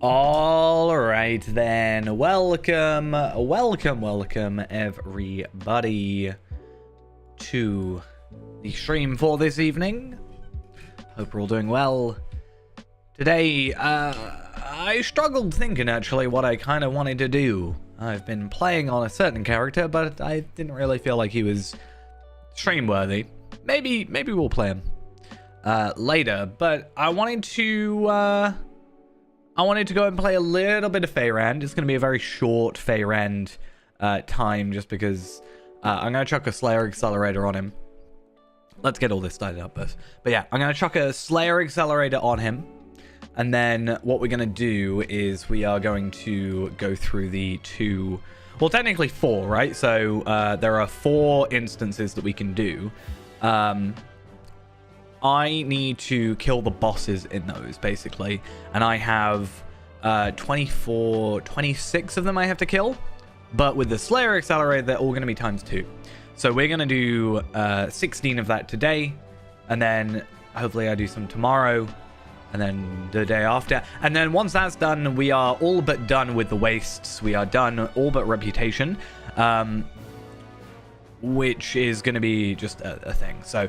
All right then, welcome everybody to the stream for this evening. Hope we're all doing well. Today, I struggled thinking actually what I kind of wanted to do. I've been playing on a certain character, but I didn't really feel like he was stream worthy. Maybe we'll play him later, but I wanted to go and play a little bit of Feyrand. It's going to be a very short Feyrand time just because I'm going to chuck a Slayer Accelerator on him. Let's get all this started up first. But yeah, I'm going to chuck a Slayer Accelerator on him. And then what we're going to do is we are going to go through the two... Well, technically 4, right? So there are 4 instances that we can do. I need to kill the bosses in those, basically. And I have 26 of them I have to kill. But with the Slayer Accelerator, they're all going to be times 2. So we're going to do 16 of that today. And then hopefully I do some tomorrow. And then the day after. And then once that's done, we are all but done with the wastes. We are done all but reputation. Which is going to be just a thing. So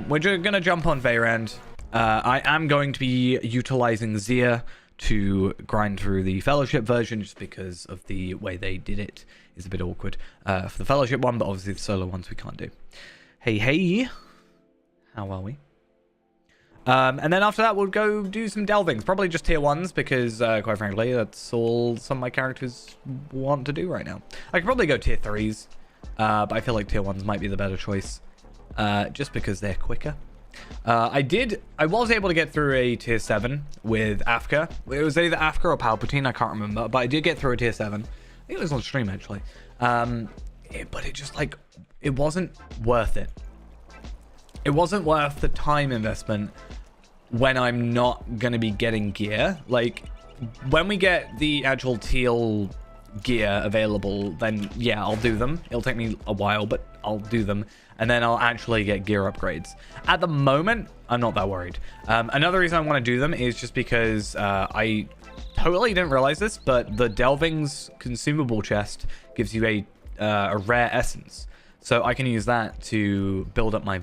we're just going to jump on Feyrand. I am going to be utilizing Zia to grind through the Fellowship version just because of the way they did it is a bit awkward for the Fellowship one, but obviously the solo ones we can't do. Hey, how are we? And then after that, we'll go do some delvings. Probably just tier 1s because, quite frankly, that's all some of my characters want to do right now. I could probably go tier 3s. But I feel like tier 1s might be the better choice. Just because they're quicker. I was able to get through a tier 7 with Afka. It was either Afka or Palpatine, I can't remember. But I did get through a tier 7. I think it was on stream, actually. But it just, like, it wasn't worth it. It wasn't worth the time investment when I'm not going to be getting gear. Like, when we get the actual teal gear available, then yeah, I'll do them. It'll take me a while, but I'll do them. And then I'll actually get gear upgrades. At the moment, I'm not that worried. Another reason I want to do them is just because I totally didn't realize this, but the Delvings consumable chest gives you a rare essence. So I can use that to build up my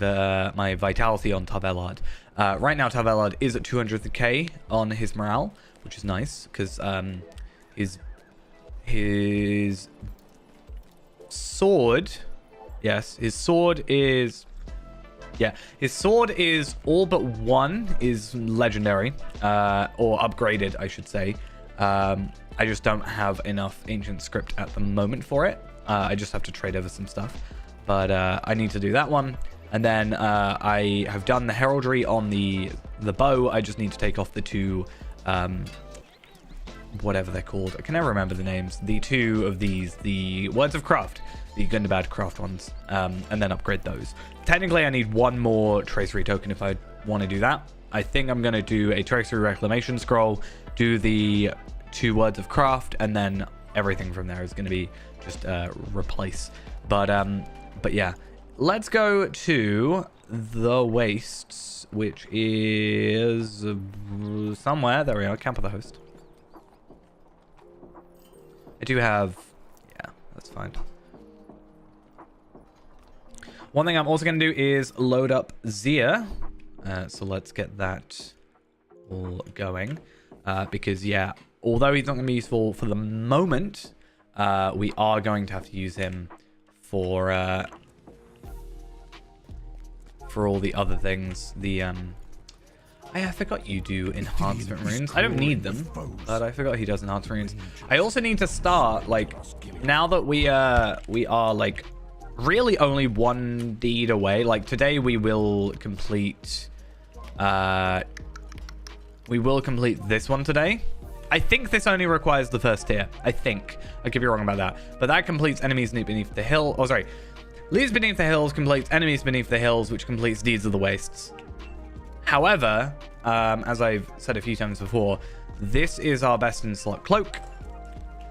my vitality on Tavellard. Right now, Tavellard is at 200k on his morale, which is nice because his sword, yes, his sword is all but 1 is legendary, or upgraded, I should say. I just don't have enough ancient script at the moment for it. I just have to trade over some stuff. But I need to do that one. And then I have done the heraldry on the bow. I just need to take off the 2, whatever they're called. I can never remember the names. The 2 of these, the Words of Craft, the Gundabad Craft ones, and then upgrade those. Technically, I need 1 more Tracery token if I want to do that. I think I'm going to do a Tracery Reclamation Scroll, do the 2 Words of Craft, and then everything from there is going to be just replace. But yeah, let's go to the Wastes, which is somewhere. There we are, Camp of the Host. I do have... Yeah, that's fine. One thing I'm also going to do is load up Zia. So let's get that all going. Because, yeah, although he's not going to be useful for the moment, we are going to have to use him for all the other things. I forgot you do enhancement runes. I don't need them, but I forgot he does enhancement runes. I also need to start, like, now that we are like really only 1 deed away. Like today we will complete this one today. I think this only requires the first tier. I think. I could be wrong about that. But that completes enemies beneath the hill. Oh, sorry. Leaves beneath the hills completes enemies beneath the hills, which completes deeds of the wastes. However, as I've said a few times before, this is our best in slot cloak.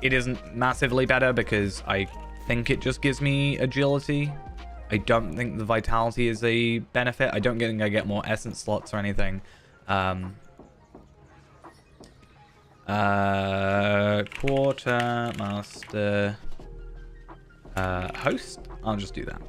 It isn't massively better because I think it just gives me agility. I don't think the vitality is a benefit. I don't think I get more essence slots or anything. Quartermaster host. I'll just do that.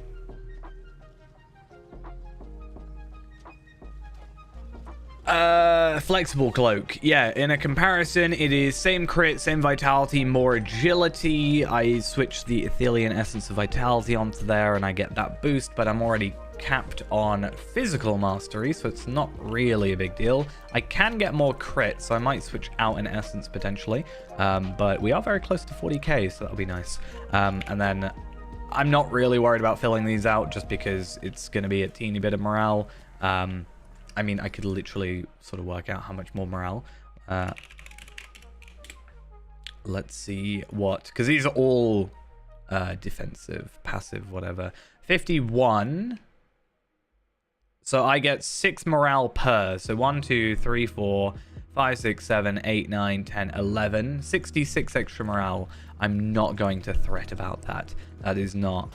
Flexible cloak. Yeah, in a comparison, it is same crit, same vitality, more agility. I switch the Athelian Essence of Vitality onto there and I get that boost, but I'm already capped on physical mastery, so it's not really a big deal. I can get more crit, so I might switch out an Essence potentially, but we are very close to 40k, so that'll be nice. And then I'm not really worried about filling these out just because it's going to be a teeny bit of morale. I mean, I could literally sort of work out how much more morale. Let's see what... Because these are all defensive, passive, whatever. 51. So I get 6 morale per. So 1, 2, 3, 4, 5, 6, 7, 8, 9, 10, 11. 66 extra morale. I'm not going to threat about that. That is not...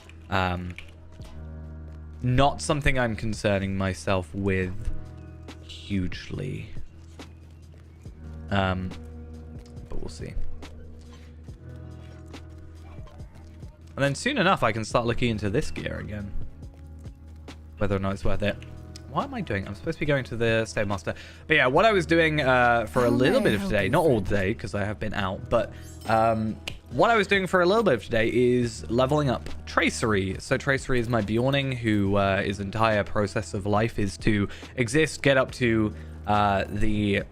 not something I'm concerning myself with hugely. But we'll see. And then soon enough, I can start looking into this gear again. Whether or not it's worth it. What am I doing? I'm supposed to be going to the Stave Master. But yeah, what I was doing for a little bit of today, not all day because I have been out, but what I was doing for a little bit of today is leveling up Tracery. So Tracery is my Bjorning, who his entire process of life is to exist, get up to the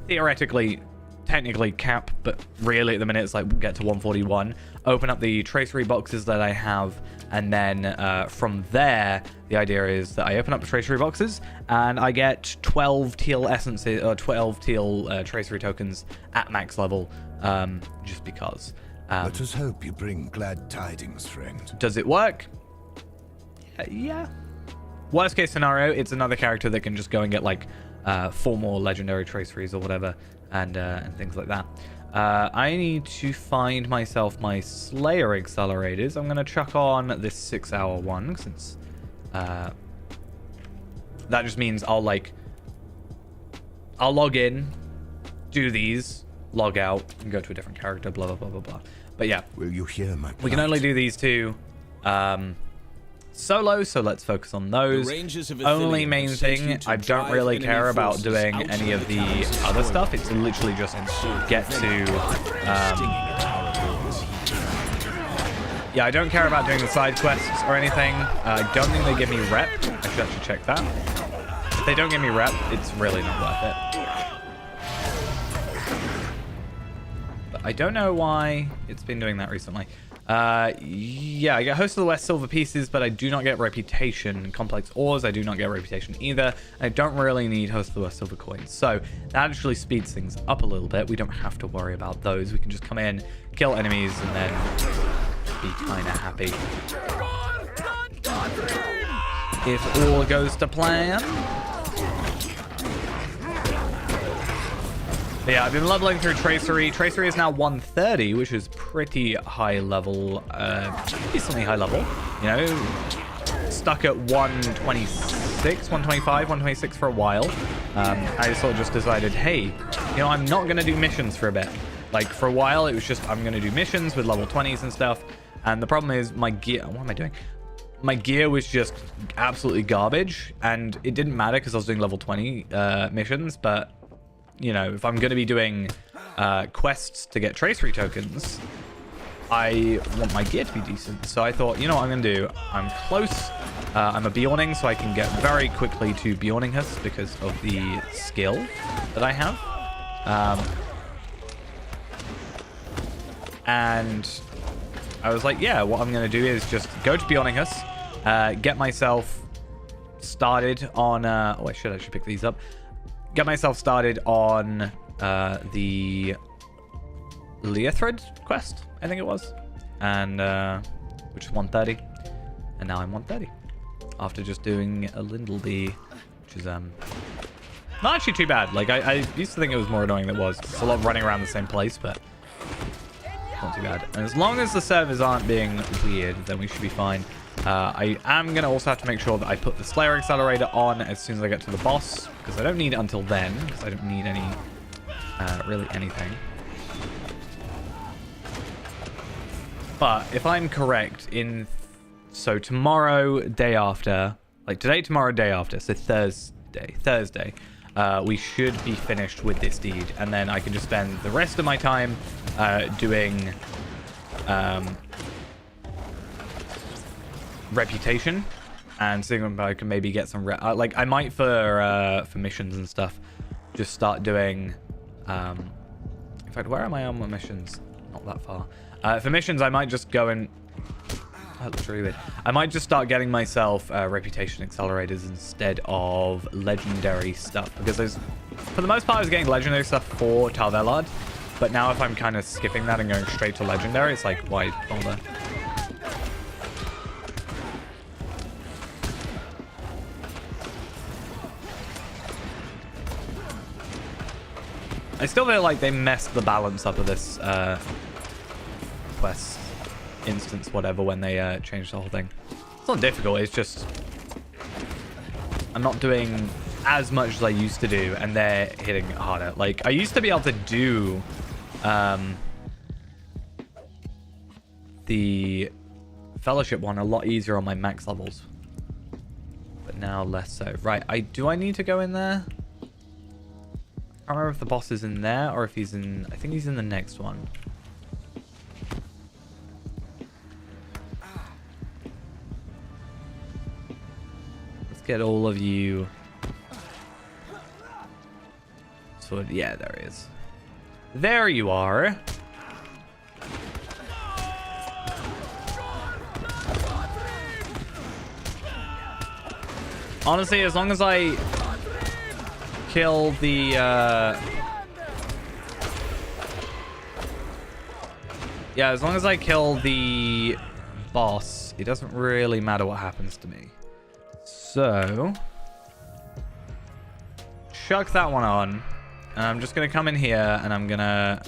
theoretically, technically cap, but really at the minute it's like get to 141, open up the Tracery boxes that I have, and then from there, the idea is that I open up the Tracery boxes and I get 12 teal essences, or 12 teal Tracery tokens at max level, just because. Let us hope you bring glad tidings, friend. Does it work? Yeah. Worst case scenario, it's another character that can just go and get like 4 more legendary Traceries or whatever, and things like that. I need to find myself my Slayer accelerators. I'm going to chuck on this 6-hour one, since that just means I'll log in, do these, log out, and go to a different character, blah, blah, blah, blah, blah. But yeah, will you hear my we can only do these two solo, so let's focus on those. Only main thing, I don't really care about doing any of the other stuff. It's literally just get to yeah, I don't care about doing the side quests or anything. I don't think they give me rep. I should actually check that. If they don't give me rep, it's really not worth it. But I don't know why it's been doing that recently. Yeah, I get Host of the West silver pieces, but I do not get reputation. Complex ores, I do not get reputation either. I don't really need Host of the West silver coins, so that actually speeds things up a little bit. We don't have to worry about those. We can just come in, kill enemies, and then be kind of happy. If all goes to plan. But yeah, I've been leveling through Tracery. Tracery is now 130, which is pretty high level, decently high level. You know, stuck at 126, 125, 126 for a while. I sort of just decided, hey, you know, I'm not going to do missions for a bit. Like, for a while, it was just, I'm going to do missions with level 20s and stuff. And the problem is my gear, what am I doing? My gear was just absolutely garbage. And it didn't matter because I was doing level 20 missions, but... You know, if I'm going to be doing quests to get Tracery tokens, I want my gear to be decent. So I thought, you know what I'm going to do? I'm close. I'm a Bjorning, so I can get very quickly to Bjorninghus because of the skill that I have. And I was like, yeah, what I'm going to do is just go to Bjorninghus, get myself started on... oh, I should actually pick these up. Get myself started on the Leothred quest, I think it was, and which is 130, and now I'm 130 after just doing a Lindleby, which is not actually too bad. Like I used to think it was more annoying than it was. It's a lot of running around the same place, but not too bad. And as long as the servers aren't being weird, then we should be fine. I am going to also have to make sure that I put the Slayer Accelerator on as soon as I get to the boss, because I don't need it until then, because I don't need any really anything. But if I'm correct, so tomorrow, day after, like today, tomorrow, day after, so Thursday, we should be finished with this deed, and then I can just spend the rest of my time doing reputation and seeing if I can maybe get some like I might for missions and stuff just start doing in fact, where am I on my missions? Not that far. For missions, I might just go and that looks really weird. I might just start getting myself reputation accelerators instead of legendary stuff, because for the most part I was getting legendary stuff for Talvelard, but now if I'm kind of skipping that and going straight to legendary, it's like, why bother? I still feel like they messed the balance up of this quest instance, whatever, when they changed the whole thing. It's not difficult, it's just I'm not doing as much as I used to do, and they're hitting harder. Like, I used to be able to do the fellowship one a lot easier on my max levels, but now less so. Right, do I need to go in there? I can't remember if the boss is in there or if he's in... I think he's in the next one. Let's get all of you... So, yeah, there he is. There you are. Honestly, as long as I kill the yeah, as long as I kill the boss, it doesn't really matter what happens to me. So chuck that one on, and I'm just gonna come in here and I'm gonna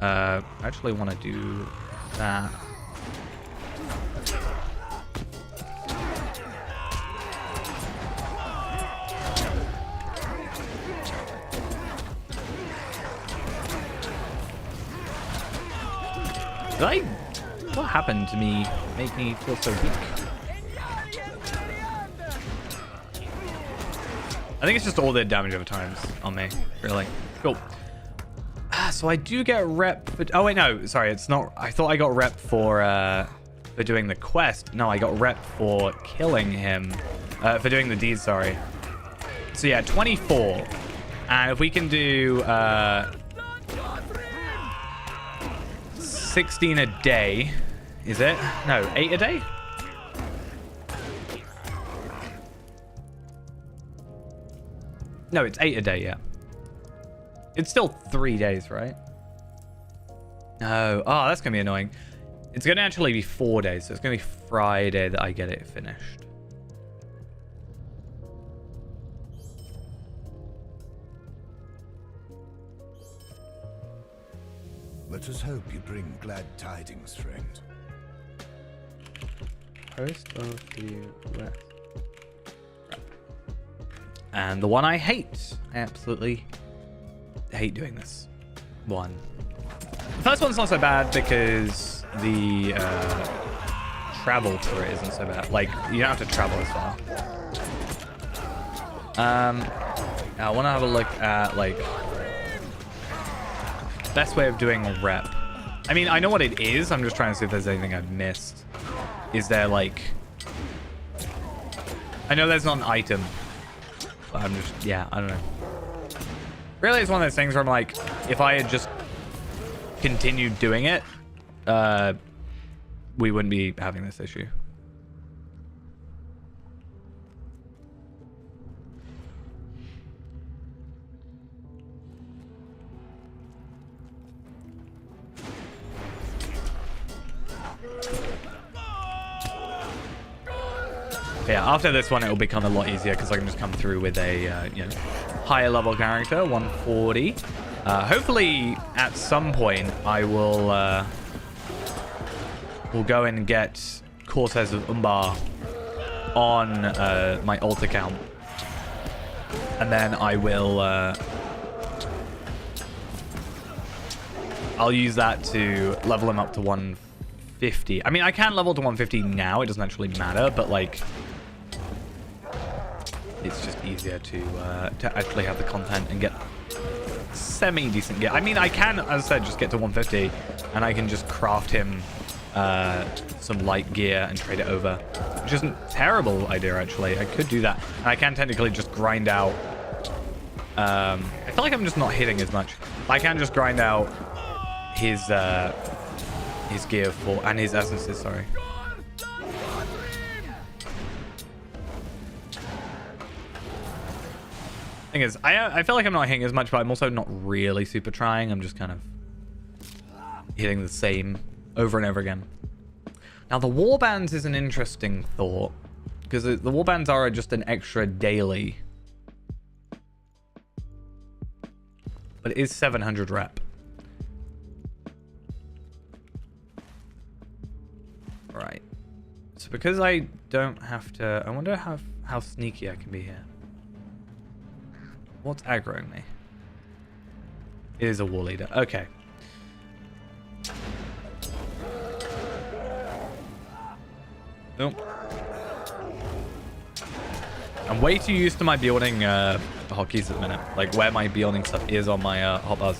actually want to do that. What happened to me make me feel so weak? I think it's just all the damage over times on me, really. Cool. So I do get rep for... Oh, wait, no. Sorry, it's not... I thought I got rep for doing the quest. No, I got rep for killing him. For doing the deed, sorry. So, yeah, 24. And if we can do... 16 a day, is it? No, 8 a day? No, it's 8 a day, yeah. It's still 3 days, right? No. Oh, that's going to be annoying. It's going to actually be 4 days, so it's going to be Friday that I get it finished. Let us hope you bring glad tidings, friend. Post of the West. And the one I hate. I absolutely hate doing this one. The first one's not so bad because the travel for it isn't so bad. Like, you don't have to travel as far. I want to have a look at, like, best way of doing a rep. I mean, I know what it is. I'm just trying to see if there's anything I've missed. Is there, like... I know there's not an item. But I'm just... Yeah, I don't know. Really, it's one of those things where I'm like, if I had just continued doing it, we wouldn't be having this issue. Yeah, after this one, it will become a lot easier because I can just come through with a higher level character, 140. Hopefully, at some point, I will go and get Cortez of Umbar on my alt account, and then I will I'll use that to level him up to 150. I mean, I can level to 150 now. It doesn't actually matter, but like, it's just easier to actually have the content and get semi-decent gear. I mean, I can, as I said, just get to 150, and I can just craft him some light gear and trade it over, which isn't a terrible idea, actually. I could do that. And I can technically just grind out... I feel like I'm just not hitting as much. I can just grind out his gear for... and his essences, sorry. Thing is, I feel like I'm not hitting as much, but I'm also not really super trying. I'm just kind of hitting the same over and over again. Now, the warbands is an interesting thought, because the warbands are just an extra daily. But it is 700 rep. Right. So because I don't have to... I wonder how sneaky I can be here. What's aggroing me? It is a war leader. Okay. Nope. I'm way too used to my building hotkeys at the minute. Like where my building stuff is on my hotbars.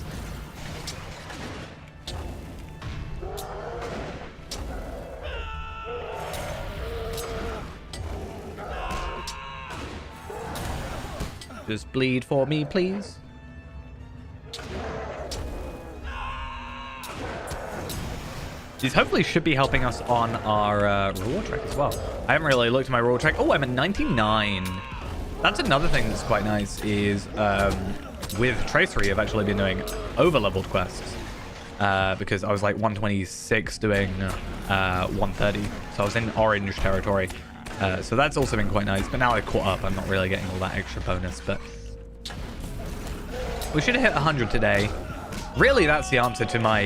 Just bleed for me, please. These hopefully should be helping us on our reward track as well. I haven't really looked at my reward track. Oh, I'm at 99. That's another thing that's quite nice is with Tracery, I've actually been doing over-leveled quests because I was like 126 doing 130. So I was in orange territory. So that's also been quite nice. But now I caught up. I'm not really getting all that extra bonus. But we should have hit 100 today. Really, that's the answer to my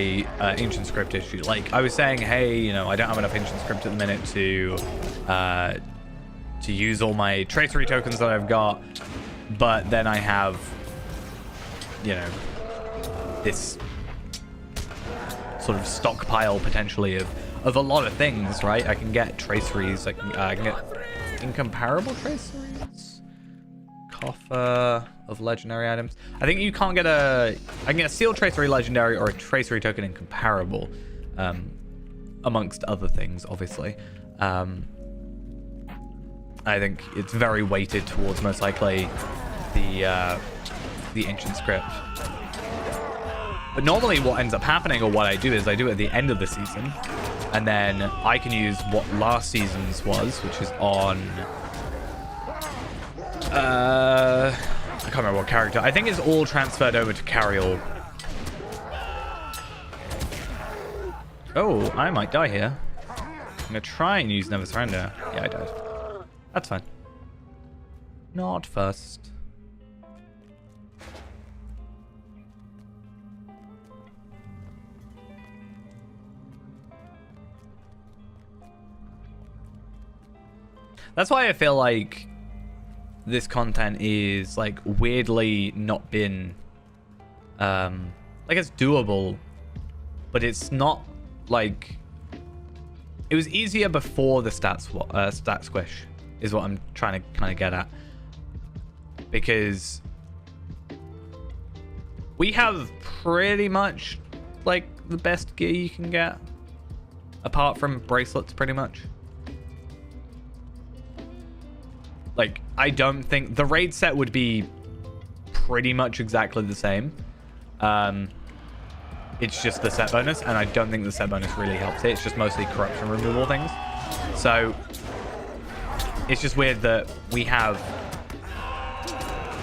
ancient script issue. Like, I was saying, hey, you know, I don't have enough ancient script at the minute to use all my tracery tokens that I've got. But then I have, you know, this sort of stockpile potentially of a lot of things, right? I can get traceries. I can get incomparable traceries. Coffer of legendary items. I think you can't get I can get a sealed tracery legendary or a tracery token incomparable, amongst other things, obviously. I think it's very weighted towards most likely the ancient script. But normally what ends up happening, or what I do, is I do it at the end of the season, and then I can use what last season's was, which is on I can't remember what character. I think it's all transferred over to Carriel. Oh, I might die here. I'm gonna try and use Never Surrender. Yeah, I died. That's fine. Not first. That's why I feel like this content is like weirdly not been like it's doable, but it's not like it was easier before the stat squish is what I'm trying to kind of get at, because we have pretty much like the best gear you can get apart from bracelets, pretty much. Like, I don't think... The raid set would be pretty much exactly the same. It's just the set bonus, and I don't think the set bonus really helps it. It's just mostly corruption removal things. So, it's just weird that we have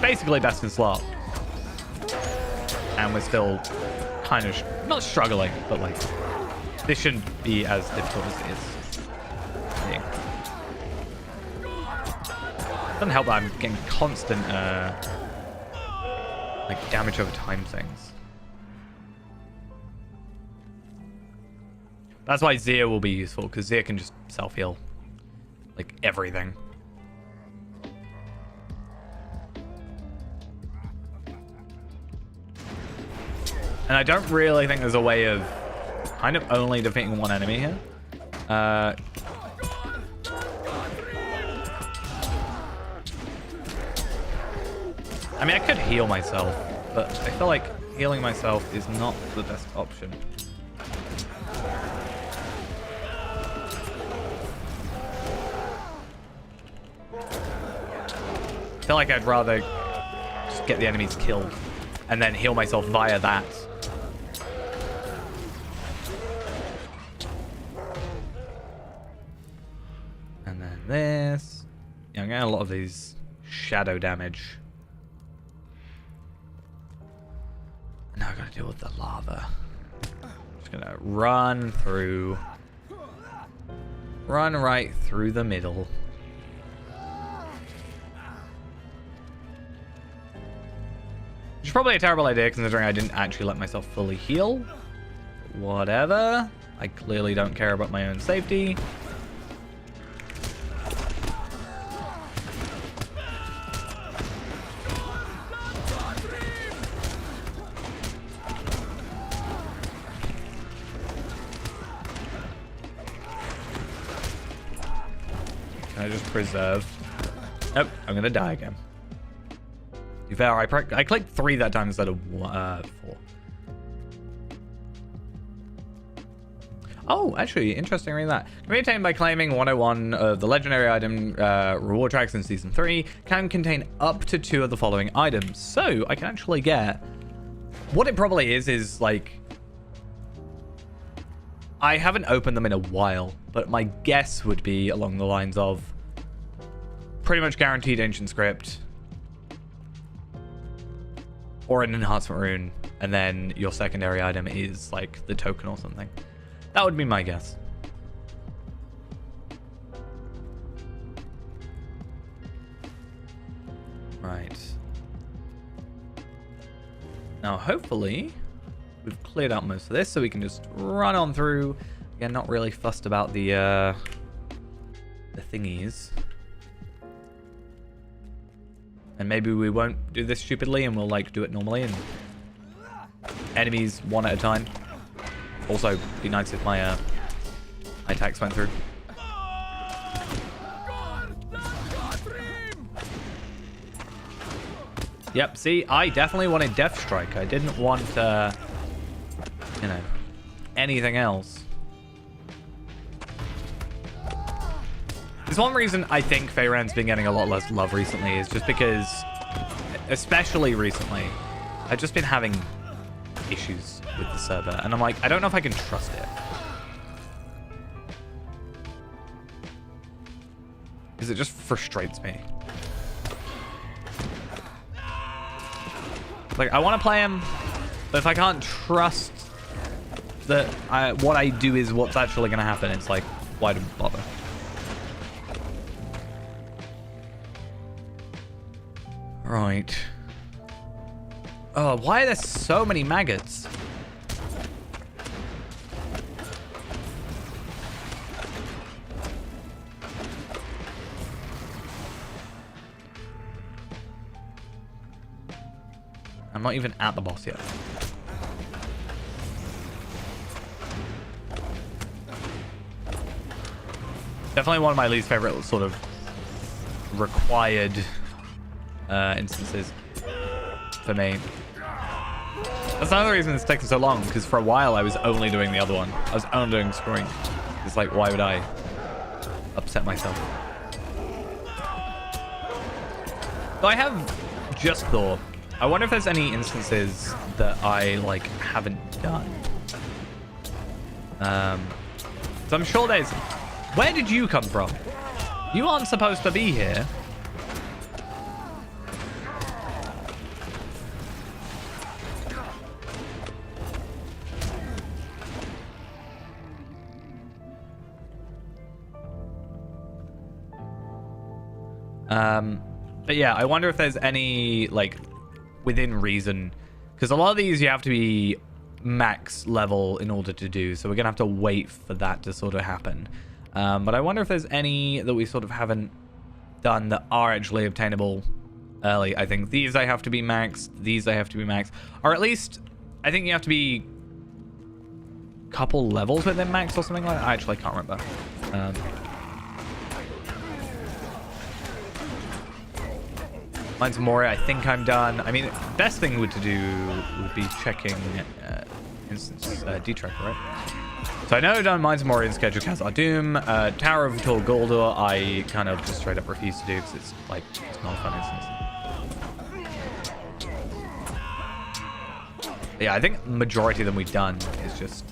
basically best in slot. And we're still kind of... not struggling, but like... This shouldn't be as difficult as it is. Doesn't help that I'm getting constant like damage over time things. That's why Zia will be useful, because Zia can just self-heal like everything. And I don't really think there's a way of kind of only defeating one enemy here. I mean, I could heal myself, but I feel like healing myself is not the best option. I feel like I'd rather just get the enemies killed and then heal myself via that. And then this. Yeah, I'm getting a lot of these shadow damage. Now I gotta deal with the lava. Just gonna run through. Run right through the middle. Which is probably a terrible idea considering I didn't actually let myself fully heal. Whatever. I clearly don't care about my own safety. Can I just preserve? Nope, I'm gonna die again. To be fair, I clicked 3 that time instead of 4. Oh, actually, interesting reading that. Can be obtained by claiming 101 of the legendary item reward tracks in Season 3. Can contain up to 2 of the following items. So, I can actually get... What it probably is like... I haven't opened them in a while, but my guess would be along the lines of... Pretty much guaranteed ancient script. Or an enhancement rune. And then your secondary item is like the token or something. That would be my guess. Right. Now, hopefully, we've cleared out most of this, so we can just run on through. Again, not really fussed about the thingies. And maybe we won't do this stupidly, and we'll like do it normally, and enemies one at a time. Also, be nice if my attacks went through. Yep, see, I definitely wanted Death Strike. I didn't want, you know, anything else. There's one reason I think Feyran's been getting a lot less love recently is just because, especially recently, I've just been having issues with the server, and I'm like, I don't know if I can trust it. Because it just frustrates me. Like, I want to play him, but if I can't trust that what I do is what's actually going to happen, it's like, why do bother? Right. Oh, why are there so many maggots? I'm not even at the boss yet. Definitely one of my least favorite sort of required instances for me. That's another reason it's taken so long, because for a while I was only doing the other one. I was only doing screwing. It's like, why would I upset myself? So I have just thought, I wonder if there's any instances that I like haven't done. So I'm sure there's... Where did you come from? You aren't supposed to be here. But yeah, I wonder if there's any, like, within reason, because a lot of these you have to be max level in order to do, so we're gonna have to wait for that to sort of happen. But I wonder if there's any that we sort of haven't done that are actually obtainable early. I think these I have to be maxed, these I have to be maxed, or at least I think you have to be a couple levels within max or something like that. I actually can't remember. Mine's Moria. I think I'm done. I mean, best thing to do would be checking instance D-track, right? So I know I've done Mines of Moria and Schedule Khazar Doom. Tower of Tall Guldur, I kind of just straight up refuse to do because it's like, it's not a fun instance. But yeah, I think the majority of them we've done is just,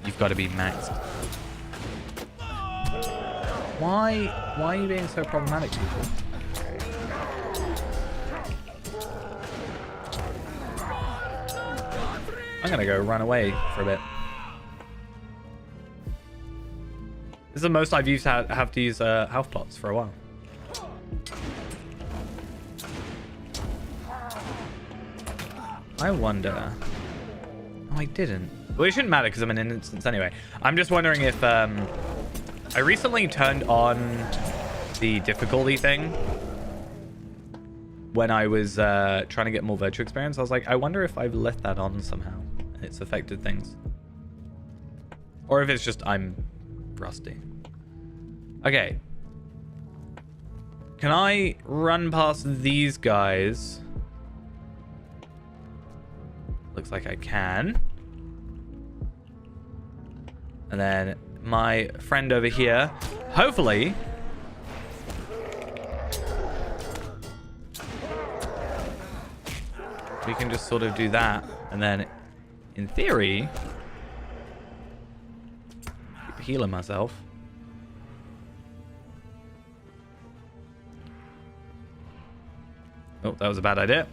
you've got to be maxed. Why are you being so problematic, people? I'm gonna go run away for a bit. This is the most I've used to have to use health pots for a while. I wonder. Oh, I didn't. Well, it shouldn't matter because I'm in an instance anyway. I'm just wondering if I recently turned on the difficulty thing when I was trying to get more virtual experience. I was like, I wonder if I've left that on somehow and it's affected things. Or if it's just I'm rusty. Okay. Can I run past these guys? Looks like I can. And then my friend over here, hopefully, we can just sort of do that. And then, in theory, keep healing myself. Oh, that was a bad idea.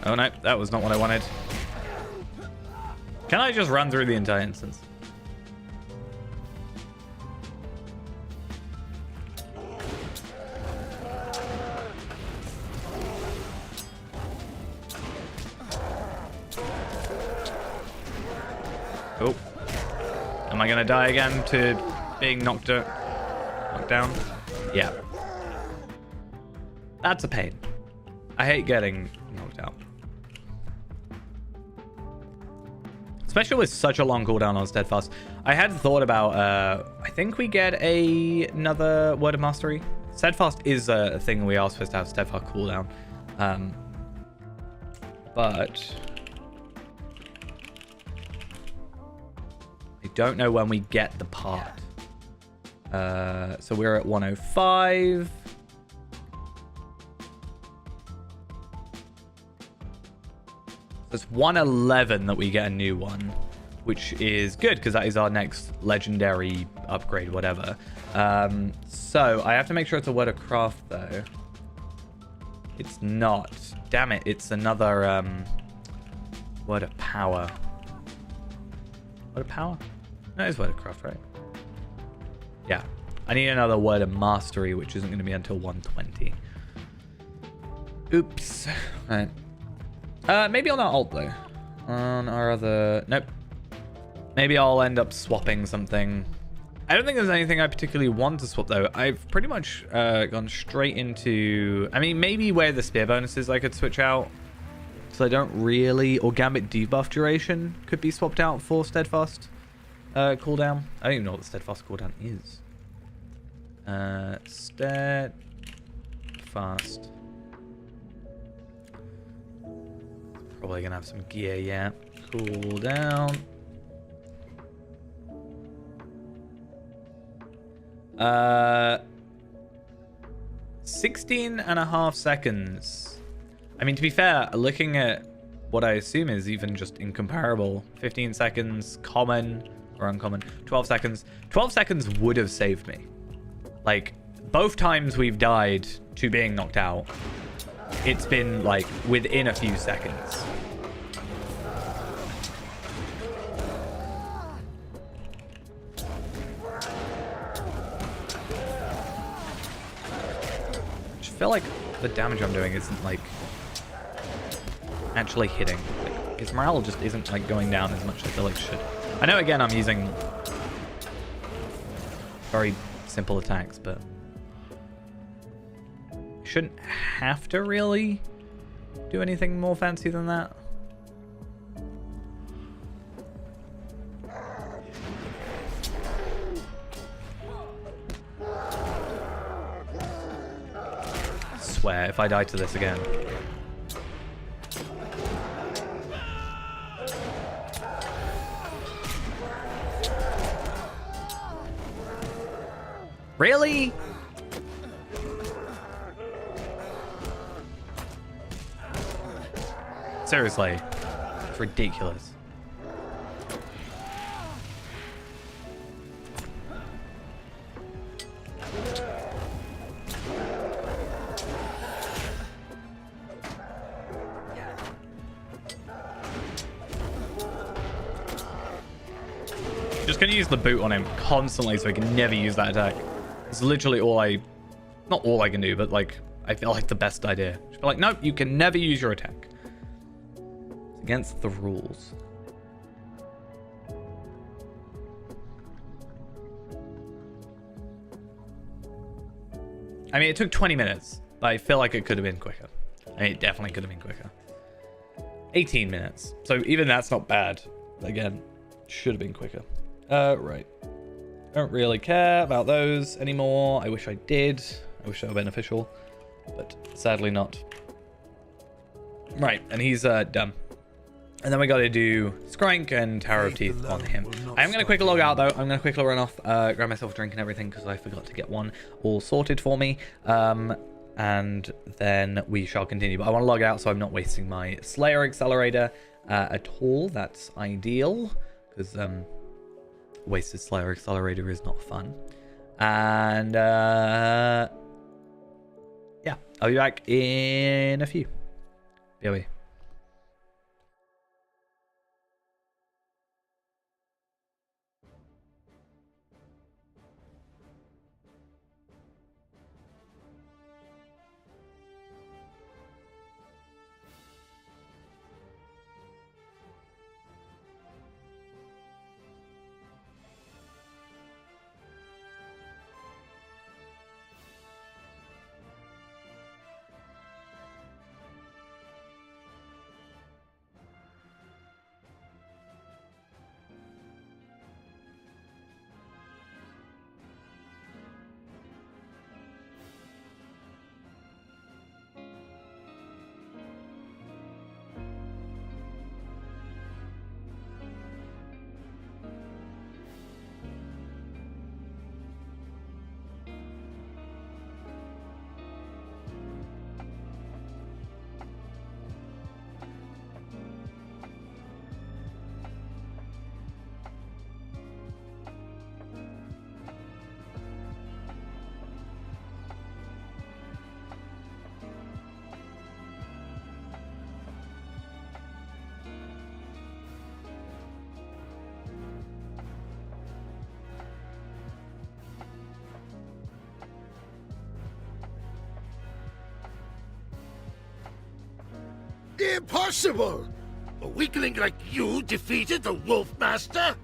Oh no, that was not what I wanted. Can I just run through the entire instance? Oh. Am I gonna die again to being knocked down? Yeah. That's a pain. I hate getting knocked out. Especially with such a long cooldown on Steadfast. I had thought about, I think we get another Word of Mastery. Steadfast is a thing we are supposed to have Steadfast cooldown. But I don't know when we get the part. So we're at 105. It's 111 that we get a new one, which is good because that is our next legendary upgrade, whatever. So I have to make sure it's a Word of Craft though. It's not. Damn it! It's another Word of Power. Word of Power? No, it's Word of Craft, right? Yeah. I need another Word of Mastery, which isn't going to be until 120. Oops. All right. Maybe on our alt though. On our other... Nope. Maybe I'll end up swapping something. I don't think there's anything I particularly want to swap though. I've pretty much gone straight into... I mean, maybe where the spear bonuses I could switch out. So I don't really... Or Gambit debuff duration could be swapped out for Steadfast cooldown. I don't even know what the Steadfast cooldown is. Steadfast. Probably gonna have some gear, yeah. Cool down. 16.5 seconds. I mean, to be fair, looking at what I assume is even just incomparable. 15 seconds, common or uncommon. 12 seconds. 12 seconds would have saved me. Like, both times we've died to being knocked out, it's been like within a few seconds. Which feel like the damage I'm doing isn't like actually hitting. Like, his morale just isn't like going down as much as I feel like it should. I know again I'm using very simple attacks, but I shouldn't have to really do anything more fancy than that. I swear, if I die to this again. Really? Seriously. It's ridiculous. Just gonna use the boot on him constantly so he can never use that attack. It's literally not all I can do, but like, I feel like the best idea. Just be like, nope, you can never use your attack. It's against the rules. I mean, it took 20 minutes, but I feel like it could have been quicker. I mean, it definitely could have been quicker. 18 minutes. So even that's not bad. Again, should have been quicker. Right. Don't really care about those anymore. I wish I did. I wish they were beneficial, but sadly not. Right, and he's done. And then we got to do Skrank and Tower of Teeth on him. I am going to quickly log out though. I'm going to quickly run off, grab myself a drink and everything because I forgot to get one all sorted for me. And then we shall continue. But I want to log out so I'm not wasting my Slayer Accelerator at all. That's ideal because wasted Slayer Accelerator is not fun. And yeah, I'll be back in a few. BOE. Impossible! A weakling like you defeated the Wolf Master?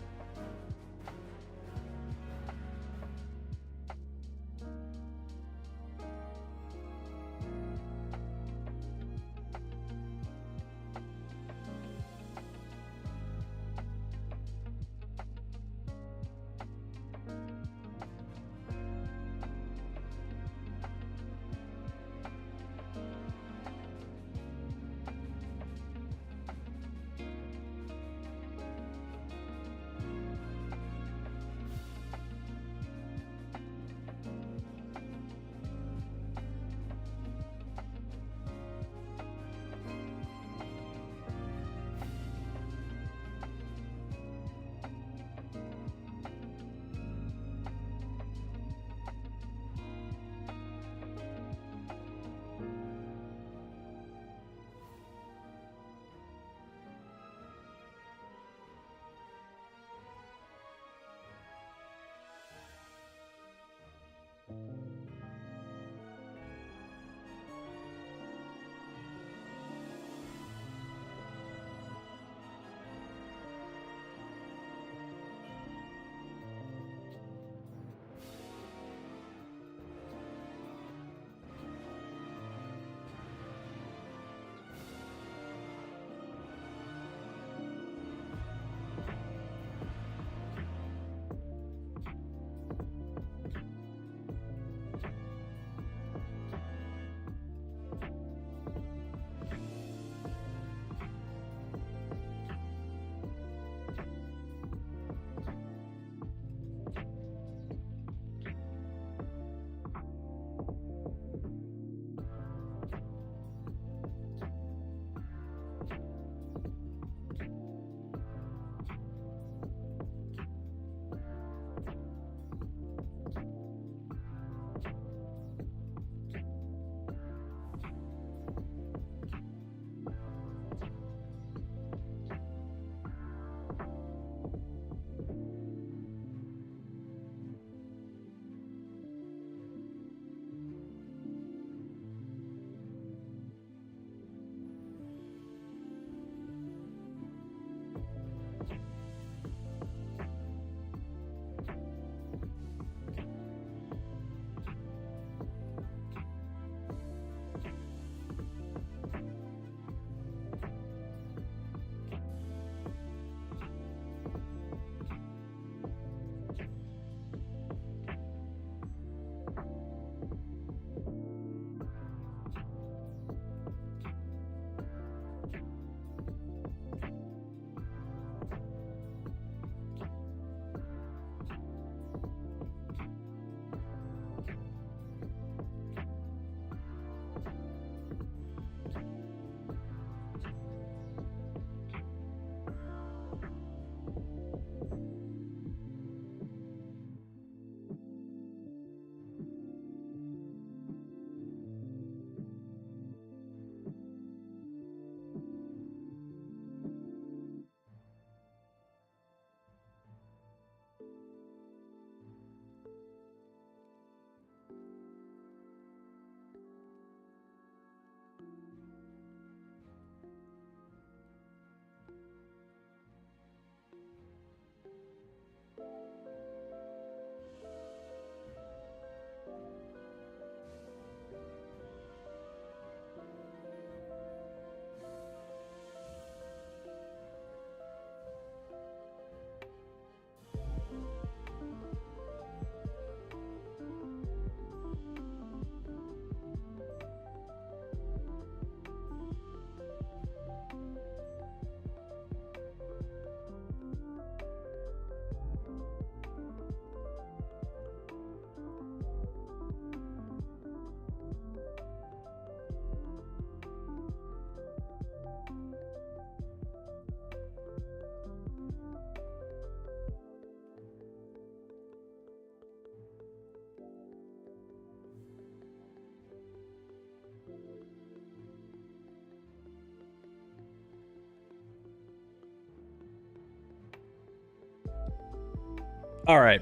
All right,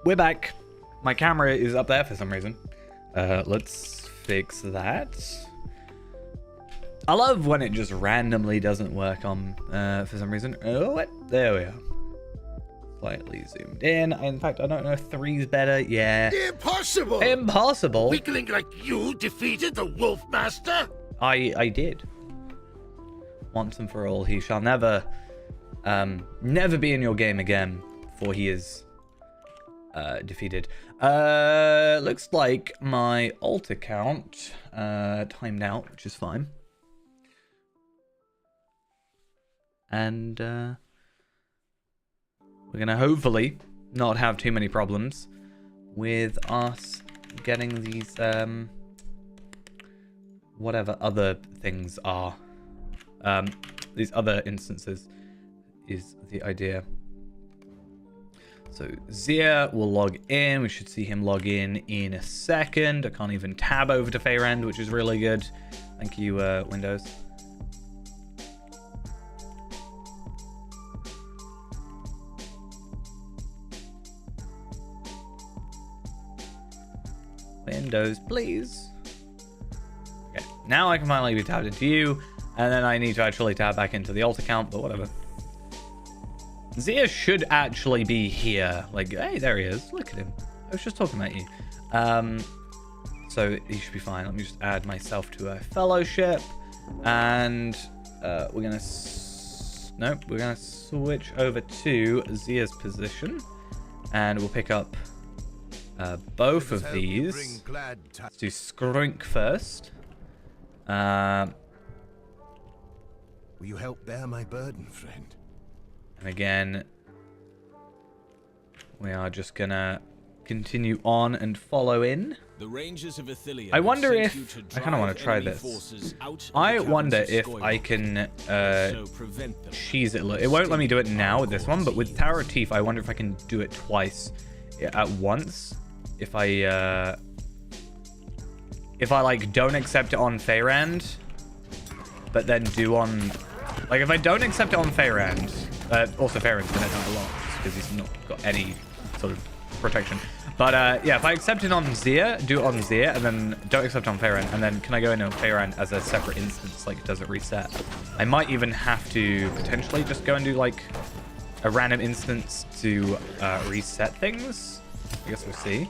we're back. My camera is up there for some reason. Let's fix that. I love when it just randomly doesn't work on for some reason. Oh, what? There we are. Slightly zoomed in. In fact, I don't know if 3's better. Yeah. Impossible! Impossible. Weakling like you defeated the Wolf Master? I did. Once and for all, he shall never be in your game again, for he is defeated. Looks like my alt account timed out, which is fine. And we're gonna hopefully not have too many problems with us getting these whatever other things are. These other instances is the idea. So Zia will log in. We should see him log in a second. I can't even tab over to Feyrand, which is really good. Thank you, Windows. Windows, please. Okay, now I can finally be tabbed into you, and then I need to actually tab back into the alt account, but whatever. Zia should actually be here. Like, hey, there he is. Look at him. I was just talking about you. So he should be fine. Let me just add myself to a fellowship, and we're gonna we're gonna switch over to Zia's position, and we'll pick up both of these. Let's do Skrunk first. Will you help bear my burden, friend? And again, we are just gonna continue on and follow in. The Rangers of Athelia I wonder have if sent you to I kind of want drive to try enemy this. forces out of I the wonder caverns of if Scoia'tael, I can so prevent them. cheese it. It won't let me do it now with this one, but with Tower of Teeth, I wonder if I can do it twice at once. If I like don't accept it on Feyrand, but then do on like if I don't accept it on Feyrand, also Feyrand's gonna die a lot because he's not got any sort of protection. But yeah, if I accept it on Zia, do it on Zia, and then don't accept it on Feyrand, and then can I go in on Feyrand as a separate instance? Like, does it reset? I might even have to potentially just go and do like a random instance to reset things. I guess we'll see.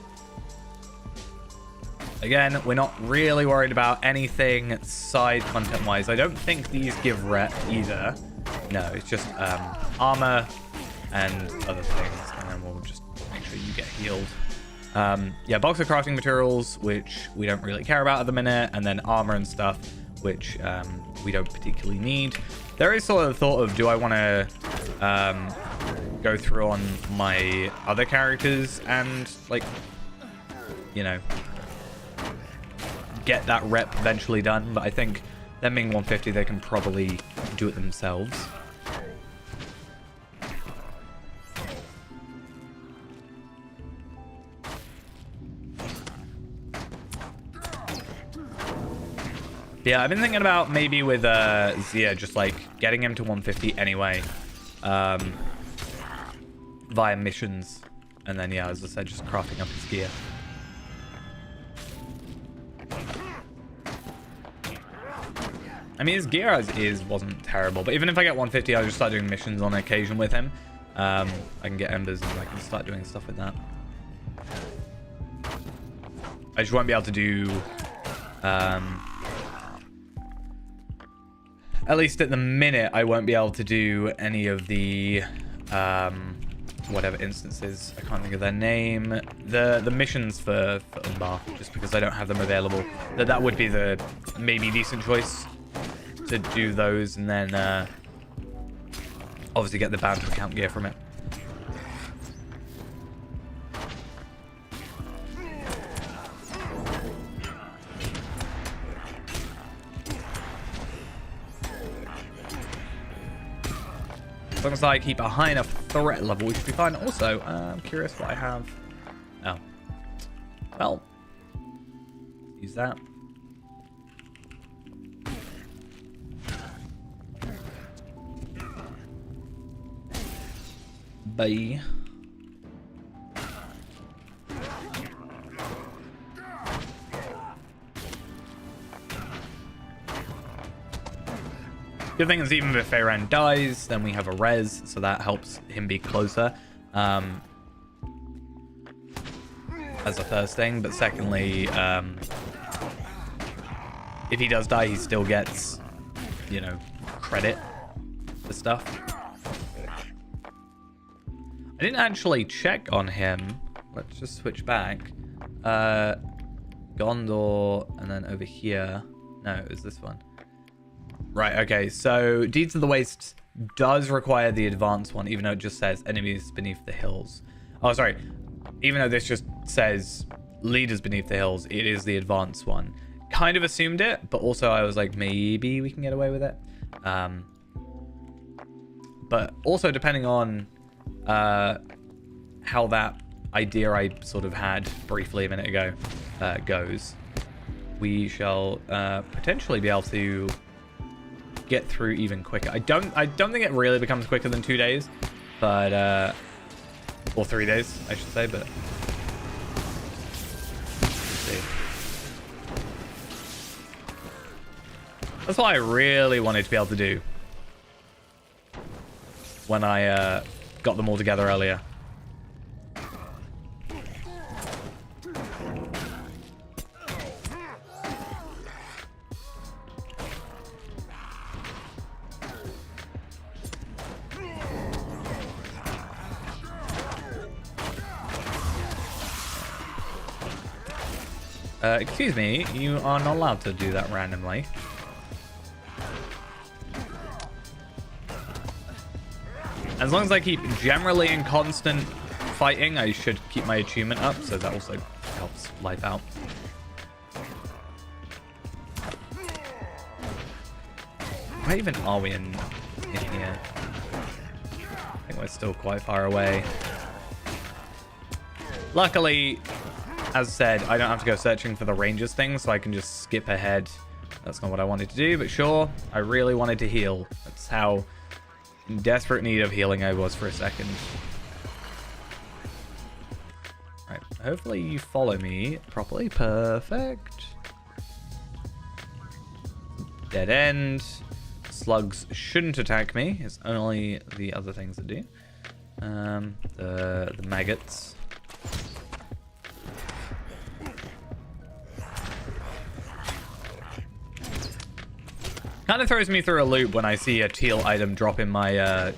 Again, we're not really worried about anything side content-wise. I don't think these give rep either. No, it's just armor and other things, and then we'll just make sure you get healed. Yeah, box of crafting materials, which we don't really care about at the minute, and then armor and stuff, which we don't particularly need. There is sort of the thought of, do I want to go through on my other characters and, like, you know, get that rep eventually done, but I think them being 150, they can probably do it themselves. Yeah, I've been thinking about maybe with Zia, just like getting him to 150 anyway, via missions, and then yeah, as I said, just crafting up his gear. I mean, his gear as is wasn't terrible, but even if I get 150, I'll just start doing missions on occasion with him. I can get embers and I can start doing stuff with that. I just won't be able to do, at least at the minute, I won't be able to do any of the, whatever instances. I can't think of their name. The missions for Umbar, just because I don't have them available. That would be the maybe decent choice to do those, and then obviously get the bound account gear from it. As long as I keep a high enough threat level, we should be fine. Also, I'm curious what I have. Oh. Well. Use that. Bye. Good thing is, even if Feyrand dies, then we have a res, so that helps him be closer. As a first thing, but secondly, if he does die, he still gets, you know, credit for stuff. I didn't actually check on him. Let's just switch back. Gondor, and then over here. No, it was this one. Right, okay, so Deeds of the Waste does require the advanced one, even though it just says enemies beneath the hills. Oh, sorry. Even though this just says leaders beneath the hills, it is the advanced one. Kind of assumed it, but also I was like, maybe we can get away with it. But also depending on how that idea I sort of had briefly a minute ago goes, we shall potentially be able to get through even quicker. I don't think it really becomes quicker than 2 days, but or 3 days, I should say, but let's see. That's what I really wanted to be able to do when I got them all together earlier. Excuse me, you are not allowed to do that randomly. As long as I keep generally in constant fighting, I should keep my attunement up, so that also helps life out. Where even are we in here? I think we're still quite far away. Luckily, as I said, I don't have to go searching for the Rangers thing, so I can just skip ahead. That's not what I wanted to do, but sure, I really wanted to heal. That's how in desperate need of healing I was for a second. Right, hopefully you follow me properly. Perfect. Dead end. Slugs shouldn't attack me. It's only the other things that do. The maggots. Kind of throws me through a loop when I see a teal item drop in my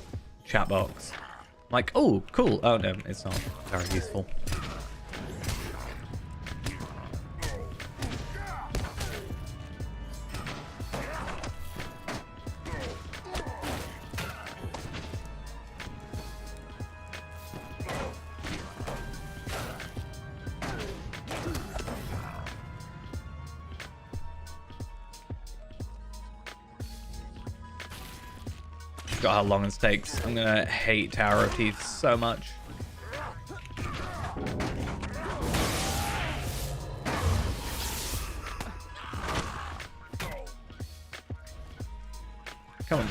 chat box. I'm like, oh, cool. Oh, no, it's not very useful. Got how long it takes. I'm gonna hate Tower of Teeth so much. Come on.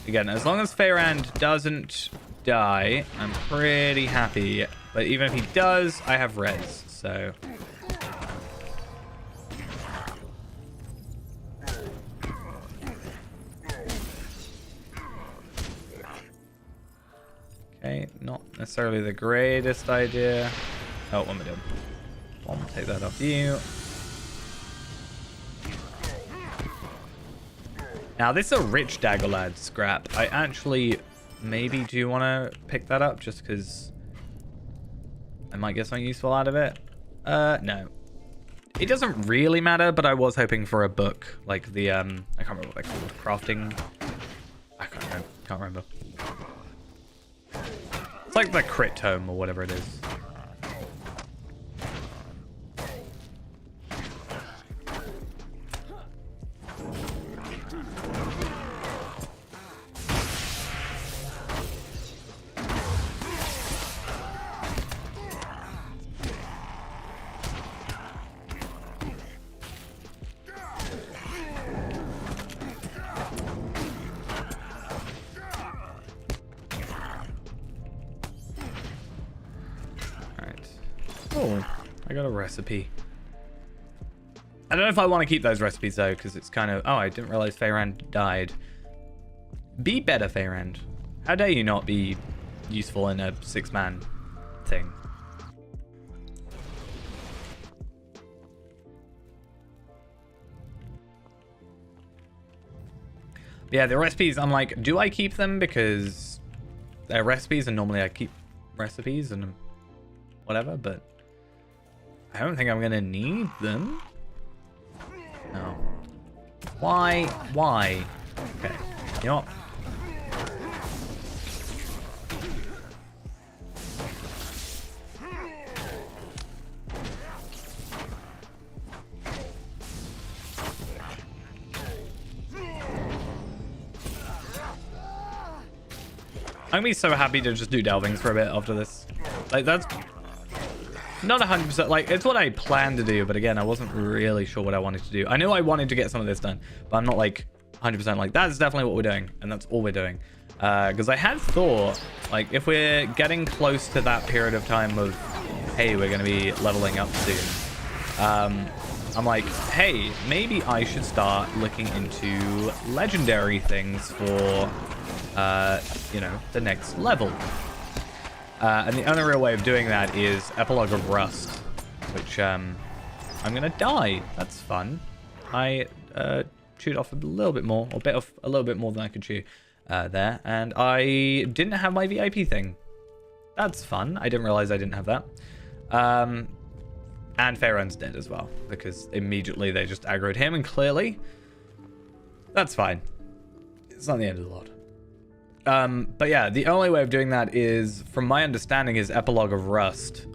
Again, as long as Feyrand doesn't die, I'm pretty happy. But even if he does, I have res, so... Okay, not necessarily the greatest idea. Oh, what am I doing? I'll take that off you. Now, this is a rich dagger lad scrap. I actually maybe do want to pick that up just because I might get something useful out of it. No. It doesn't really matter, but I was hoping for a book. Like the, I can't remember what they're called. Crafting. I can't remember. It's like the crit tome or whatever it is. Oh, I got a recipe. I don't know if I want to keep those recipes though, because it's kind of... Oh, I didn't realize Feyrand died. Be better, Feyrand. How dare you not be useful in a 6-man thing? Yeah, the recipes, I'm like, do I keep them? Because they're recipes and normally I keep recipes and whatever, but I don't think I'm gonna need them. No. Why? Why? Okay. You know what? I'm gonna be so happy to just do delvings for a bit after this. Like, that's not 100%. Like, it's what I planned to do, but again, I wasn't really sure what I wanted to do. I knew I wanted to get some of this done, but I'm not like 100% like, that's definitely what we're doing, and that's all we're doing. Because I had thought, like, if we're getting close to that period of time of, hey, we're going to be leveling up soon, I'm like, hey, maybe I should start looking into legendary things for, you know, the next level. And the only real way of doing that is Epilogue of Rust, which, I'm going to die. That's fun. I chewed off a little bit more, or bit off a little bit more than I could chew there. And I didn't have my VIP thing. That's fun. I didn't realize I didn't have that. And Feyrand's dead as well, because immediately they just aggroed him, and clearly That's fine. It's not the end of the world. But yeah, the only way of doing that is, from my understanding, is Epilogue of Rust.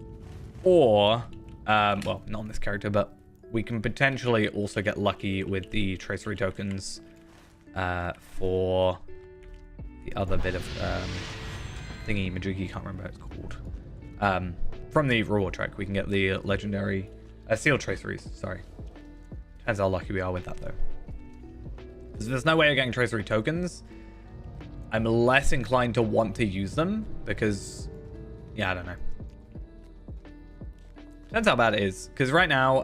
Or, well, not on this character, but we can potentially also get lucky with the tracery tokens for the other bit of thingy majiggy, can't remember what it's called. From the reward track, we can get the legendary seal traceries. Sorry. Depends how lucky we are with that, though. Because there's no way of getting tracery tokens. I'm less inclined to want to use them because, yeah, I don't know. Depends how bad it is. Because right now,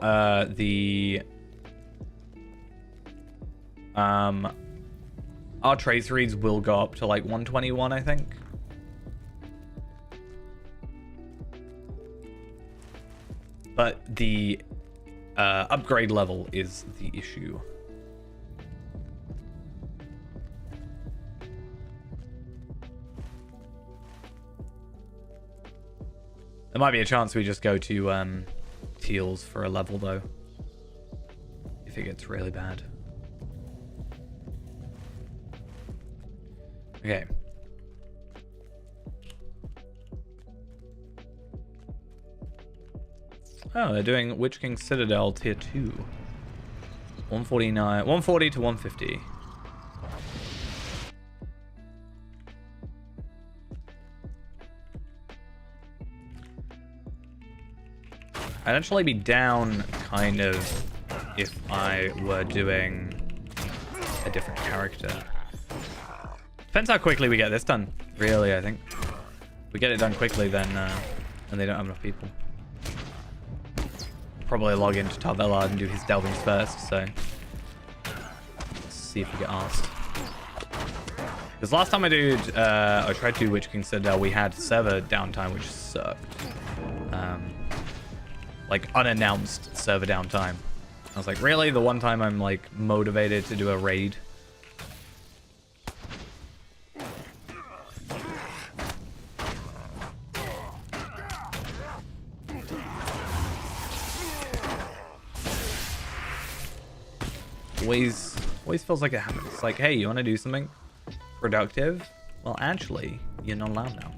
our trace reads will go up to like 121, I think. But the upgrade level is the issue. There might be a chance we just go to Teals for a level, though. If it gets really bad. Okay. Oh, they're doing Witch King Citadel tier 2. 149, 140 to 150. I'd actually be down, kind of, if I were doing a different character. Depends how quickly we get this done, really, I think. If we get it done quickly, then and they don't have enough people. Probably log into Tarvellard and do his delvings first, so let's see if we get asked. Because last time I tried to do Witch King Citadel, we had server downtime, which sucked. Like unannounced server downtime. I was like, really? The one time I'm like motivated to do a raid? Always feels like it happens. It's like, hey, you want to do something productive? Well, actually, you're not allowed now.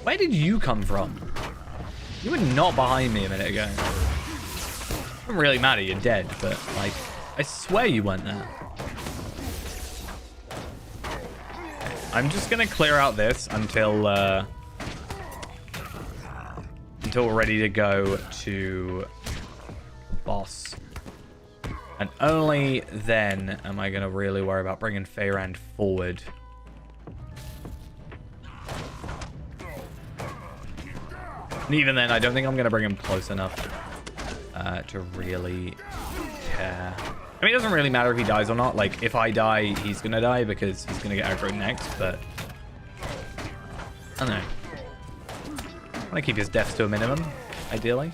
Where did you come from? You were not behind me a minute ago. It doesn't really matter, you're dead, but like, I swear you weren't there. I'm just gonna clear out this until we're ready to go to boss. And only then am I gonna really worry about bringing Feyrand forward. And even then, I don't think I'm gonna bring him close enough to really care. I mean, it doesn't really matter if he dies or not. Like, if I die, he's gonna die because he's gonna get aggro next, but I don't know. I want to keep his deaths to a minimum, ideally.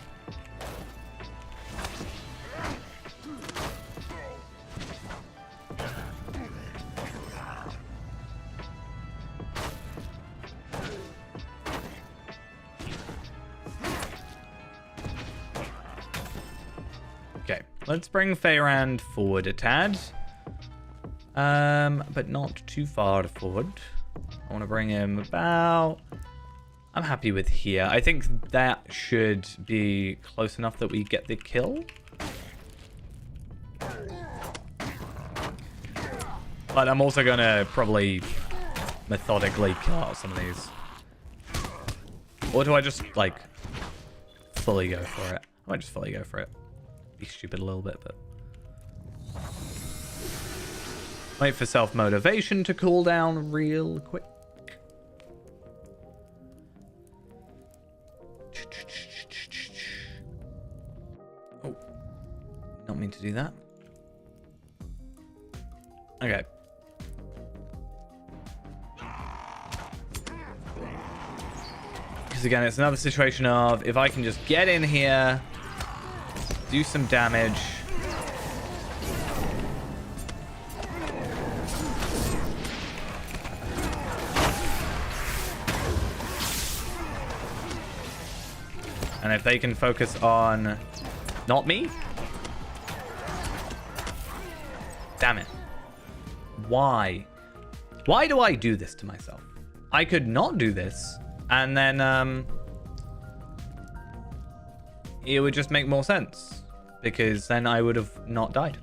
Okay, let's bring Feyrand forward a tad. But not too far forward. I want to bring him about... I'm happy with here. I think that should be close enough that we get the kill. But I'm also going to probably methodically kill out some of these. Or do I just, like, fully go for it? I might just fully go for it. Be stupid a little bit, but... Wait for self-motivation to cool down real quick. Oh, don't mean to do that. Okay. Because again, it's another situation of if I can just get in here, do some damage. And if they can focus on not me. Damn it. Why? Why do I do this to myself? I could not do this, and then it would just make more sense, because then I would have not died.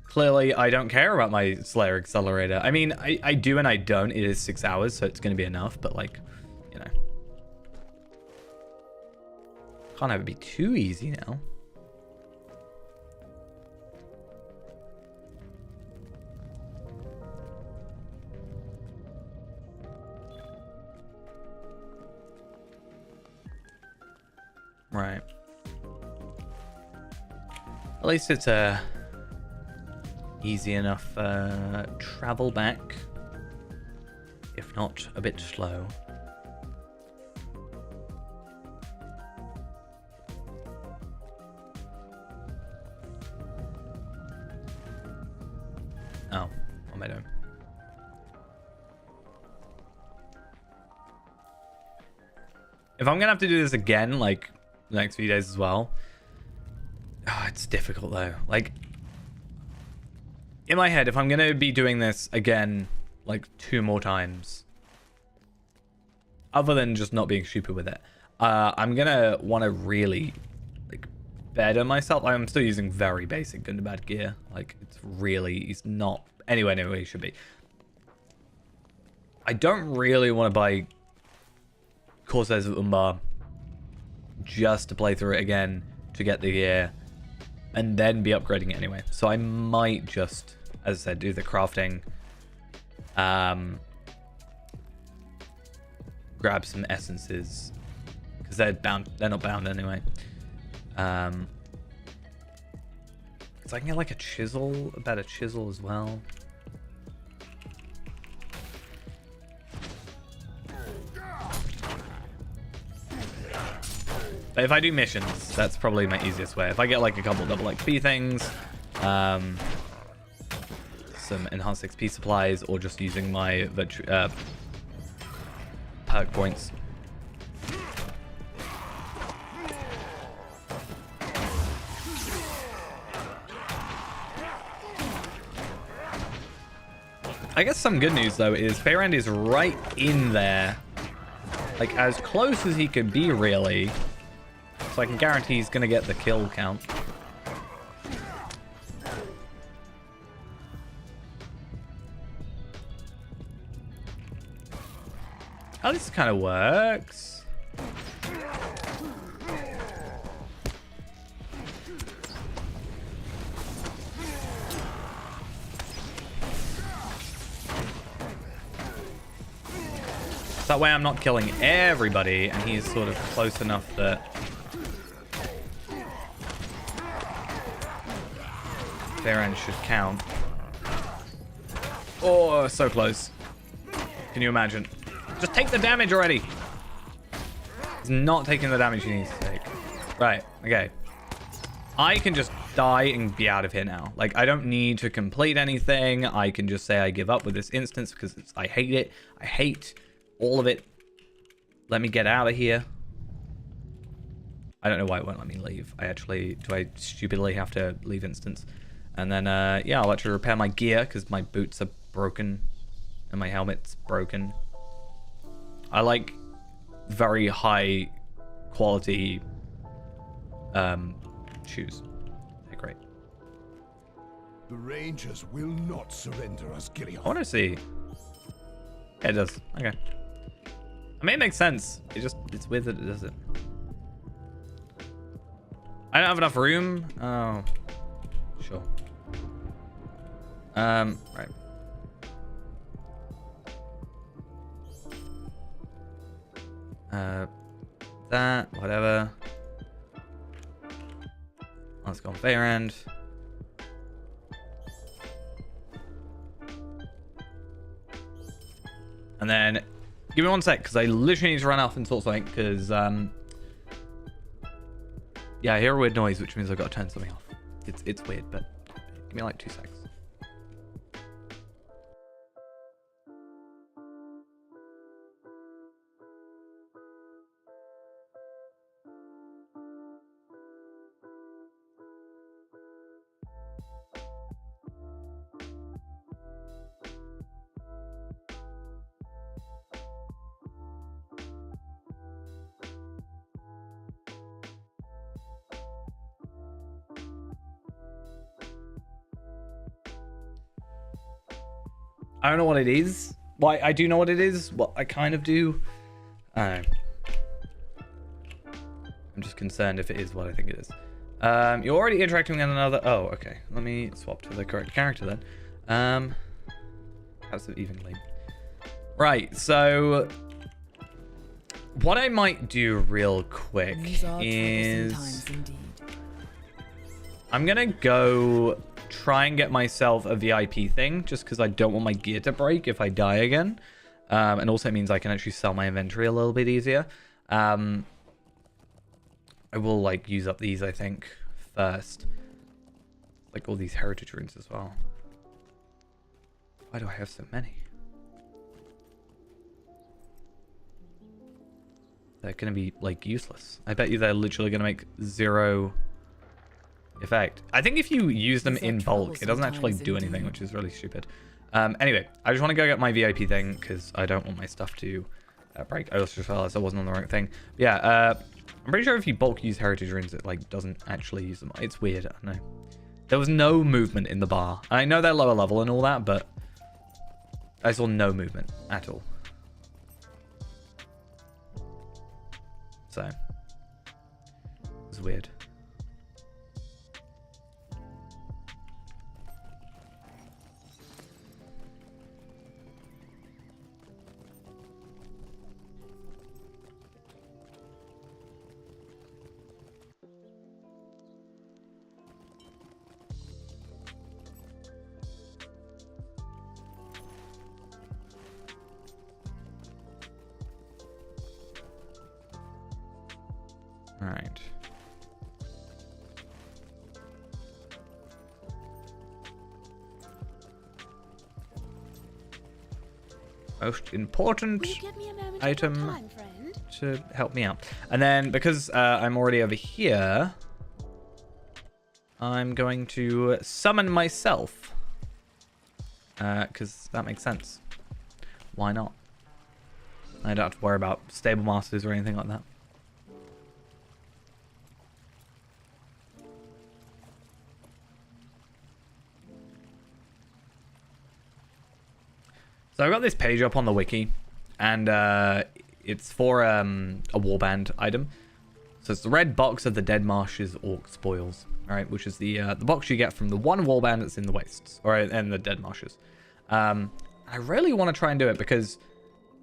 Clearly, I don't care about my Slayer Accelerator. I mean, I do and I don't. It is 6 hours, so it's going to be enough, but like, you know. Can't have it be too easy now. Right. At least it's easy enough travel back, if not a bit slow. Oh, what am I doing? If I'm gonna have to do this again, like the next few days as well, it's difficult though. Like, in my head, if I'm gonna be doing this again like 2 more times, other than just not being stupid with it, I'm gonna want to really like better myself. I'm still using very basic Gundabad gear. Like, it's not anywhere near where he should be. I don't really want to buy Corsairs of Umbar just to play through it again to get the gear and then be upgrading it anyway. So I might just, as I said, do the crafting, grab some essences, because they're not bound anyway. So I can get like a better chisel as well. But if I do missions, that's probably my easiest way. If I get like a couple double XP things, some enhanced XP supplies, or just using my perk points. I guess some good news though is Feyrand is right in there, like as close as he could be really. So I can guarantee he's going to get the kill count. Oh, this kind of works. That way I'm not killing everybody, and he's sort of close enough that Feyrand should count. Oh, so close. Can you imagine? Just take the damage already. He's not taking the damage he needs to take. Right, okay. I can just die and be out of here now. Like, I don't need to complete anything. I can just say I give up with this instance because I hate it. I hate all of it. Let me get out of here. I don't know why it won't let me leave. Do I stupidly have to leave instance? And then, yeah, I'll actually repair my gear because my boots are broken and my helmet's broken. I like very high quality shoes. They're great. The Rangers will not surrender us, Gillian. I want to see. Yeah, it does. Okay. I mean, it makes sense. It's weird that it does it. I don't have enough room. Oh, sure. Right. That, whatever. Let's go on Feyrand. And then, give me 1 sec, because I literally need to run off and sort something, because, yeah, I hear a weird noise, which means I've got to turn something off. It's weird, but give me like 2 seconds. I don't know what it is. Well, I do know what it is. Well, I kind of do. I don't know. I'm just concerned if it is what I think it is. You're already interacting with another... Oh, okay. Let me swap to the correct character then. House of Evenly. Right, so... What I might do real quick is... I'm gonna go try and get myself a VIP thing, just because I don't want my gear to break if I die again. And also it means I can actually sell my inventory a little bit easier. I will, like, use up these, I think, first. Like, all these heritage runes as well. Why do I have so many? They're going to be, like, useless. I bet you they're literally going to make 0 effect. I think if you use them in bulk, it doesn't actually do anything, which is really stupid. Anyway, I just want to go get my VIP thing, because I don't want my stuff to break. I also just realized I wasn't on the right thing. But yeah, I'm pretty sure if you bulk use heritage runes, it like doesn't actually use them. It's weird. I don't know. There was no movement in the bar. I know they're lower level and all that, but I saw no movement at all. So it was weird. All right. Most important item to help me out. And then because I'm already over here, I'm going to summon myself. Because that makes sense. Why not? I don't have to worry about stable masters or anything like that. So I've got this page up on the wiki, and it's for a warband item. So it's the red box of the Dead Marshes Orc Spoils, all right, which is the box you get from the one warband that's in the wastes, or in the Dead Marshes. I really want to try and do it because,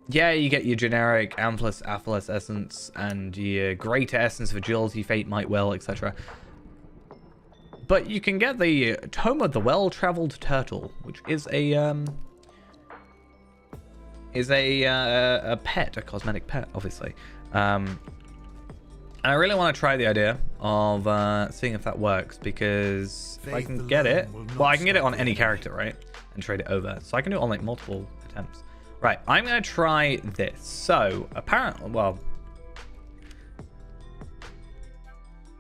yeah, you get your generic Amphless, Aphyllis Essence, and your Greater Essence of Agility, Fate, Might, Will, etc. But you can get the Tome of the Well-Traveled Turtle, which is a pet, a cosmetic pet, obviously. And I really want to try the idea of seeing if that works, because if I can get it, well, I can get it on any character, right? And trade it over. So I can do it on like multiple attempts. Right, I'm going to try this. So apparently, well,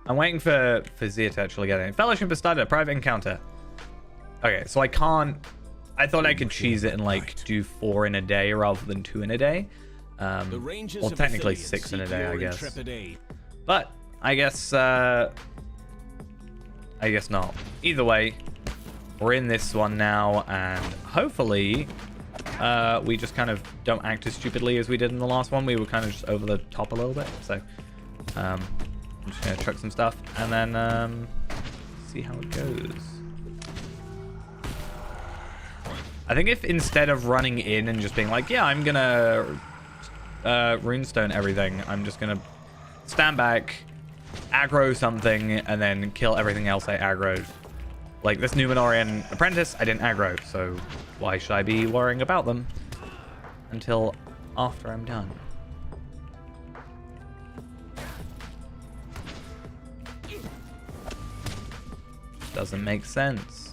I'm waiting for Zia to actually get it. Fellowship has started a private encounter. Okay, so I can't. I thought I could cheese it and like do 4 in a day rather than 2 in a day. Well, technically 6 in a day, I guess. But I guess not. Either way, we're in this one now, and hopefully we just kind of don't act as stupidly as we did in the last one. We were kind of just over the top a little bit. So I'm just gonna chuck some stuff and then see how it goes. I think if instead of running in and just being like, yeah, I'm gonna runestone everything, I'm just gonna stand back, aggro something, and then kill everything else I aggroed. Like this Numenorian apprentice, I didn't aggro, so why should I be worrying about them until after I'm done? Doesn't make sense.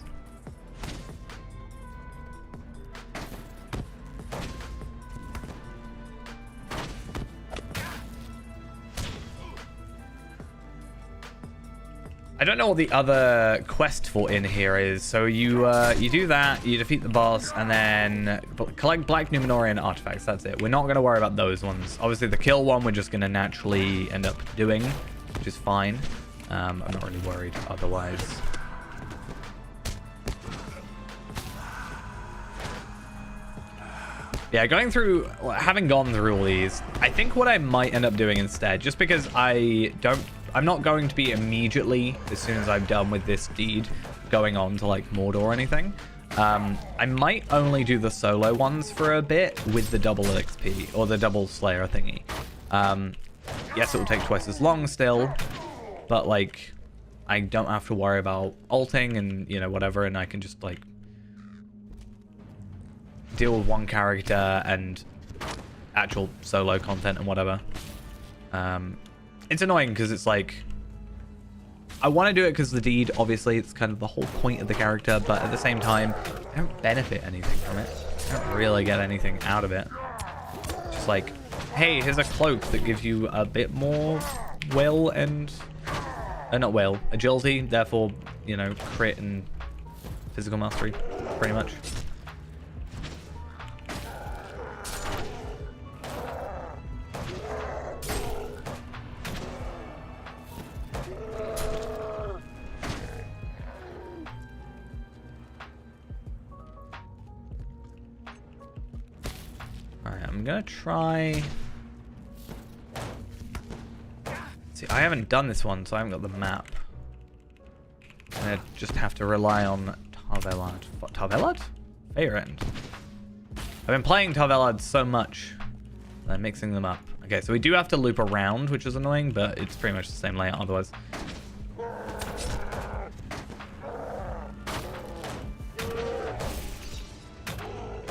I don't know what the other quest for in here is. So you do that, you defeat the boss, and then collect Black Numenorian artifacts. That's it. We're not going to worry about those ones. Obviously, the kill one we're just going to naturally end up doing, which is fine. I'm not really worried otherwise. Yeah, having gone through all these, I think what I might end up doing instead, just because I'm not going to be immediately, as soon as I'm done with this deed, going on to like Mordor or anything. I might only do the solo ones for a bit with the double XP or the double Slayer thingy. Yes, it will take twice as long still, but like I don't have to worry about ulting and, you know, whatever, and I can just like deal with one character and actual solo content and whatever. It's annoying because it's like I want to do it because the deed, obviously, it's kind of the whole point of the character, but at the same time, I don't benefit anything from it. I don't really get anything out of it. Just like, hey, here's a cloak that gives you a bit more will and not will, agility, therefore, you know, crit and physical mastery, pretty much. I'm gonna try. See, I haven't done this one, so I haven't got the map. I just have to rely on Tarvelad. What, Tarvelad? Faerend. I've been playing Tarvelad so much that I'm mixing them up. Okay, so we do have to loop around, which is annoying, but it's pretty much the same layout otherwise.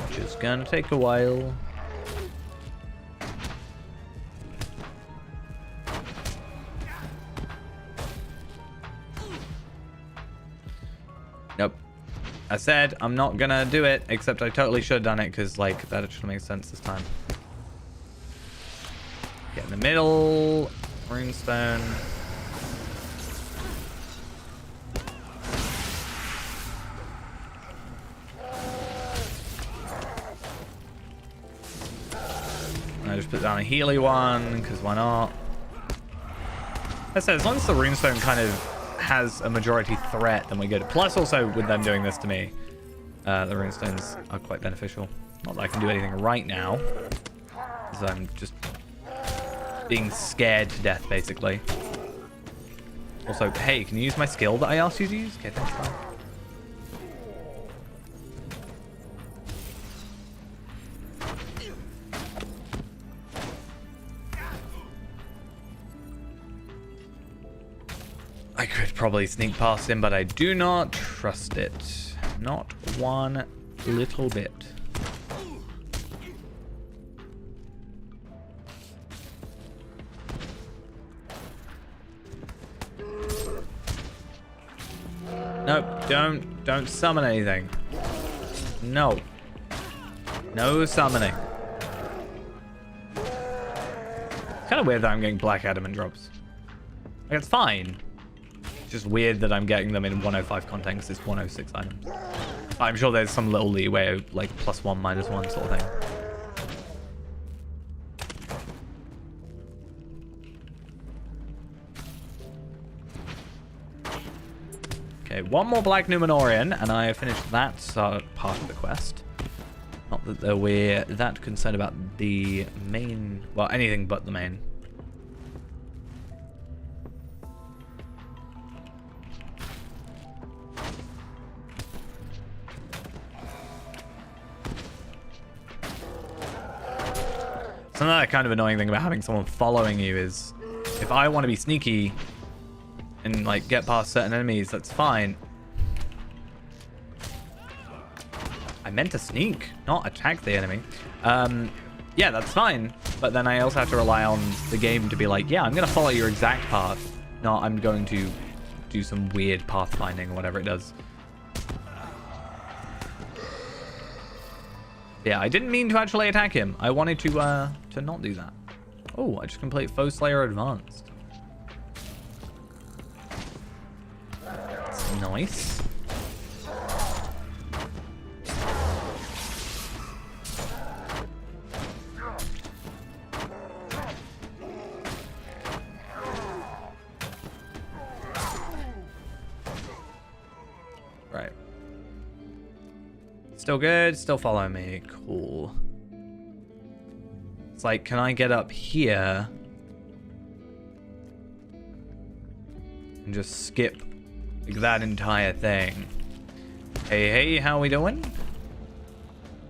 Which is gonna take a while. Nope. I said I'm not gonna do it, except I totally should have done it because, like, that actually makes sense this time. Get in the middle. Runestone. I just put down a Healy one because why not? I said as long as the Runestone kind of has a majority threat, then we're good. Plus, also with them doing this to me, the Runestones are quite beneficial. Not that I can do anything right now, because I'm just being scared to death, basically. Also, hey, can you use my skill that I asked you to use? Okay, thanks, bye. I could probably sneak past him, but I do not trust it. Not one little bit. Nope, don't summon anything. No. No summoning. It's kind of weird that I'm getting black adamant drops. Like, it's fine. Just weird that I'm getting them in 105 content because it's 106 items. I'm sure there's some little leeway of like +1, -1 sort of thing. Okay, one more Black Numenorian and I have finished that part of the quest. Not that we're that concerned about the main, well, anything but the main. Another kind of annoying thing about having someone following you is if I want to be sneaky and like get past certain enemies, that's fine. I meant to sneak, not attack the enemy. Yeah, that's fine. But then I also have to rely on the game to be like, yeah, I'm going to follow your exact path. Not I'm going to do some weird pathfinding or whatever it does. Yeah, I didn't mean to actually attack him. I wanted to not do that. Oh, I just complete Foe Slayer Advanced. That's nice. Right. Still good, still following me. Cool. It's like, can I get up here and just skip like that entire thing? Hey, how we doing?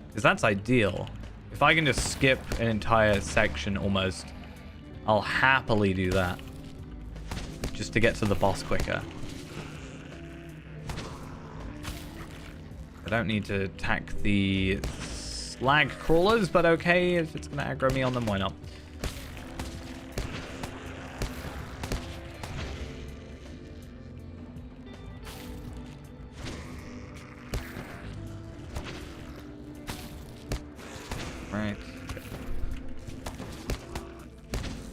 Because that's ideal. If I can just skip an entire section almost, I'll happily do that. Just to get to the boss quicker. I don't need to attack the slag crawlers, but okay, if it's going to aggro me on them, why not? Right.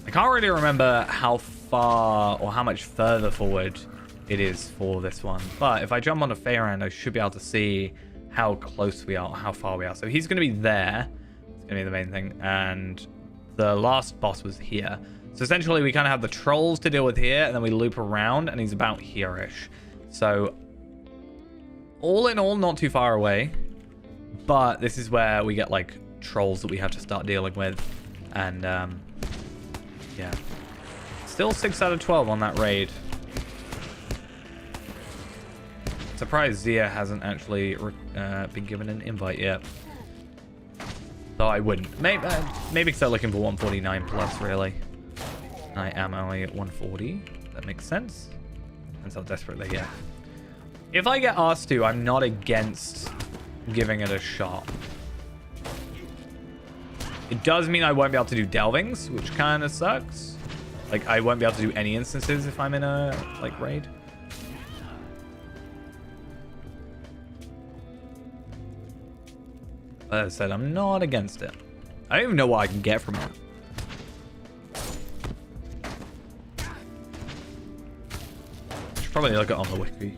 I can't really remember how far or how much further forward it is for this one, but if I jump onto Fairand, I should be able to see how close we are, how far we are. So he's going to be there. It's going to be the main thing, and the last boss was here. So essentially we kind of have the trolls to deal with here, and then we loop around, and he's about here-ish. So all in all, not too far away, but this is where we get like trolls that we have to start dealing with, and yeah, still 6 out of 12 on that raid. Surprised Zia hasn't actually been given an invite yet. Though I wouldn't. Maybe because they're looking for 149 plus, really. I am only at 140. That makes sense. That's how desperate they get. If I get asked to, I'm not against giving it a shot. It does mean I won't be able to do delvings, which kind of sucks. Like, I won't be able to do any instances if I'm in a, like, raid. As I said, I'm not against it. I don't even know what I can get from it. Should probably look it on the wiki.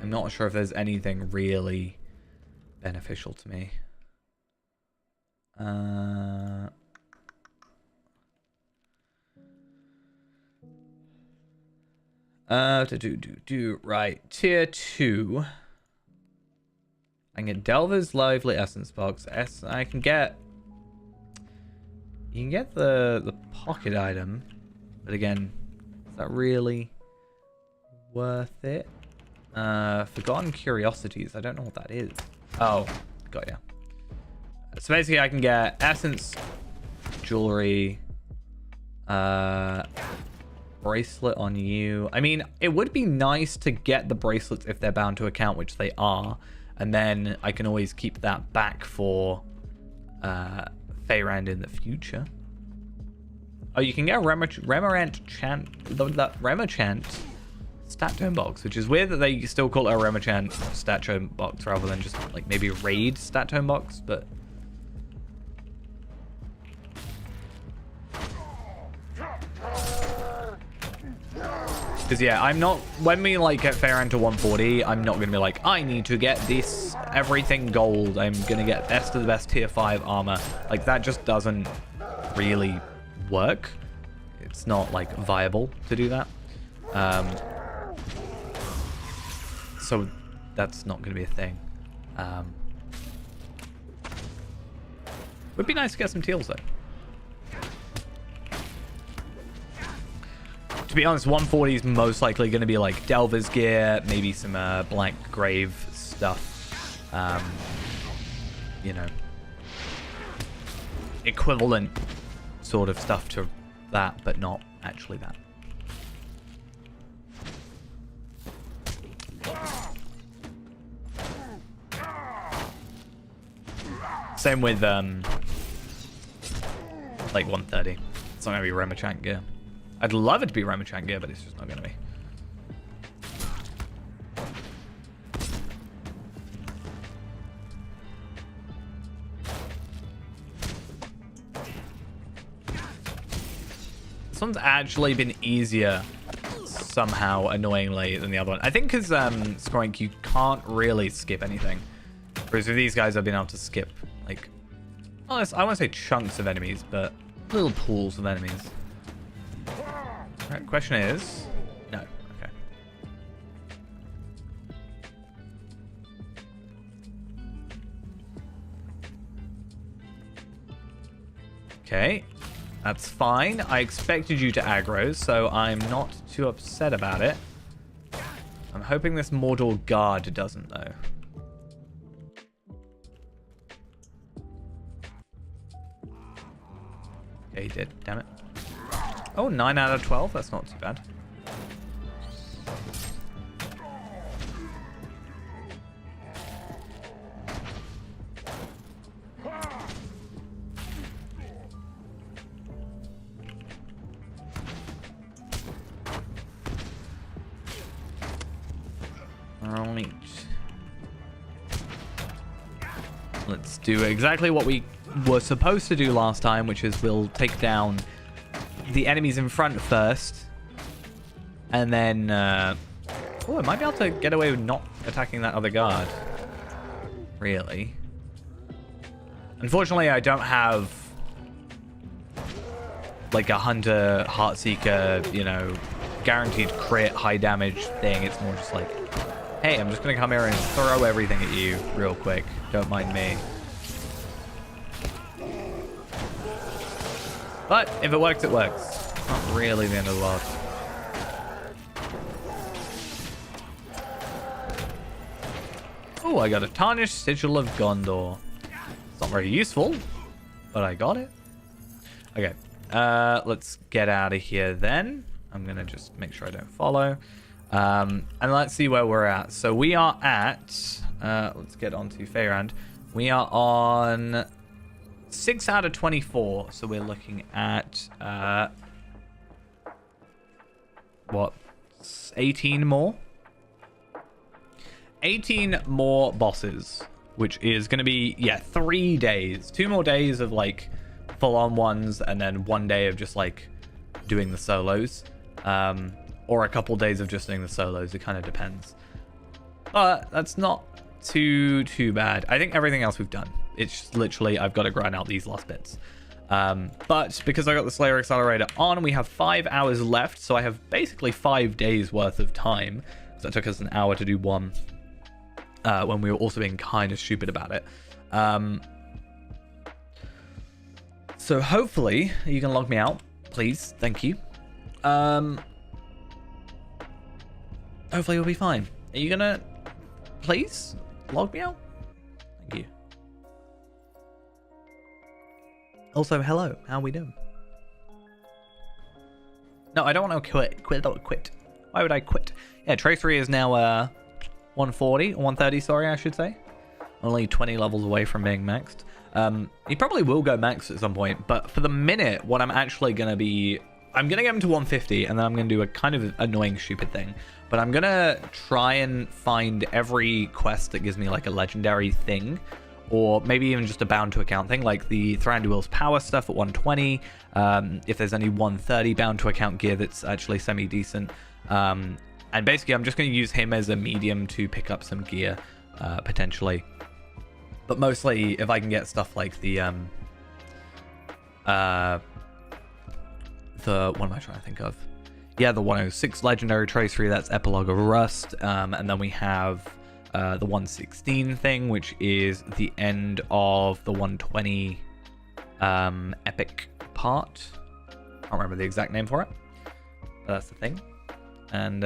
I'm not sure if there's anything really beneficial to me. Right, tier 2. I can get Delver's Lively Essence Box. I can get... You can get the pocket item, but again, is that really worth it? Forgotten Curiosities. I don't know what that is. Oh, got ya. So basically, I can get essence, jewelry, bracelet on you. I mean, it would be nice to get the bracelets if they're bound to account, which they are, and then I can always keep that back for Fayrand in the future. Oh, you can get a Remarant Chant, that Remachant stat tome box, which is weird that they still call it a Remachant stat tome box rather than just like maybe raid stat tome box, but because yeah, I'm not, when we like get Fairand to 140, I'm not gonna be like, I need to get this everything gold, I'm gonna get best of the best tier 5 armor. Like, that just doesn't really work. It's not like viable to do that. So that's not gonna be a thing. Would be nice to get some teals though. To be honest, 140 is most likely going to be like Delver's gear, maybe some Black Grave stuff. You know, equivalent sort of stuff to that, but not actually that. Same with like 130. It's not going to be Remachant gear. I'd love it to be Remachant gear, but it's just not going to be. This one's actually been easier somehow, annoyingly, than the other one. I think because Scoring, you can't really skip anything. Whereas with these guys, I've been able to skip, like, I want to say chunks of enemies, but little pools of enemies. Right, question is... No, okay. Okay. That's fine. I expected you to aggro, so I'm not too upset about it. I'm hoping this Mordor guard doesn't, though. Okay, he did. Damn it. Oh, 9 out of 12. That's not too bad. Alright. Let's do exactly what we were supposed to do last time, which is we'll take down the enemies in front first. And then... oh, I might be able to get away with not attacking that other guard. Really. Unfortunately, I don't have... like a Hunter, Heartseeker, you know, guaranteed crit, high damage thing. It's more just like... hey, I'm just going to come here and throw everything at you real quick. Don't mind me. But if it works, it works. Not really the end of the world. Oh, I got a Tarnished Sigil of Gondor. It's not very useful, but I got it. Okay, let's get out of here then. I'm going to just make sure I don't follow. And let's see where we're at. So we are at, let's get on to Feyrand. We are on 6 out of 24. So we're looking at, what, 18 more? 18 more bosses, which is going to be, yeah, 3 days. 2 more days of like full-on ones, and then 1 day of just like doing the solos. Or a couple days of just doing the solos. It kind of depends. But that's not too bad. I think everything else we've done. It's just literally I've got to grind out these last bits. But because I got the Slayer Accelerator on, we have 5 hours left. So I have basically 5 days worth of time. Because that took us an hour to do one. When we were also being kind of stupid about it. So hopefully you can log me out. Please. Thank you. Hopefully we'll be fine. Are you gonna please log me out? Thank you. Also, hello. How are we doing? No, I don't want to quit. Why would I quit? Yeah, Tracery is now 140 or 130, sorry, I should say. Only 20 levels away from being maxed. He probably will go max at some point, but for the minute, what I'm actually gonna be, I'm gonna get him to 150, and then I'm gonna do a kind of annoying, stupid thing. But I'm gonna try and find every quest that gives me like a legendary thing, or maybe even just a bound to account thing, like the Thranduil's power stuff at 120. If there's any 130 bound to account gear that's actually semi-decent. And basically I'm just gonna use him as a medium to pick up some gear, potentially. But mostly if I can get stuff like the what am I trying to think of? Yeah, the 106 Legendary Tracery, that's Epilogue of Rust. And then we have the 116 thing, which is the end of the 120 epic part. Can't remember the exact name for it. But that's the thing. And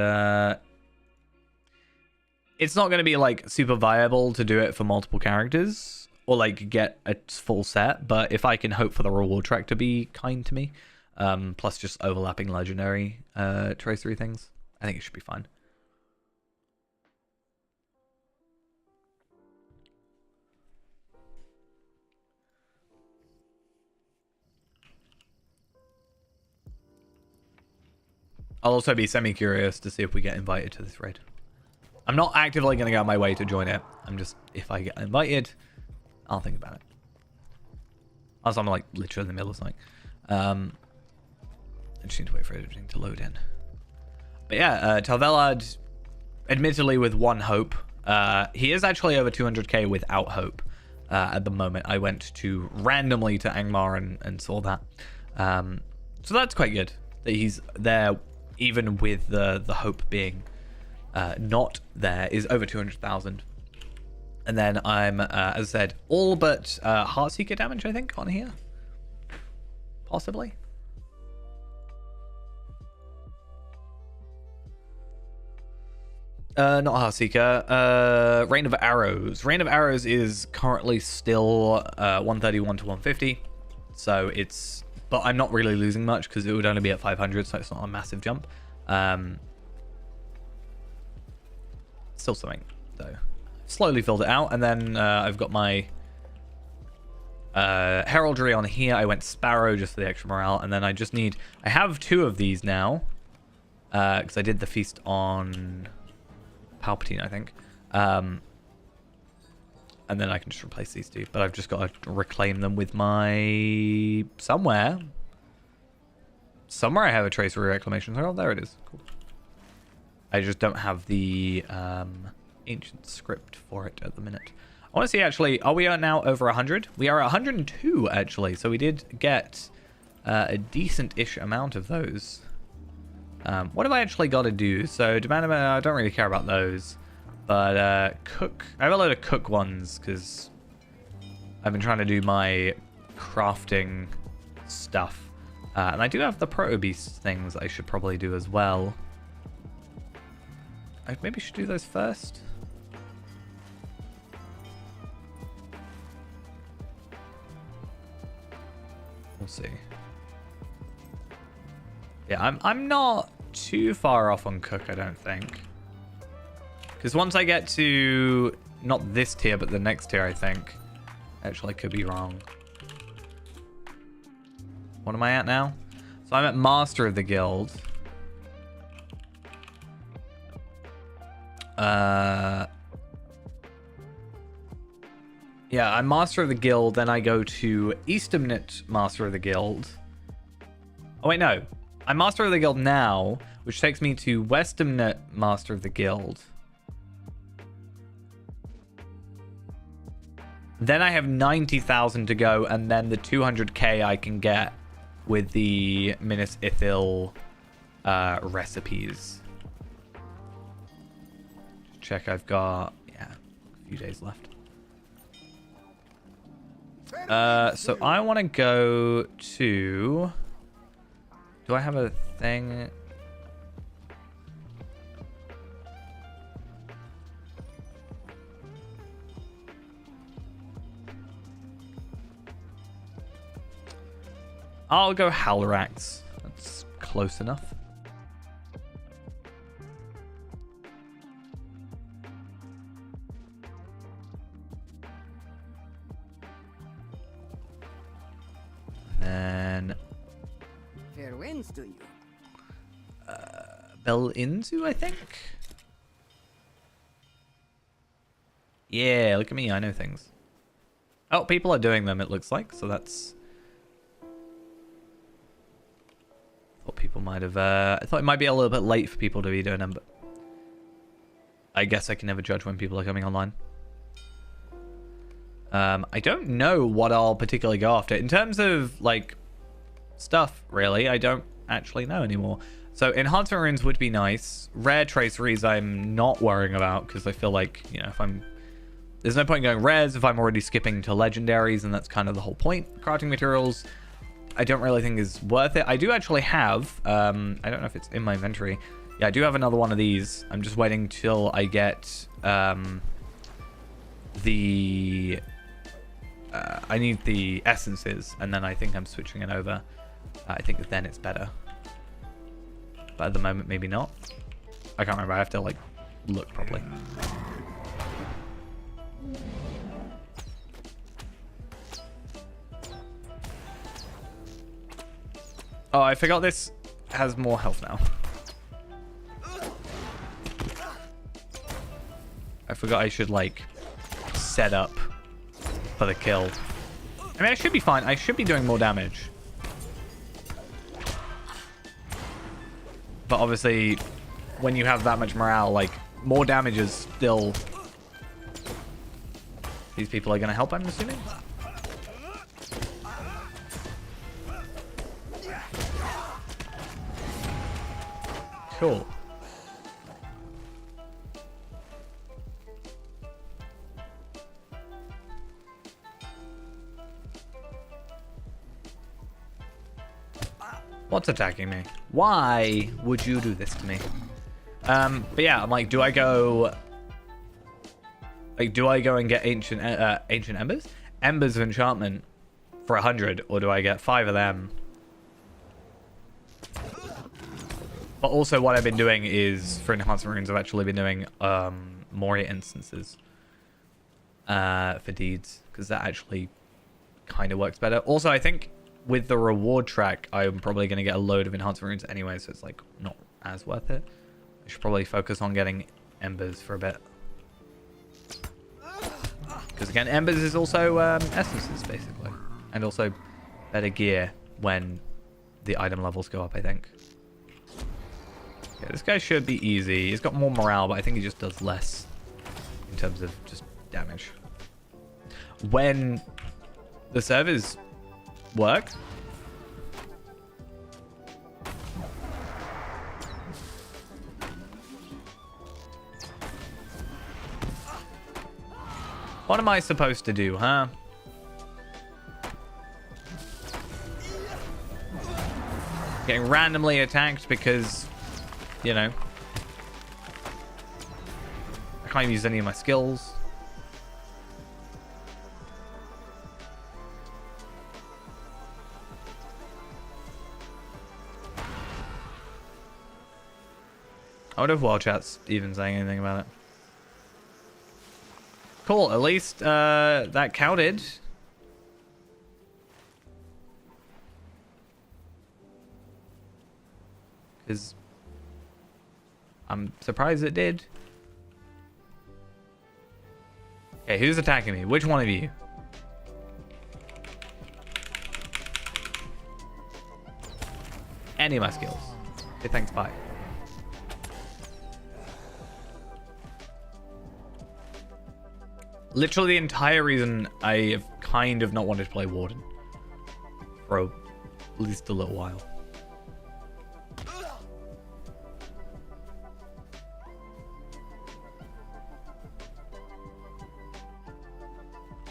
it's not going to be like super viable to do it for multiple characters or like get a full set. But if I can hope for the reward track to be kind to me, plus just overlapping legendary tracery things, I think it should be fine. I'll also be semi-curious to see if we get invited to this raid. I'm not actively going to go out my way to join it. I'm just, if I get invited, I'll think about it. Also, I'm like literally in the middle of something. I just need to wait for everything to load in. But yeah, Talvelad, admittedly with one hope. He is actually over 200k without hope at the moment. I went to randomly to Angmar and saw that. So that's quite good that he's there, even with the hope being not there, is over 200,000. And then I'm, as I said, all but Heartseeker damage, I think, on here. possibly. Not Heartseeker. Rain of Arrows. Rain of Arrows is currently still 131 to 150. So it's... But I'm not really losing much because it would only be at 500, so it's not a massive jump. Still something, though. Slowly filled it out, and then I've got my heraldry on here. I went Sparrow just for the extra morale, and then I just need... I have 2 of these now, because I did the feast on Palpatine, I think. And then I can just replace these 2, but I've just got to reclaim them with my... Somewhere I have a Tracer Reclamation. Oh, there it is. Cool. I just don't have the ancient script for it at the minute. I want to see, actually, are we now over 100? We are at 102, actually. So we did get a decent-ish amount of those. What have I actually got to do? So, demand, I don't really care about those. But cook, I have a load of cook ones because I've been trying to do my crafting stuff. And I do have the Proto Beast things I should probably do as well. I maybe should do those first. We'll see. Yeah, I'm not too far off on cook, I don't think. Because once I get to not this tier, but the next tier, I think. Actually, I could be wrong. What am I at now? So I'm at Master of the Guild. Yeah, I'm Master of the Guild, then I go to Eastamnit Master of the Guild. Oh wait, no. I'm Master of the Guild now, which takes me to Westamnit Master of the Guild. Then I have 90,000 to go, and then the 200k I can get with the Minas Ithil recipes. Check, I've got, yeah, a few days left. So I want to go to... Do I have a thing? I'll go Halrax. That's close enough. And then Fair winds to you. Bel Inzu, I think. Yeah, look at me, I know things. Oh, people are doing them, it looks like, so that's... Thought people might have... I thought it might be a little bit late for people to be doing them, but... I guess I can never judge when people are coming online. I don't know what I'll particularly go after. In terms of, like, stuff, really, I don't actually know anymore. So, Enhancement Runes would be nice. Rare Traceries I'm not worrying about, because I feel like, you know, if I'm... There's no point in going rares if I'm already skipping to legendaries, and that's kind of the whole point. Crafting materials, I don't really think is worth it. I do actually have, I don't know if it's in my inventory. Yeah, I do have another one of these. I'm just waiting till I get the... I need the essences, and then I think I'm switching it over. I think then it's better. But at the moment, maybe not. I can't remember. I have to, like, look properly. Oh, I forgot this has more health now. I forgot I should, like, set up for the kill. I mean, I should be fine. I should be doing more damage. But obviously, when you have that much morale, like, more damage is still... These people are going to help, I'm assuming? Cool. What's attacking me? Why would you do this to me? But yeah, I'm like, do I go... Like, do I go and get ancient embers? Embers of enchantment for 100, or do I get 5 of them? But also what I've been doing is, for enhancement runes, I've actually been doing Moria instances for deeds, because that actually kind of works better. Also, I think with the reward track, I'm probably going to get a load of enhancement runes anyway, so it's like not as worth it. I should probably focus on getting embers for a bit. Because again, embers is also essences, basically. And also better gear when the item levels go up, I think. Yeah, this guy should be easy. He's got more morale, but I think he just does less in terms of just damage. When the servers work, what am I supposed to do, huh? Getting randomly attacked because, you know, I can't use any of my skills. I wonder if Wild Chat's even saying anything about it. Cool, at least that counted. Because I'm surprised it did. Okay, who's attacking me? Which one of you? Any of my skills. Okay, thanks, bye. Literally the entire reason I have kind of not wanted to play Warden for at least a little while.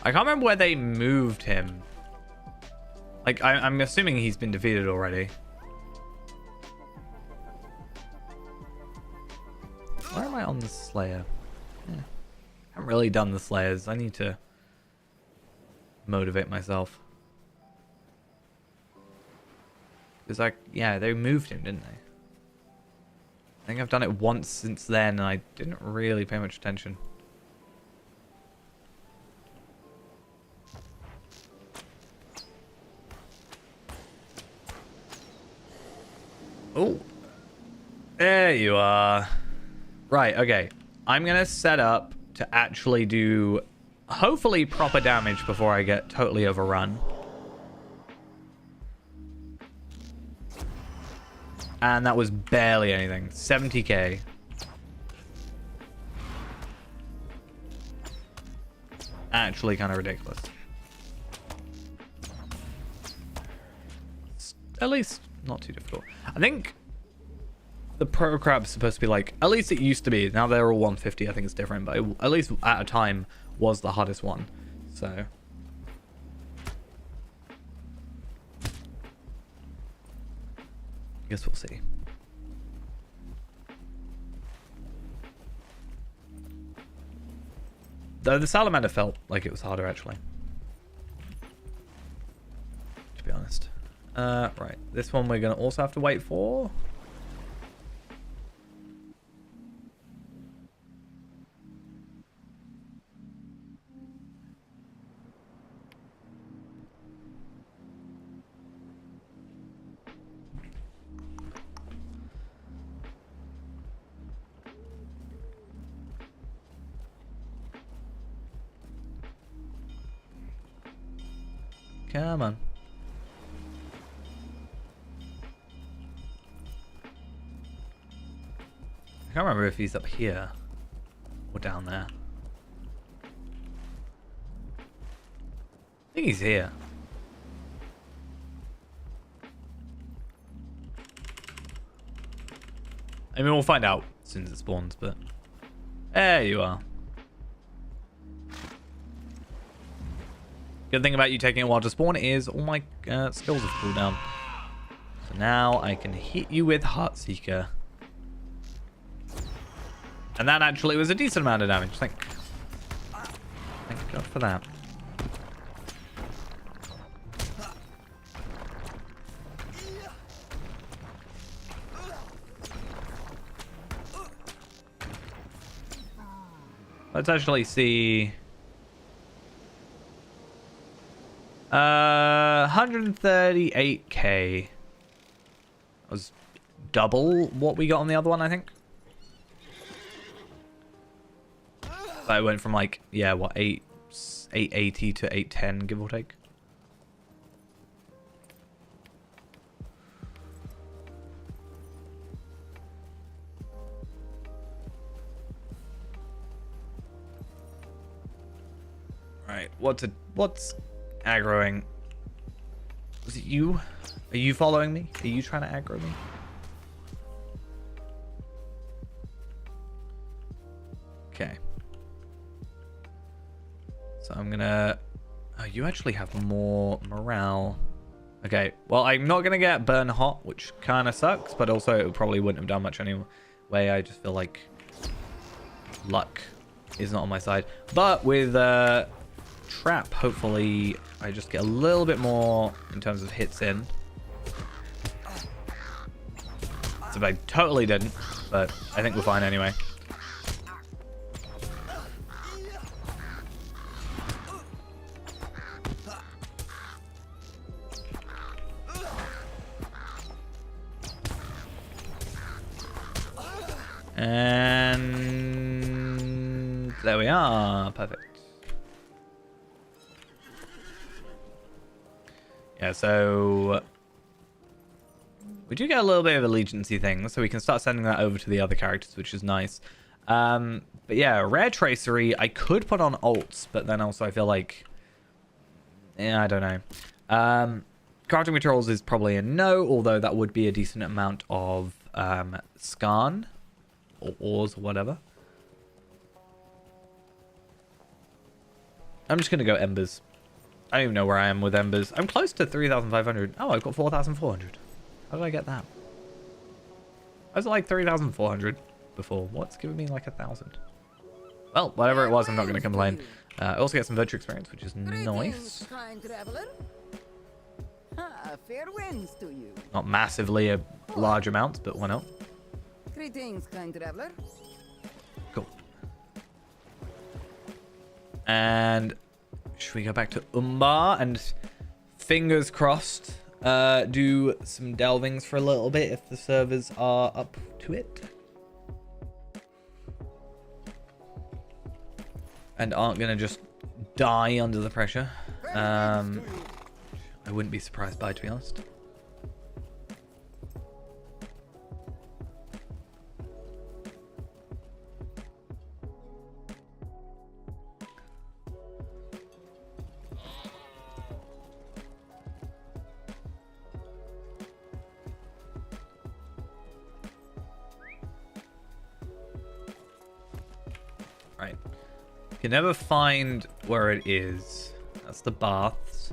I can't remember where they moved him. Like, I'm assuming he's been defeated already. Where am I on the Slayer? Yeah. I haven't really done the Slayers. I need to motivate myself. Because, like, yeah, they moved him, didn't they? I think I've done it once since then, and I didn't really pay much attention. Oh, there you are. Right, okay. I'm going to set up to actually do, hopefully, proper damage before I get totally overrun. And that was barely anything. 70k. Actually kind of ridiculous. It's at least not too difficult. I think the Pro Crab's supposed to be like, at least it used to be. Now they're all 150. I think it's different, but it, at least at a time was the hardest one. So I guess we'll see. Though the Salamander felt like it was harder, actually. To be honest. Right. This one we're going to also have to wait for. Come on. I can't remember if he's up here or down there. I think he's here. I mean, we'll find out as soon as it spawns, but there you are. Good thing about you taking a while to spawn is all my skills have cooled down. So now I can hit you with Heartseeker. And that actually was a decent amount of damage. Thank God for that. Let's actually see. 138k. That was double what we got on the other one, I think. So it went from like, yeah, what, 880 to 810, give or take. Right, what's aggroing? Was it you? Are you following me? Are you trying to aggro me? Okay. So I'm gonna... Oh, you actually have more morale. Okay, well, I'm not gonna get burn hot, which kind of sucks, but also it probably wouldn't have done much anyway. I just feel like luck is not on my side. But with trap, hopefully I just get a little bit more in terms of hits in. So I totally didn't, but I think we're fine anyway. And there we are. Perfect. Yeah, so we do get a little bit of allegiancy thing, so we can start sending that over to the other characters, which is nice. But yeah, rare tracery, I could put on alts, but then also I feel like, yeah, I don't know. Crafting materials is probably a no, although that would be a decent amount of scan or ores or whatever. I'm just gonna go embers. I don't even know where I am with embers. I'm close to 3,500. Oh, I've got 4,400. How did I get that? I was at like 3,400 before. What's giving me like 1,000? Well, whatever it was, I'm not going to complain. I also get some virtue experience, which is nice. Kind traveler. Fair winds to you. Not massively a large amount, but why not? Greetings, kind traveler. Cool. And should we go back to Umbar and fingers crossed do some delvings for a little bit if the servers are up to it and aren't gonna just die under the pressure. I wouldn't be surprised by, to be honest. Right. Can never find where it is. That's the baths.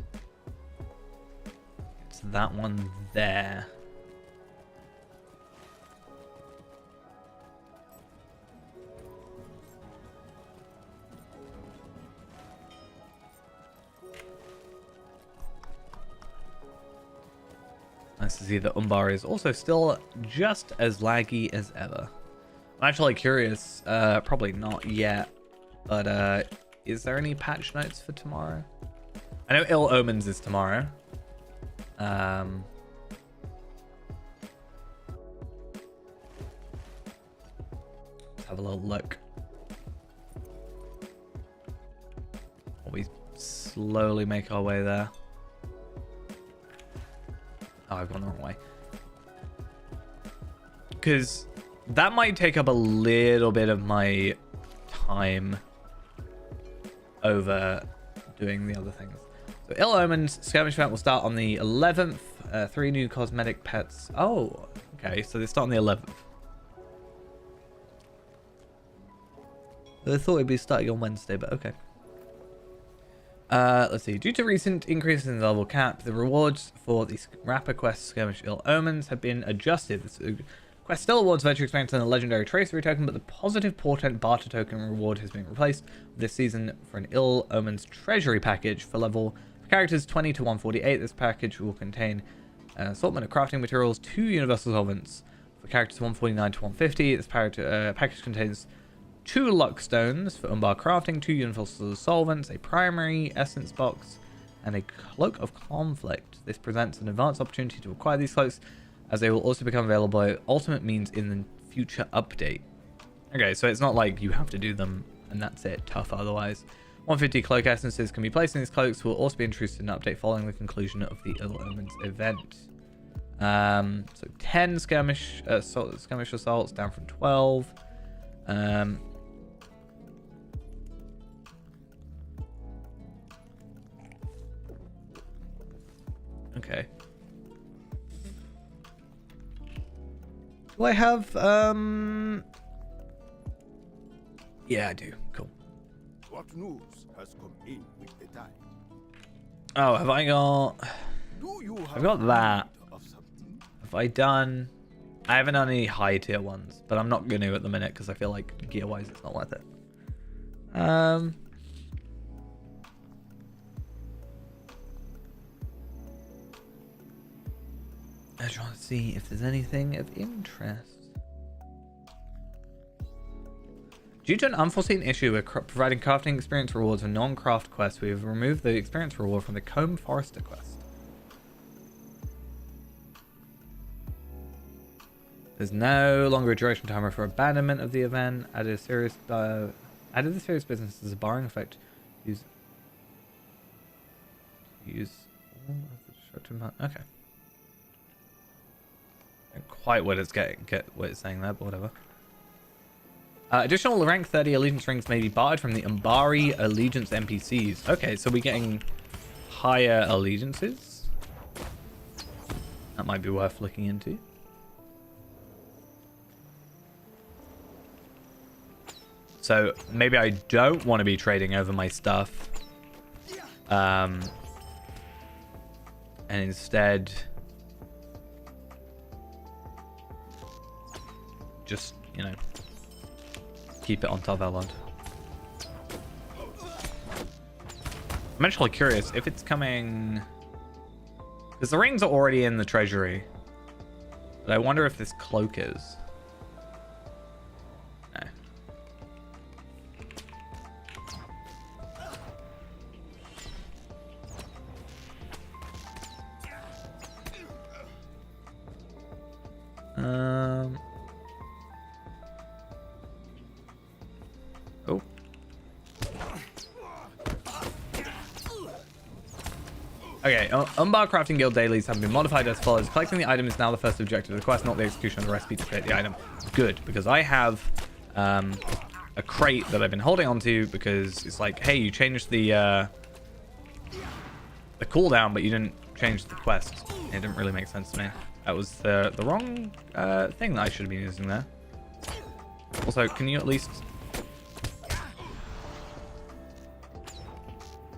It's that one there. Nice to see that Umbar is also still just as laggy as ever. I'm actually curious, probably not yet, but is there any patch notes for tomorrow? I know Ill Omens is tomorrow. Let's have a little look. We slowly make our way there. Oh, I've gone the wrong way. Because that might take up a little bit of my time over doing the other things. So Ill Omens skirmish event will start on the 11th. 3 new cosmetic pets. Oh, okay. So they start on the 11th. I thought it'd be starting on Wednesday, but okay. Let's see. Due to recent increases in the level cap, the rewards for the Rapper Quest Skirmish Ill Omens have been adjusted. This quest still awards virtue experience and a legendary tracery token, but the positive portent barter token reward has been replaced this season for an Ill Omens treasury package for characters 20 to 148. This package will contain an assortment of crafting materials, 2 universal solvents for characters 149 to 150. This package contains 2 luck stones for Umbar crafting, 2 universal solvents, a primary essence box, and a cloak of conflict. This presents an advanced opportunity to acquire these cloaks, as they will also become available by ultimate means in the future update. Okay, so it's not like you have to do them and that's it, tough otherwise. 150 cloak essences can be placed in these cloaks, will also be introduced in an update following the conclusion of the Ill Omens event. So 10 skirmish assaults down from 12. Okay. Do I have yeah, I do. Cool. What news has come in with the tide? Oh, have I got Do you have I've got that. need of something? Have I done I haven't done any high tier ones, but I'm not gonna at the minute because I feel like gear wise it's not worth it. I'm trying to see if there's anything of interest. Due to an unforeseen issue with providing crafting experience rewards for non-craft quests, we have removed the experience reward from the Comb Forester quest. There's no longer a duration timer for abandonment of the event. Added the serious business as a barring effect. Use all of the short-term. Okay. Not quite what it's what it's saying there, but whatever. Additional rank 30 allegiance rings may be bartered from the Umbari allegiance NPCs. Okay, so we're getting higher allegiances. That might be worth looking into. So maybe I don't want to be trading over my stuff. And instead just, you know, keep it on Tarvelod. I'm actually curious if it's coming, because the rings are already in the treasury, but I wonder if this cloak is. No. Oh. Okay, Umbar Crafting Guild dailies have been modified as follows. Collecting the item is now the first objective of the quest, not the execution of the recipe to create the item. Good, because I have a crate that I've been holding onto because it's like, hey, you changed the cooldown, but you didn't change the quest. It didn't really make sense to me. That was the wrong thing that I should have been using there. Also, can you at least,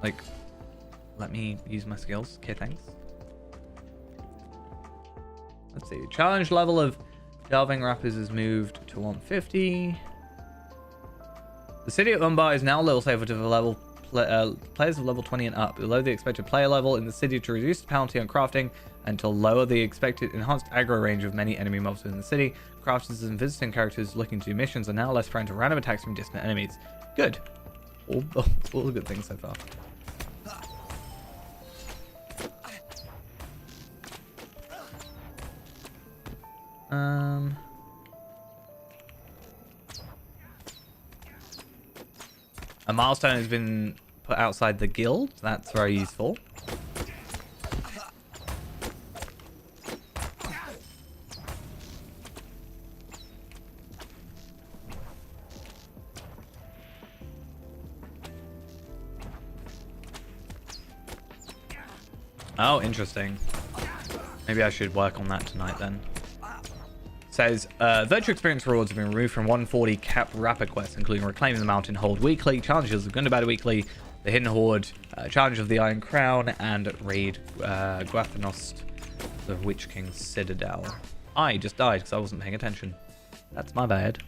like, let me use my skills? Okay, thanks. Let's see. Challenge level of delving rappers is moved to 150. The city of Umbar is now level safer to the level players of level 20 and up. Below the expected player level in the city to reduce the penalty on crafting and to lower the expected enhanced aggro range of many enemy mobs within the city. Crafters and visiting characters looking to do missions are now less prone to random attacks from distant enemies. Good. All the good things so far. A milestone has been put outside the guild. That's very useful. Oh, interesting. Maybe I should work on that tonight then. Says, virtue experience rewards have been removed from 140 cap rapid quests, including reclaiming the mountain hold weekly, challenges of Gundabad weekly, the Hidden Horde, Challenge of the Iron Crown, and Raid Guathanost, the Witch King's Citadel. I just died because I wasn't paying attention. That's my bad.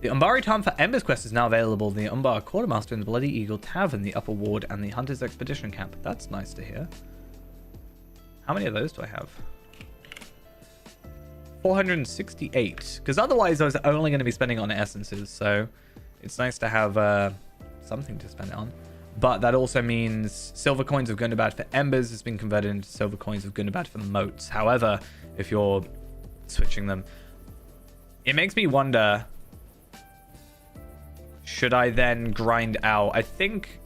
The Umbari Time for Embers quest is now available in the Umbar Quartermaster in the Bloody Eagle Tavern, the Upper Ward, and the Hunter's Expedition Camp. That's nice to hear. How many of those do I have? 468. Because otherwise I was only going to be spending on essences, so it's nice to have something to spend it on. But that also means silver coins of Gundabad for Embers has been converted into silver coins of Gundabad for Moats. However, if you're switching them, it makes me wonder... Should I then grind out? I think...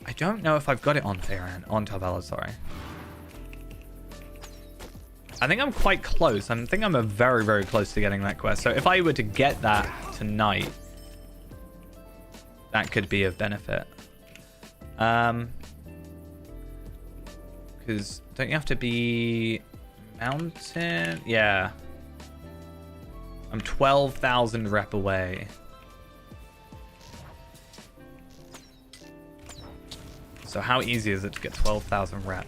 I don't know if I've got it on Theran, on Tarvala, sorry. I think I'm quite close. I think I'm very, very close to getting that quest. So if I were to get that tonight, that could be of benefit. Because don't you have to be mountain? Yeah. I'm 12,000 rep away. So how easy is it to get 12,000 rep?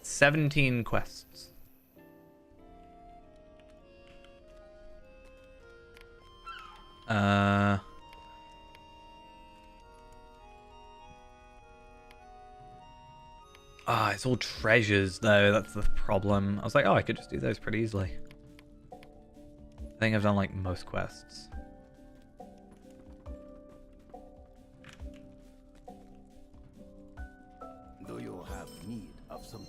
$17 quests. It's all treasures though. That's the problem. I was like, oh, I could just do those pretty easily. I think I've done like most quests. Do you have need of something?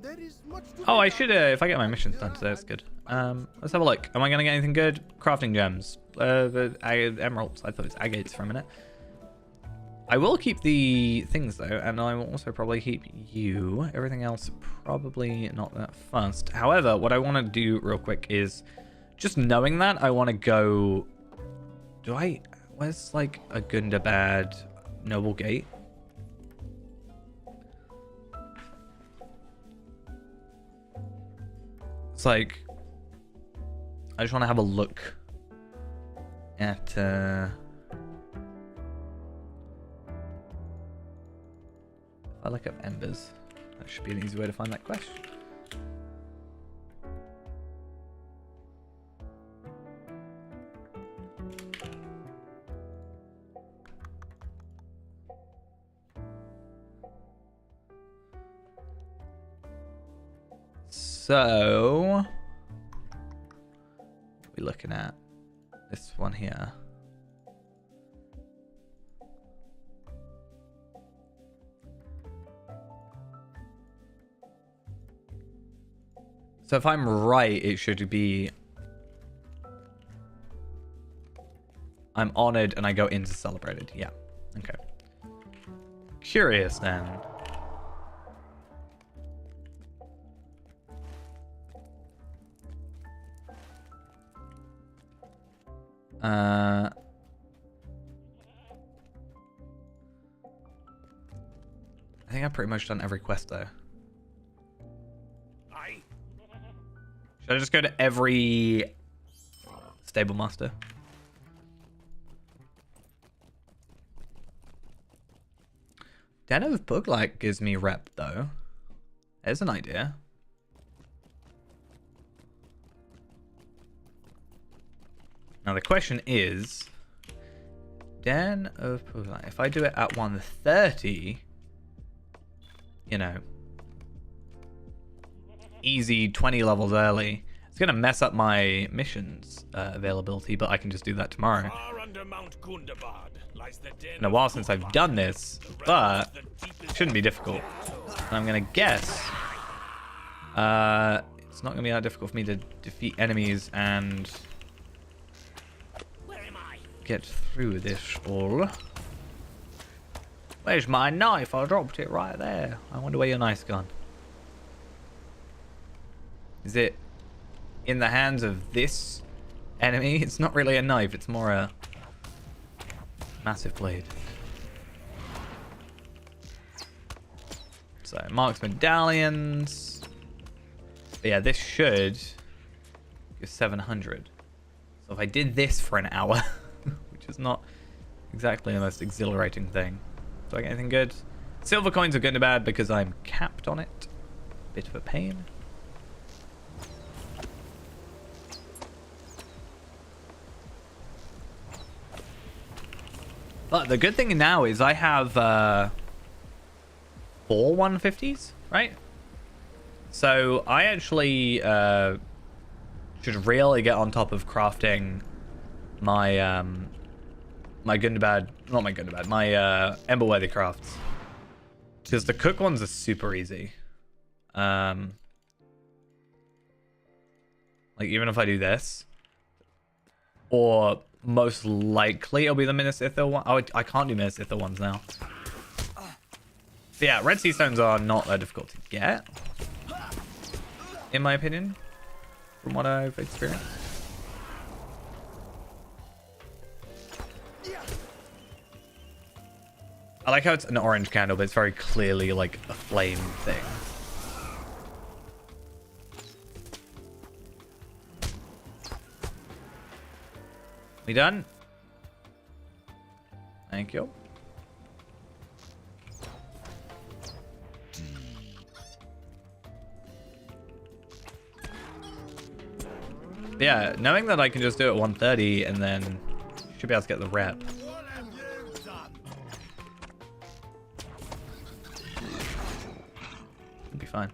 There is much to Oh, I should, if I get my missions done today, that's good. Let's have a look. Am I going to get anything good? Crafting gems. Emeralds. I thought it was agates for a minute. I will keep the things though, and I will also probably keep you. Everything else probably not that fast. However, what I want to do real quick is, just knowing that, I want to go... Where's like a Gundabad Noble Gate? It's like... I just want to have a look at... I look up Embers. That should be an easy way to find that quest. So, what are we looking at? This one here. So if I'm right, it should be... I'm honored and I go into celebrated. Yeah. Okay. Curious then. I think I've pretty much done every quest though. Should I just go to every stable master? Den of Buglight gives me rep though. There's an idea. Now the question is, Den of Buglight, if I do it at 130, you know, easy 20 levels early. It's going to mess up my missions availability, but I can just do that tomorrow. In a while since I've done this, but it shouldn't be difficult. And I'm going to guess it's not going to be that difficult for me to defeat enemies and get through this all. Where's my knife? I dropped it right there. I wonder where your knife's gone. Is it in the hands of this enemy? It's not really a knife, it's more a massive blade. So, Mark's medallions. But yeah, this should give 700. So if I did this for an hour, which is not exactly the most exhilarating thing. Do I get anything good? Silver coins are good and bad because I'm capped on it. Bit of a pain. But the good thing now is I have 4 150s, right? So I actually should really get on top of crafting my my Gundabad, not my Gundabad, my Emberworthy crafts. Because the cook ones are super easy. Like even if I do this, or most likely it'll be the Minas Ithil one. Oh, I can't do Minas Ithil ones now. But yeah, red sea stones are not that difficult to get, in my opinion, from what I've experienced. I like how it's an orange candle, but it's very clearly like a flame thing. We done? Thank you. Yeah, knowing that I can just do it 130 and then should be able to get the rep. What have you done? Should be fine.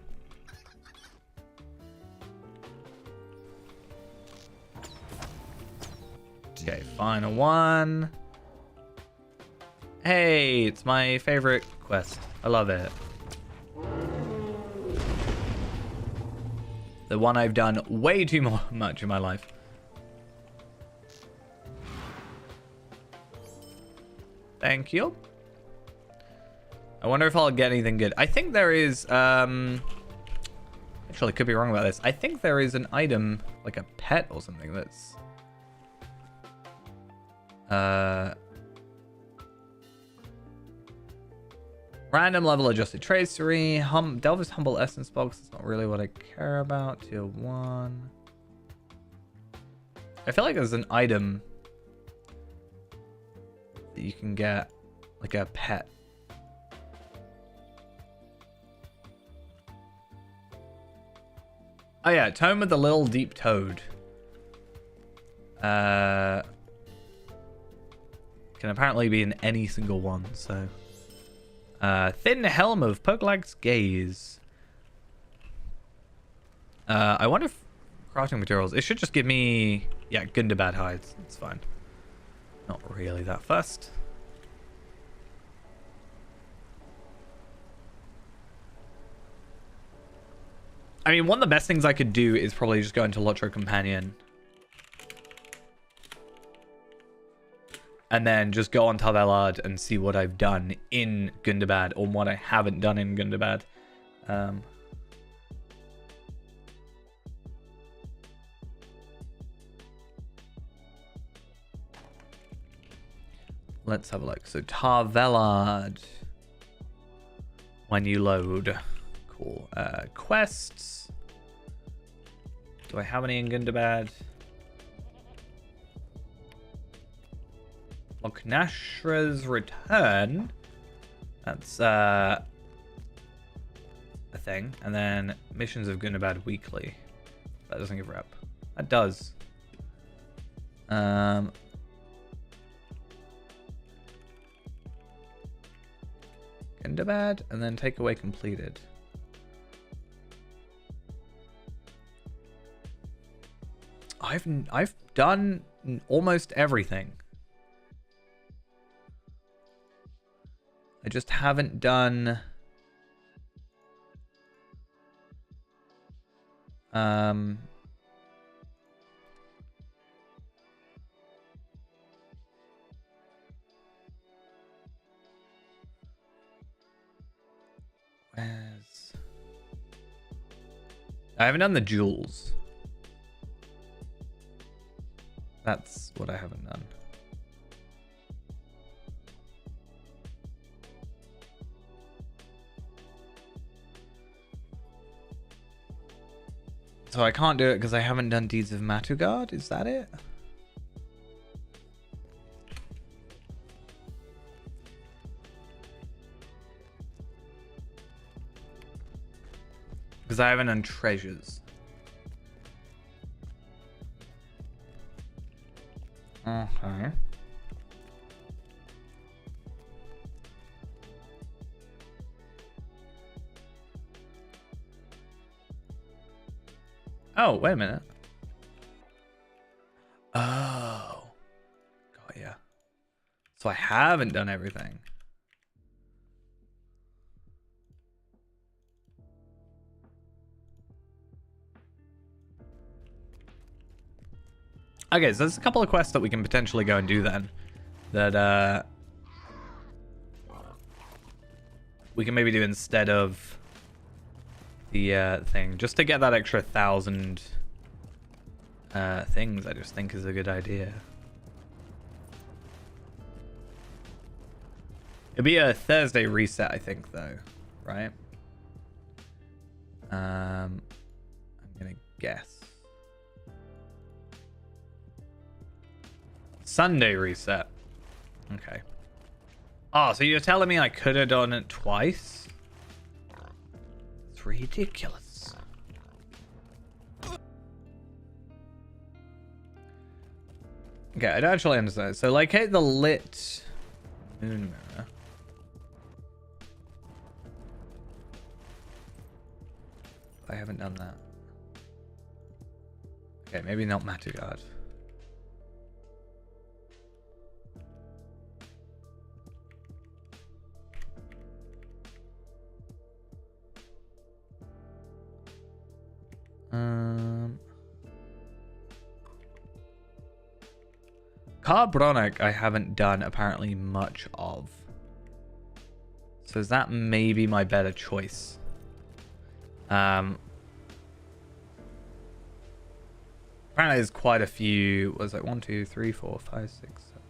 Okay, final one. Hey, it's my favorite quest. I love it. The one I've done way too much in my life. Thank you. I wonder if I'll get anything good. I think there is, actually, I could be wrong about this. I think there is an item, like a pet or something that's, random level adjusted tracery. Delver's Humble Essence box. That's not really what I care about. Tier 1. I feel like there's an item that you can get, like a pet. Oh yeah, Tome of the Little Deep Toad. Can apparently be in any single one, so. Thin Helm of Pugлаг's Gaze. I wonder if crafting materials, it should just give me, yeah, Gundabad hides. It's fine. Not really that fussed. I mean, one of the best things I could do is probably just go into Lotro Companion. And then just go on Tavelard and see what I've done in Gundabad or what I haven't done in Gundabad. Let's have a look. So Tavelard. When you load. Cool. Quests. Do I have any in Gundabad? Loknashra's Return. That's a thing. And then Missions of Gundabad Weekly. That doesn't give rep. That does. Gundabad and then takeaway completed. I've done almost everything. I just haven't done I haven't done the jewels. That's what I haven't done. So I can't do it because I haven't done Deeds of Matugard? Is that it? Because I haven't done Treasures. Okay. Oh, wait a minute. Oh. Got ya. So I haven't done everything. Okay, so there's a couple of quests that we can potentially go and do then. That, we can maybe do instead of the thing, just to get that extra 1,000 things. I just think is a good idea. It'll be a Thursday reset, I think, though, right? I'm gonna guess Sunday reset. Okay. Oh, so you're telling me I could have done it twice? Ridiculous. Okay, I don't actually understand. So locate the lit moon mirror. I haven't done that. Okay, maybe not Matugard. Carbonic I haven't done apparently much of. So is that maybe my better choice? Apparently there's quite a few. Was like 1, 2, 3, 4, 5, 6, 7,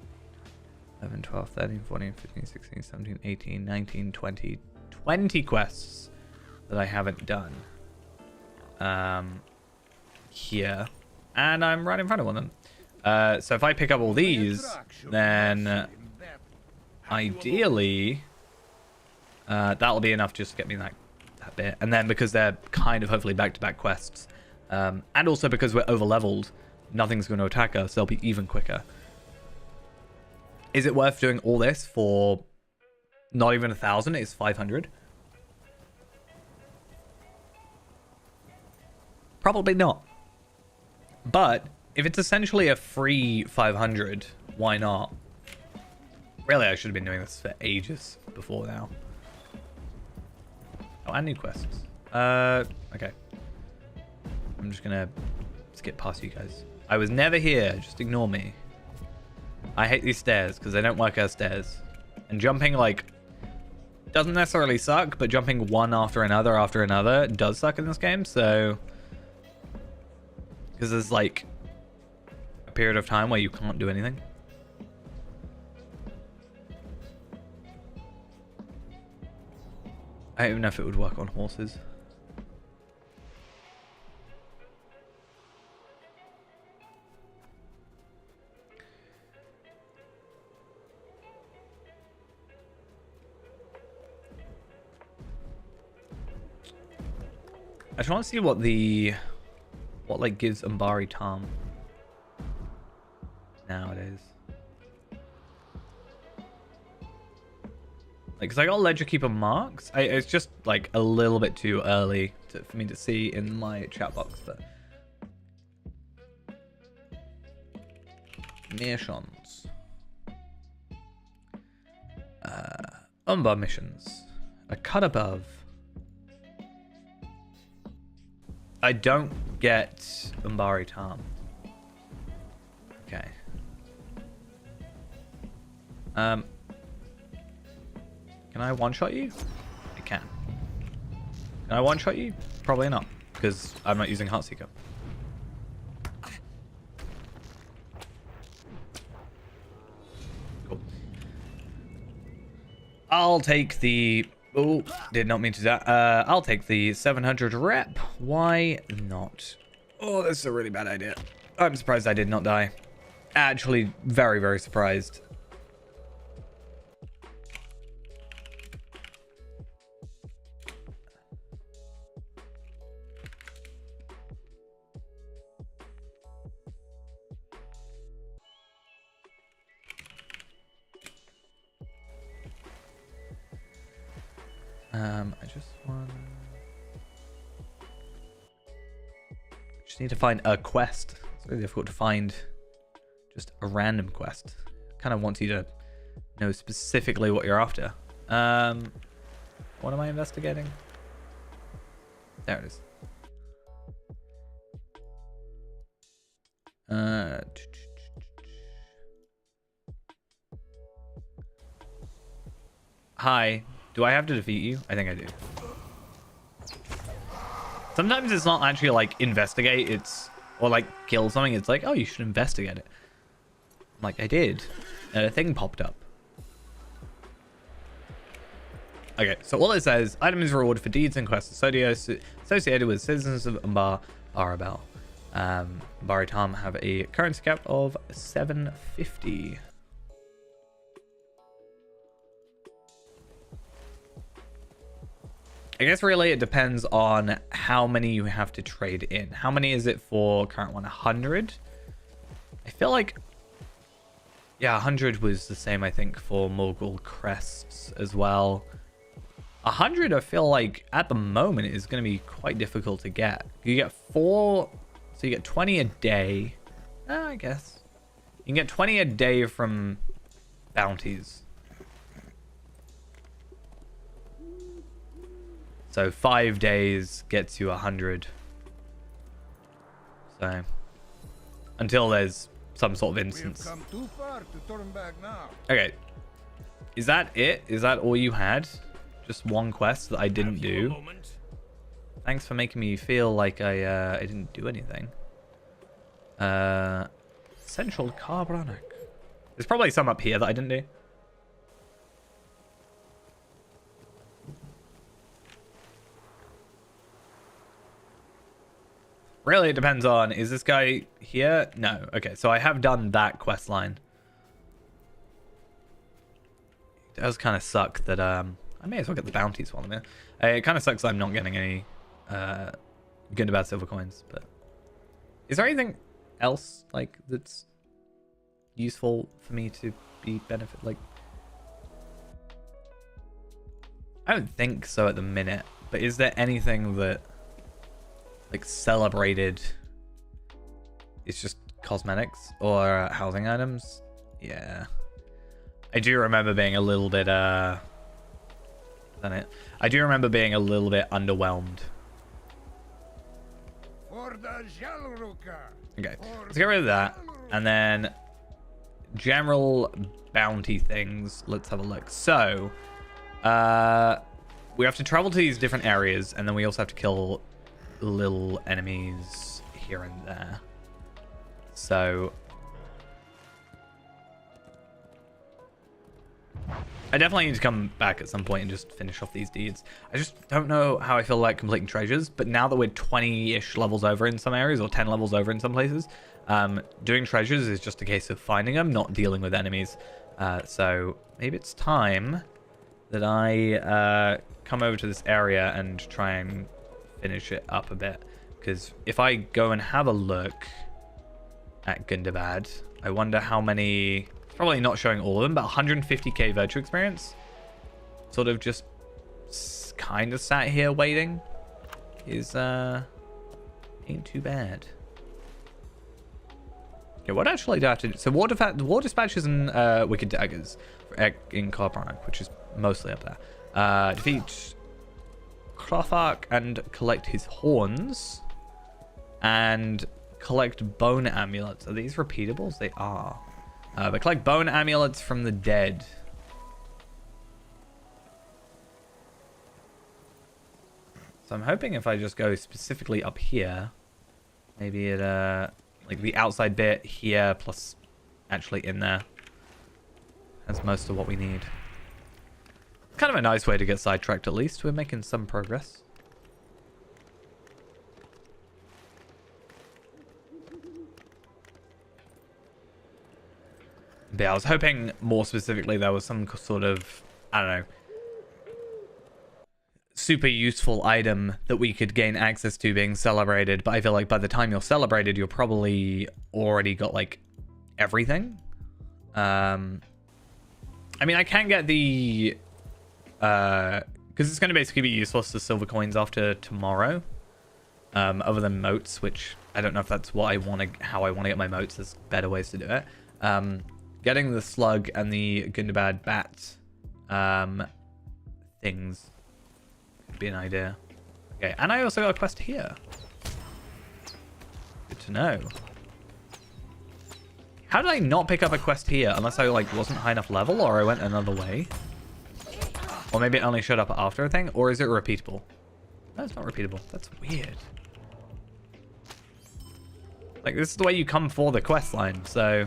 11, 12, 13, 14, 15, 16, 17, 18, 19, 20. 20 quests that I haven't done. Here. And I'm right in front of one of them. So if I pick up all these, then ideally that'll be enough just to get me that bit. And then because they're kind of hopefully back-to-back quests, and also because we're over-leveled, nothing's going to attack us, they'll be even quicker. Is it worth doing all this for not even 1,000? It's 500. Probably not. But if it's essentially a free 500, why not? Really, I should have been doing this for ages before now. Oh, and new quests. Okay. I'm just gonna skip past you guys. I was never here, just ignore me. I hate these stairs because they don't work as stairs. And jumping, like, doesn't necessarily suck, but jumping one after another does suck in this game, so... Because there's, like, a period of time where you can't do anything. I don't even know if it would work on horses. I just want to see what like gives Umbari Tom nowadays. Like, cause I got Ledger Keeper marks. It's just like a little bit too early for me to see in my chat box. But missions, Umbar missions, a cut above. I don't get Umbari Tom. Okay. Can I one-shot you? I can. Can I one-shot you? Probably not, because I'm not using Heartseeker. Cool. I'll take the... Oh, did not mean to do that. I'll take the 700 rep. Why not? Oh, this is a really bad idea. I'm surprised I did not die. Actually, very, very surprised. I just need to find a quest. It's really difficult to find just a random quest. Kind of wants you to know specifically what you're after. What am I investigating? There it is. Hi. Do I have to defeat you? I think I do. Sometimes it's not actually like investigate, or like kill something. It's like, oh, you should investigate it. Like I did. And a thing popped up. Okay, so all it says, items rewarded for deeds and quests associated with citizens of Umbar Arabel. Baritam have a currency cap of 750. I guess really it depends on how many you have to trade in. How many is it for current one? 100? I feel like, yeah, 100 was the same, I think, for Mogul crests as well. 100, I feel like at the moment is going to be quite difficult to get. You get 4, so you get 20 a day. I guess. You can get 20 a day from bounties. So 5 days gets you 100. So until there's some sort of instance. We've come too far to turn back now. Okay. Is that it? Is that all you had? Just one quest that I didn't do? Thanks for making me feel like I didn't do anything. Central Carbronic. There's probably some up here that I didn't do. Really, it depends on, is this guy here? No. Okay, so I have done that quest line. It does kind of suck that, I may as well get the bounties while I'm here. It kind of sucks that I'm not getting any, good and bad silver coins, but... Is there anything else, like, that's useful for me to be benefit, like... I don't think so at the minute, but is there anything that... like celebrated it's just cosmetics or housing items? Yeah, I do remember being a little bit I do remember being a little bit underwhelmed. Okay, let's get rid of that, and then general bounty things. Let's have a look. So we have to travel to these different areas, and then we also have to kill little enemies here and there. So I definitely need to come back at some point and just finish off these deeds. I just don't know how I feel like completing treasures, but now that we're 20-ish levels over in some areas, or 10 levels over in some places, doing treasures is just a case of finding them, not dealing with enemies. So maybe it's time that I come over to this area and try and finish it up a bit, because if I go and have a look at Gundabad, I wonder how many. It's probably not showing all of them, but 150k virtue experience, sort of just kind of sat here waiting, is ain't too bad. Okay, what actually do I have to do? So war dispatches and wicked daggers in Carbronic, which is mostly up there. Defeat Clothark and collect his horns, and collect bone amulets. Are these repeatables? They are. But collect bone amulets from the dead. So I'm hoping if I just go specifically up here, maybe it like the outside bit here plus actually in there, that's most of what we need. Kind of a nice way to get sidetracked. At least we're making some progress. But yeah, I was hoping more specifically there was some sort of, I don't know, super useful item that we could gain access to being celebrated. But I feel like by the time you're celebrated, you're probably already got like everything. I mean, I can get the because it's going to basically be useless to silver coins after tomorrow, other than moats, which I don't know if that's what I want to, how I want to get my moats. There's better ways to do it. Getting the slug and the Gundabad bat things could be an idea. Okay, and I also got a quest here. Good to know. How did I not pick up a quest here unless I like wasn't high enough level, or I went another way? Or maybe it only showed up after a thing, or is it repeatable? No, it's not repeatable. That's weird. Like, this is the way you come for the quest line, so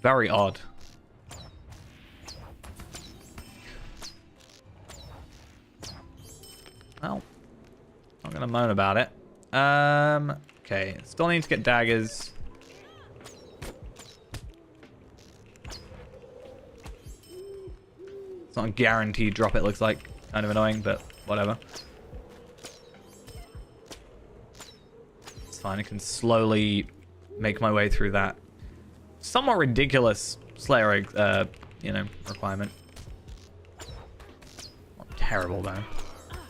very odd. Well, not gonna moan about it. Okay, still need to get daggers. It's not a guaranteed drop, it looks like. Kind of annoying, but whatever. It's fine, I can slowly make my way through that somewhat ridiculous Slayer, you know, requirement. Not terrible, though.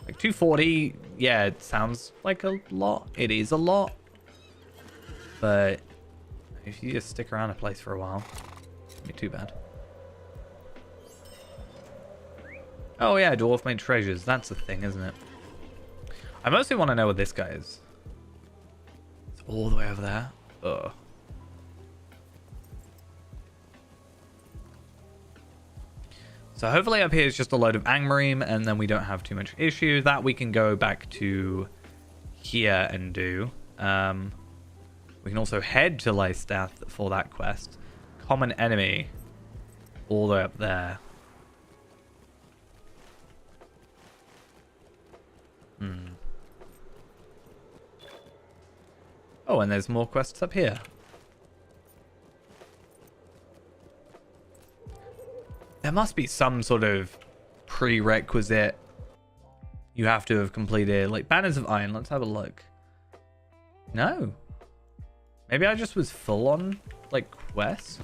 Like, 240, yeah, it sounds like a lot. It is a lot. But if you just stick around a place for a while, it won't be too bad. Oh yeah, dwarf made treasures. That's the thing, isn't it? I mostly want to know what this guy is. It's all the way over there. Ugh. So hopefully up here is just a load of Angmarim, and then we don't have too much issue. That we can go back to here and do. We can also head to Lystath for that quest. Common enemy. All the way up there. Oh, and there's more quests up here. There must be some sort of prerequisite you have to have completed. Like, Banners of Iron. Let's have a look. No. Maybe I just was full on, like, quests.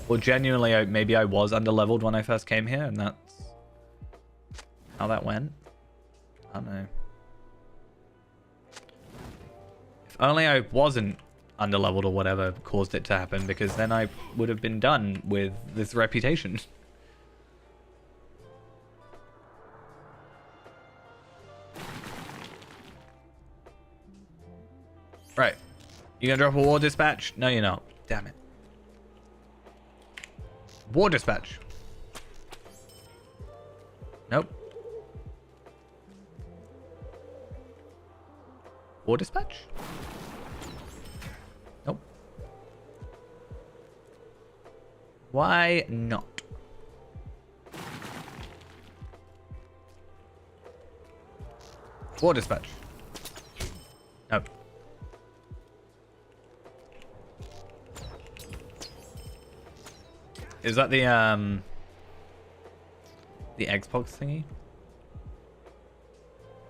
Or genuinely, maybe I was underleveled when I first came here, and that's how that went. I don't know. If only I wasn't underleveled or whatever caused it to happen, because then I would have been done with this reputation. Right. You gonna drop a war dispatch? No, you're not. Damn it. War dispatch. Nope. War dispatch? Nope. Why not? War dispatch. Nope. Is that the Xbox thingy?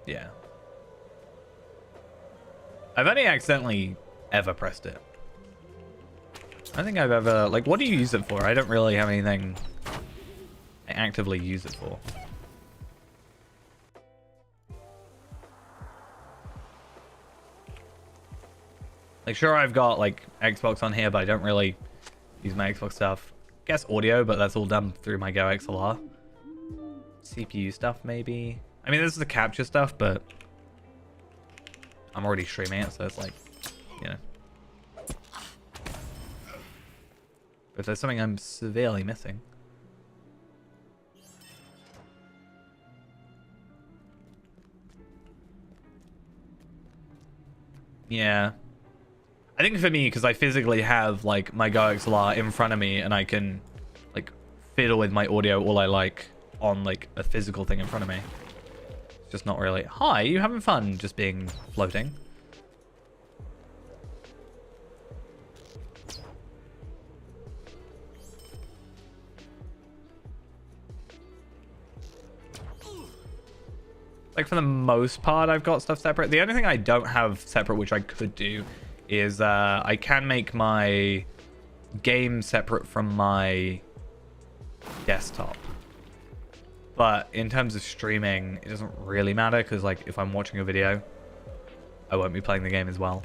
Yeah. I've only accidentally ever pressed it. I don't think I've ever... Like, what do you use it for? I don't really have anything I actively use it for. Like, sure, I've got, like, Xbox on here, but I don't really use my Xbox stuff. I guess audio, but that's all done through my Go XLR. CPU stuff, maybe. I mean, this is the capture stuff, but I'm already streaming it, so it's like, you know. If there's something I'm severely missing. Yeah. I think for me, because I physically have, like, my Go XLR in front of me, and I can, like, fiddle with my audio all I like on, like, a physical thing in front of me. Just not really. Hi, you having fun just being floating? Like, for the most part, I've got stuff separate. The only thing I don't have separate, which I could do, is I can make my game separate from my desktop. But in terms of streaming, it doesn't really matter because, like, if I'm watching a video, I won't be playing the game as well.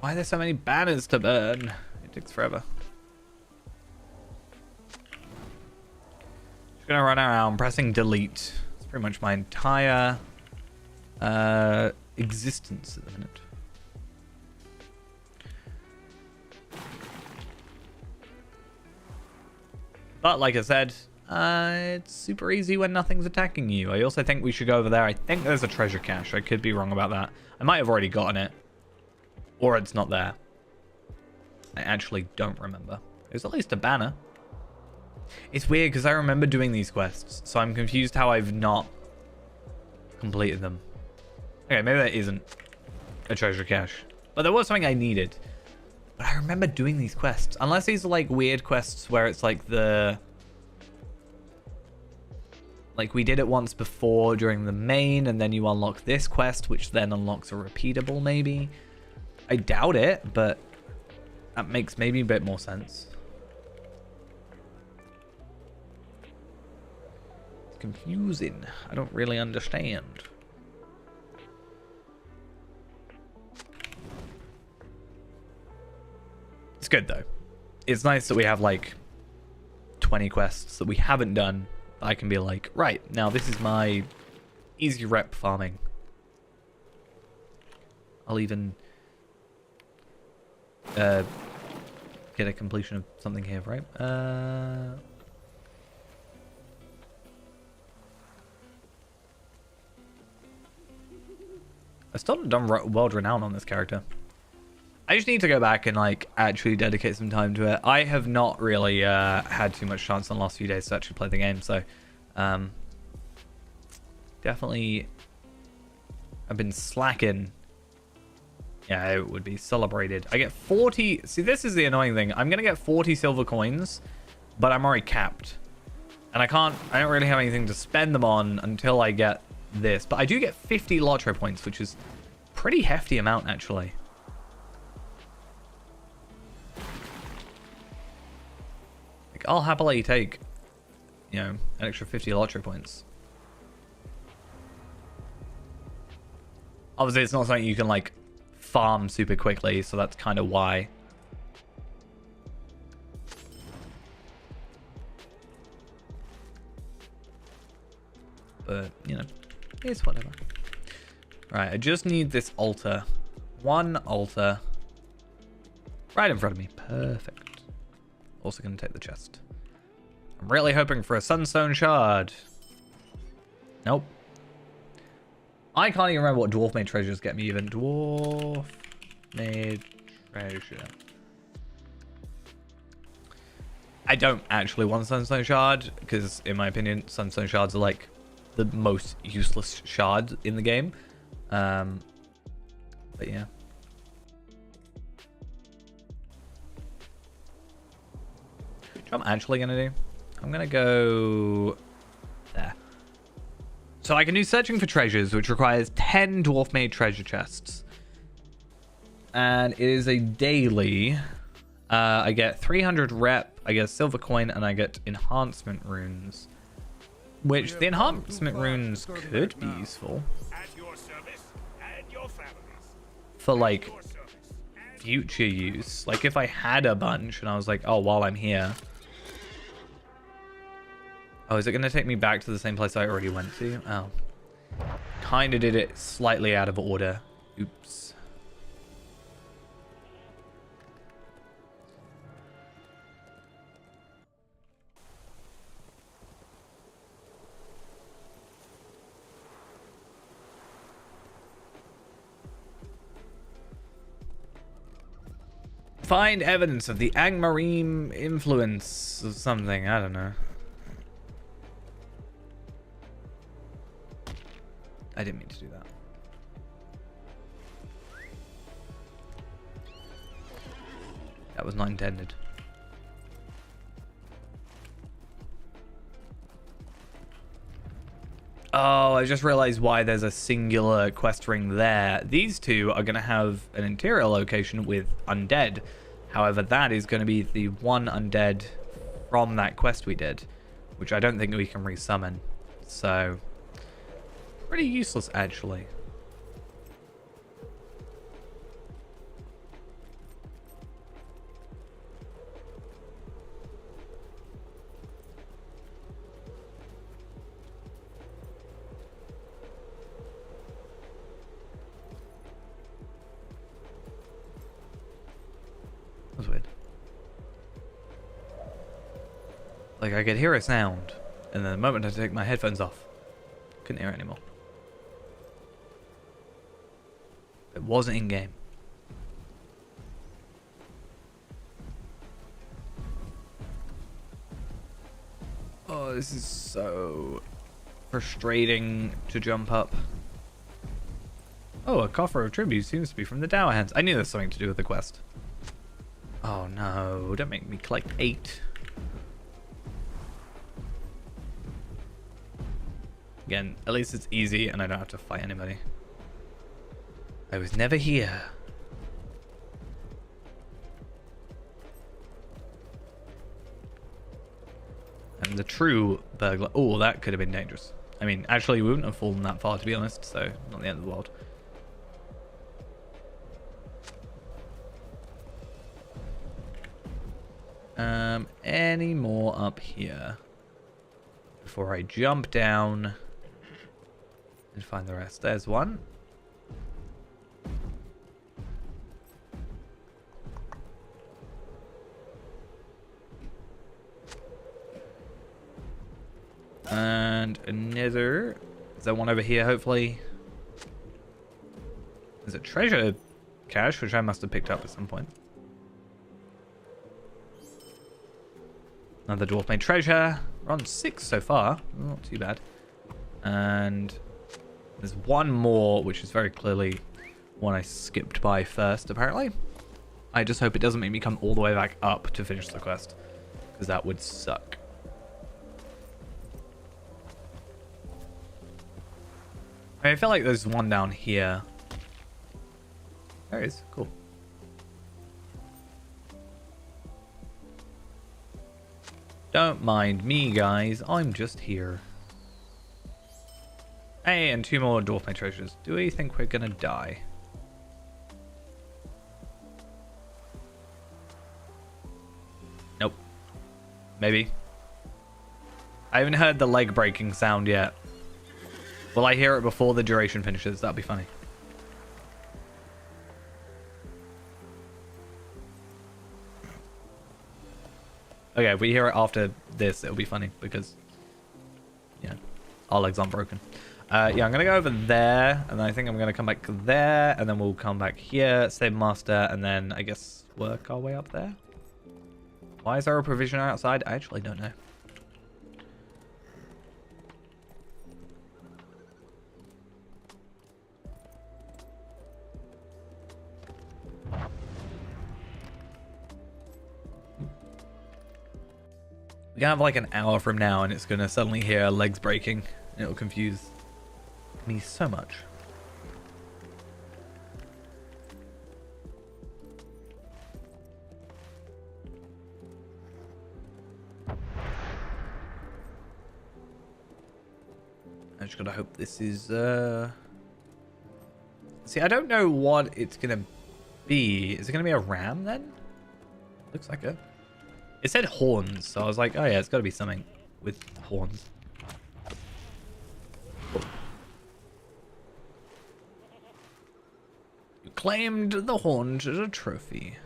Why are there so many banners to burn? It takes forever. Just gonna run around pressing delete. It's pretty much my entire existence at the minute. But like I said, it's super easy when nothing's attacking you. I also think we should go over there. I think there's a treasure cache. I could be wrong about that. I might have already gotten it. Or it's not there. I actually don't remember. There's at least a banner. It's weird because I remember doing these quests. So I'm confused how I've not completed them. Okay, maybe that isn't a treasure cache. But there was something I needed. But I remember doing these quests. Unless these are like weird quests where it's like the... Like we did it once before during the main and then you unlock this quest which then unlocks a repeatable maybe. I doubt it, but that makes maybe a bit more sense. It's confusing. I don't really understand. It's good though. It's nice that we have like 20 quests that we haven't done. I can be like, right, now this is my easy rep farming. I'll even get a completion of something here, right? I still haven't done World Renown on this character. I just need to go back and like actually dedicate some time to it. I have not really had too much chance in the last few days to actually play the game, so definitely I've been slacking. Yeah, it would be celebrated. I get 40. See, this is the annoying thing. I'm gonna get 40 silver coins, but I'm already capped, and I don't really have anything to spend them on until I get this. But I do get 50 lottery points, which is a pretty hefty amount actually. I'll happily take, you know, an extra 50 lottery points. Obviously, it's not something you can, like, farm super quickly, so that's kind of why. But, you know, it's whatever. Right, I just need this altar. One altar. Right in front of me. Perfect. Also going to take the chest. I'm really hoping for a sunstone shard. Nope. I can't even remember what dwarf made treasures get me even. Dwarf made treasure. I don't actually want a sunstone shard because in my opinion sunstone shards are like the most useless shard in the game. But yeah. What I'm actually gonna do, I'm gonna go there. So I can do searching for treasures, which requires 10 dwarf made treasure chests, and it is a daily. I get 300 rep, I get a silver coin, and I get enhancement runes, which the enhancement runes could be useful for like future use. Like if I had a bunch and I was like, oh, while I'm here. Oh, is it going to take me back to the same place I already went to? Oh. Kind of did it slightly out of order. Oops. Find evidence of the Angmarine influence of something. I don't know. I didn't mean to do that. That was not intended. Oh, I just realized why there's a singular quest ring there. These two are going to have an interior location with undead. However, that is going to be the one undead from that quest we did, which I don't think we can resummon. So, pretty useless, actually. That's weird. Like, I could hear a sound, and then the moment I take my headphones off, couldn't hear it anymore. It wasn't in game. Oh, this is so frustrating to jump up. Oh, a coffer of tribute seems to be from the Dower Hands. I knew there's something to do with the quest. Oh no, don't make me collect 8. Again, at least it's easy and I don't have to fight anybody. I was never here. And the true burglar... Oh, that could have been dangerous. I mean, actually, we wouldn't have fallen that far, to be honest, so not the end of the world. Any more up here before I jump down and find the rest? There's one. And another. Is there one over here, hopefully? There's a treasure cache, which I must have picked up at some point. Another dwarf made treasure. We're on 6 so far. Not too bad. And there's one more, which is very clearly one I skipped by first, apparently. I just hope it doesn't make me come all the way back up to finish the quest, because that would suck. I feel like there's one down here. There it is. Cool. Don't mind me, guys. I'm just here. Hey, and 2 more dwarf made treasures. Do we think we're gonna die? Nope. Maybe. I haven't heard the leg breaking sound yet. Will I hear it before the duration finishes? That'd be funny. Okay, if we hear it after this, it'll be funny because, yeah, our legs aren't broken. Yeah, I'm going to go over there, and then I think I'm going to come back there, and then we'll come back here, save master, and then I guess work our way up there. Why is there a provisioner outside? I actually don't know. We're gonna have like an hour from now and it's gonna suddenly hear legs breaking and it'll confuse me so much. I just gotta hope this is see, I don't know what it's gonna be. Is it gonna be a ram then? Looks like it. It said horns, so I was like, oh yeah, it's got to be something with horns. You claimed the horns as a trophy.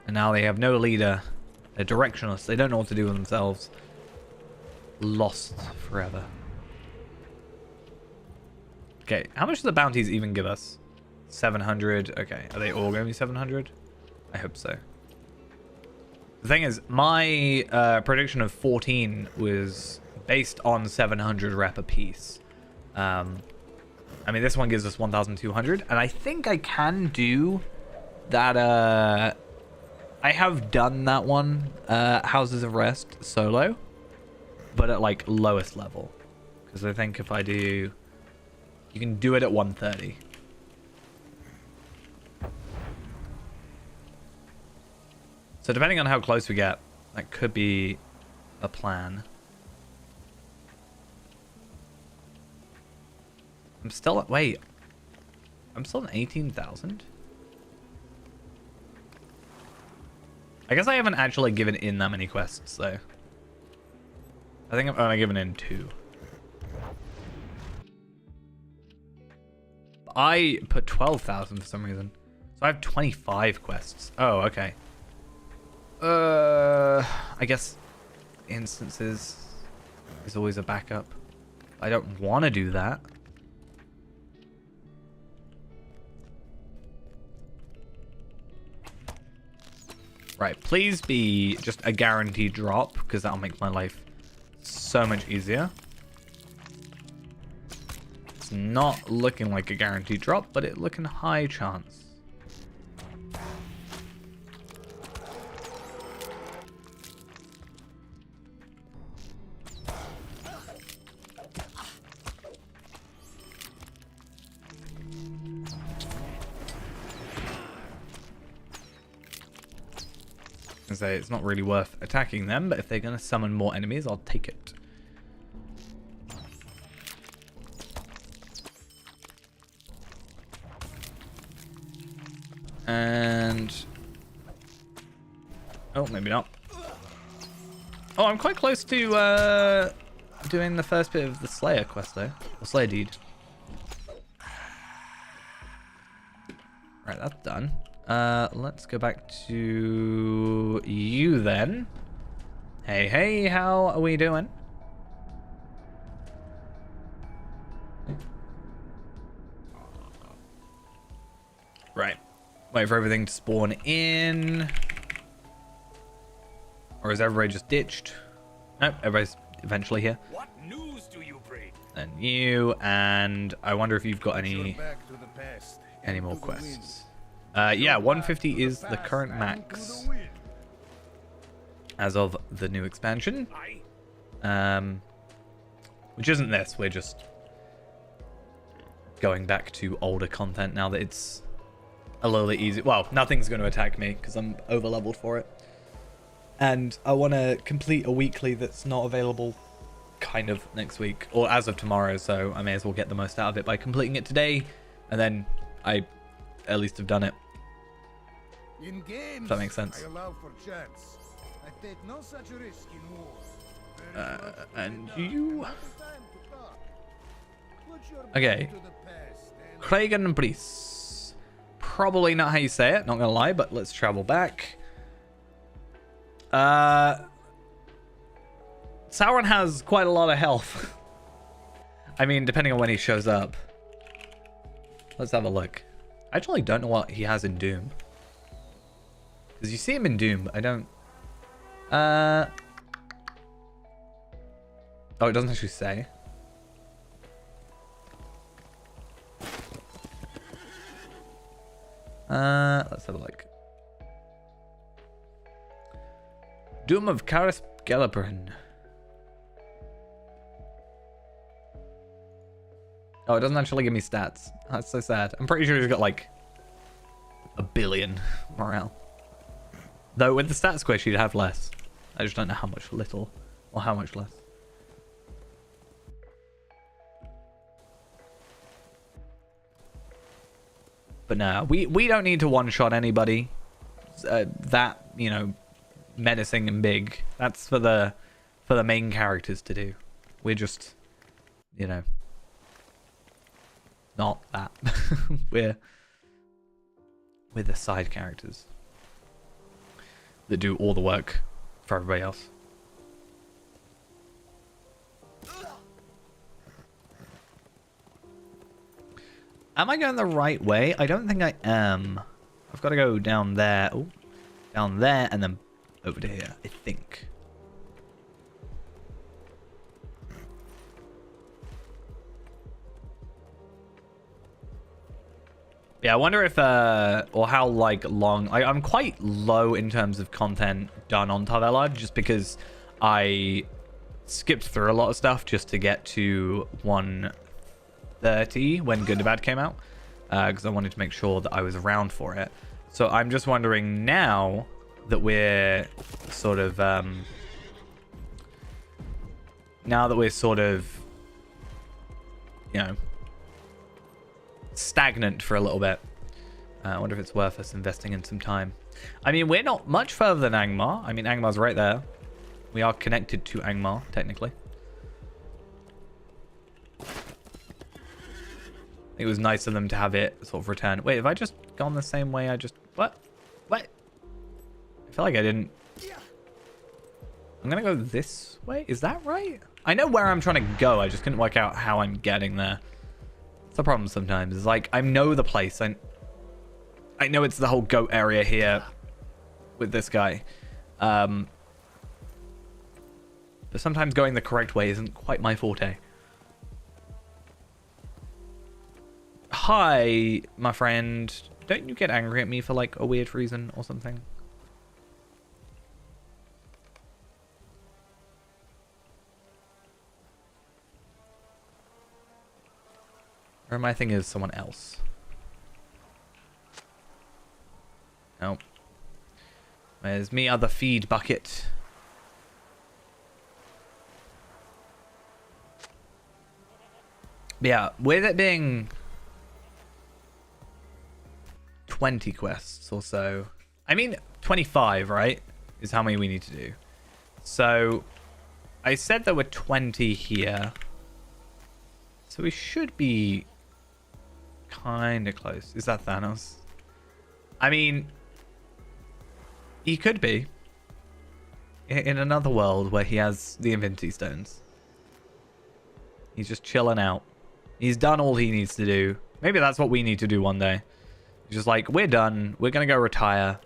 And now they have no leader. They're directionless. They don't know what to do with themselves. Lost forever. Okay, how much do the bounties even give us? 700. Okay, are they all going to be 700? I hope so. The thing is, my prediction of 14 was based on 700 rep apiece. I mean, this one gives us 1,200, and I think I can do that. I have done that one, Houses of Rest solo, but at like lowest level, because I think if I do, you can do it at 130. So depending on how close we get, that could be a plan. I'm still at, wait, I'm still at 18,000? I guess I haven't actually given in that many quests though. I think I've only given in 2. I put 12,000 for some reason. So I have 25 quests. Oh, okay. I guess instances is always a backup. I don't want to do that. Right, please be just a guaranteed drop, because that'll make my life so much easier. It's not looking like a guaranteed drop, but it's looking high chance. Say it's not really worth attacking them, but if they're going to summon more enemies, I'll take it. And oh, maybe not. Oh, I'm quite close to doing the first bit of the Slayer quest though, or Slayer deed. Right, that's done. Let's go back to you then. Hey, how are we doing? Right. Wait for everything to spawn in. Or is everybody just ditched? Nope, everybody's eventually here. What news do you bring? And you, and I wonder if you've got any more quests. Yeah, 150 is the current max as of the new expansion. Which isn't this, we're just going back to older content now that it's a little bit easy. Well, nothing's going to attack me because I'm over leveled for it. And I want to complete a weekly that's not available kind of next week or as of tomorrow, so I may as well get the most out of it by completing it today, and then I at least have done it. In games, If that makes sense. I allow for chance. I take no such risk in war. And you... Okay. Kragan Brees. Probably not how you say it, not gonna lie, but let's travel back. Sauron has quite a lot of health. I mean, depending on when he shows up. Let's have a look. I actually don't know what he has in Doom. Because you see him in Doom, but I don't... Oh, it doesn't actually say. Let's have a look. Doom of Karis Gelaprin. Oh, it doesn't actually give me stats. That's so sad. I'm pretty sure he's got like 1 billion morale. Though with the stat squish, he'd have less. I just don't know how much little or how much less. But no, we don't need to one-shot anybody. That, you know, menacing and big. That's for the main characters to do. We're just, you know, not that. we're the side characters that do all the work for everybody else. Am I going the right way? I don't think I am. I've got to go down there. Oh, down there and then over to here, I think. Yeah, I wonder if, or how, like, long... I'm quite low in terms of content done on Tavella, just because I skipped through a lot of stuff just to get to 130 when Good to Bad came out, because I wanted to make sure that I was around for it. So I'm just wondering now that we're sort of, you know, stagnant for a little bit. I wonder if it's worth us investing in some time. I mean, we're not much further than Angmar. I mean, Angmar's right there. We are connected to Angmar, technically. It was nice of them to have it sort of return. Wait, have I just gone the same way I just... What? What? I feel like I didn't... I'm gonna go this way? Is that right? I know where I'm trying to go. I just couldn't work out how I'm getting there. It's the problem sometimes. It's like, I know the place. I know it's the whole goat area here with this guy. But sometimes going the correct way isn't quite my forte. Hi, my friend. Don't you get angry at me for, like, a weird reason or something? Or my thing is someone else. Nope. Where's me other feed bucket? But yeah, with it being 20 quests or so. I mean, 25, right? Is how many we need to do. So, I said there were 20 here. So we should be kind of close. Is that Thanos? I mean, he could be. In another world where he has the Infinity Stones. He's just chilling out. He's done all he needs to do. Maybe that's what we need to do one day. He's just like, we're done. We're going to go retire.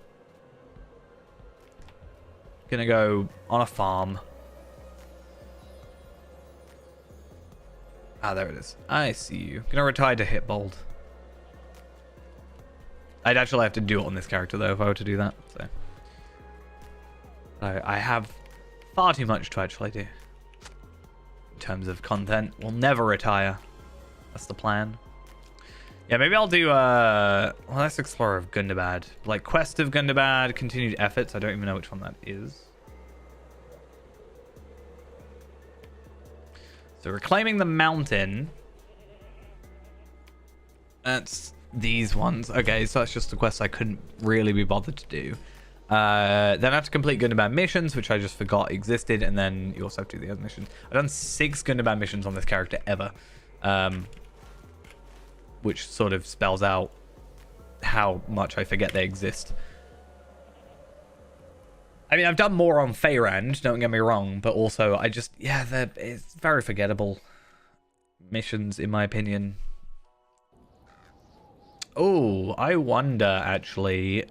Gonna go on a farm. Ah, there it is. I see you. Gonna retire to Hitbold. I'd actually have to do it on this character, though, if I were to do that. So I have far too much to actually do. In terms of content, we'll never retire. That's the plan. Yeah, maybe I'll do, well, let's explore of Gundabad. Like, Quest of Gundabad, Continued Efforts. I don't even know which one that is. So, Reclaiming the Mountain. That's these ones. Okay, so that's just a quest I couldn't really be bothered to do. Then I have to complete Gundabad missions, which I just forgot existed, and then you also have to do the other missions. I've done 6 Gundabad missions on this character ever. Which sort of spells out how much I forget they exist. I mean, I've done more on Feyrand, don't get me wrong, but also I just, yeah, it's very forgettable missions, in my opinion. Oh, I wonder, actually,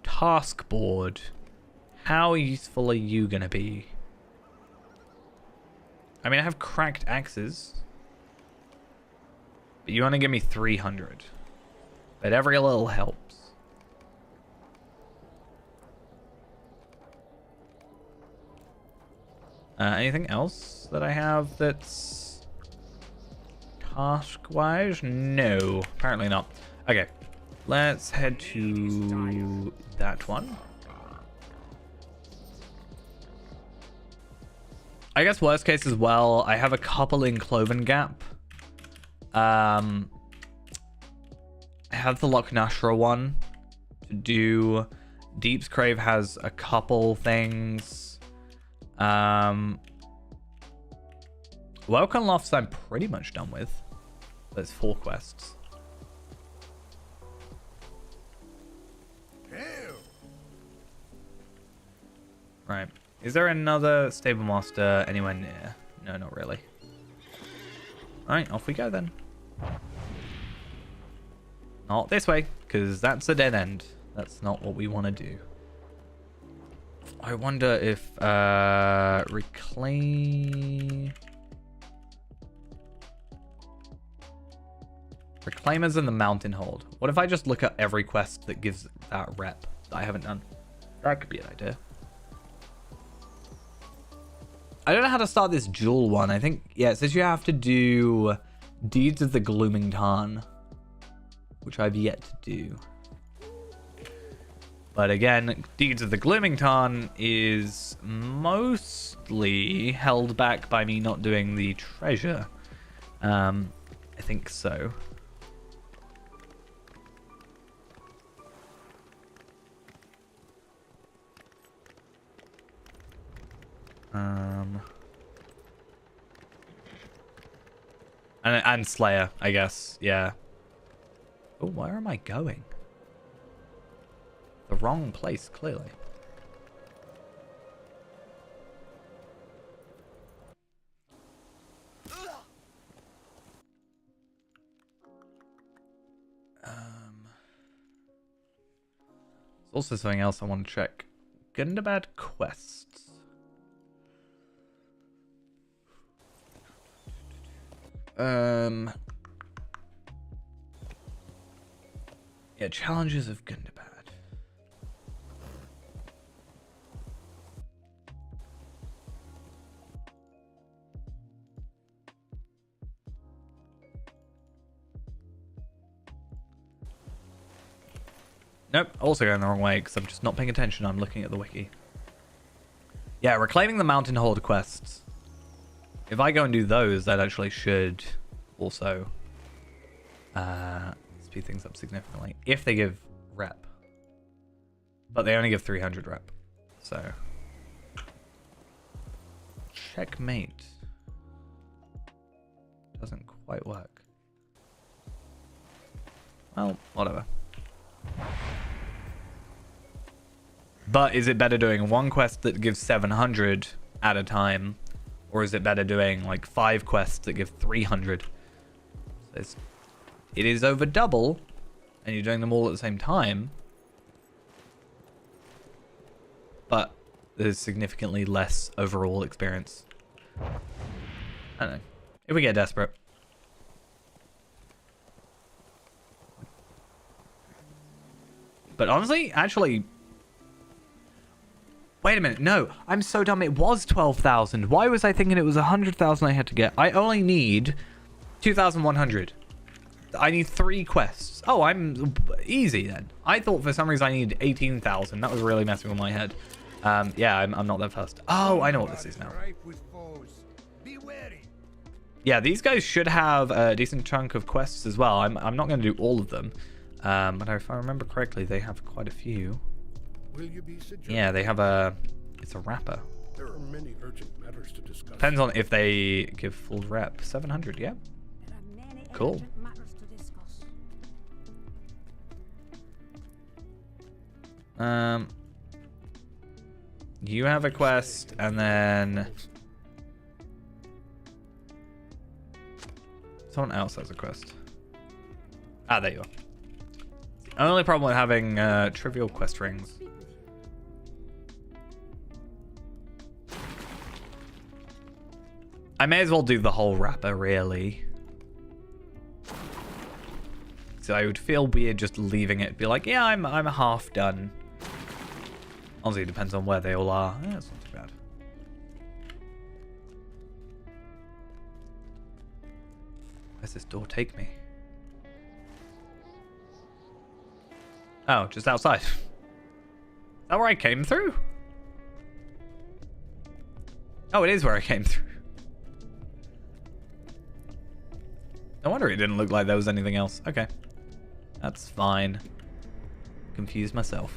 task board. How useful are you going to be? I mean, I have cracked axes. But you want to give me 300. But every little helps. Anything else that I have that's task-wise? No, apparently not. Okay, let's head to that one. I guess worst case as well, I have a couple in Cloven Gap. I have the Loch Nashra one to do. Deep's Crave has a couple things. Welcome Lofts I'm pretty much done with. There's 4 quests. Right. Is there another stable master anywhere near? No, not really. Alright, off we go then. Not this way, because that's a dead end. That's not what we want to do. I wonder if Reclaimers in the Mountain Hold. What if I just look at every quest that gives that rep that I haven't done? That could be an idea. I don't know how to start this jewel one. I think, yeah, it says you have to do Deeds of the Glooming Tarn, which I've yet to do. But again, Deeds of the Glooming Tarn is mostly held back by me not doing the treasure. I think so. And Slayer, I guess. Yeah. Oh, where am I going? The wrong place, clearly. There's also something else I want to check. Gundabad quests. Yeah, challenges of Gundabad. Nope, also going the wrong way because I'm just not paying attention. I'm looking at the wiki. Yeah, reclaiming the Mountain Hold quests. If I go and do those, that actually should also speed things up significantly. If they give rep. But they only give 300 rep. So. Checkmate. Doesn't quite work. Well, whatever. But is it better doing one quest that gives 700 at a time? Or is it better doing like 5 quests that give 300? So it is over double, and you're doing them all at the same time. But there's significantly less overall experience. I don't know. If we get desperate. But honestly, actually... Wait a minute, no, I'm so dumb, it was 12,000. Why was I thinking it was 100,000 I had to get? I only need 2,100. I need 3 quests. Oh, I'm easy then. I thought for some reason I needed 18,000. That was really messing with my head. Yeah, I'm not that fast. Oh, I know what this is now. Yeah, these guys should have a decent chunk of quests as well. I'm not going to do all of them. But if I remember correctly, they have quite a few. Yeah, they have a... It's a wrapper. There are many urgent matters to discuss. Depends on if they give full rep. 700, yeah. Cool. You have a quest, and then... Someone else has a quest. Ah, there you are. The only problem with having trivial quest rings... I may as well do the whole wrapper, really. So I would feel weird just leaving it. Be like, yeah, I'm half done. Honestly, it depends on where they all are. Yeah, it's not too bad. Where's this door take me? Oh, just outside. Is that where I came through? Oh, it is where I came through. No wonder it didn't look like there was anything else. Okay. That's fine. Confused myself.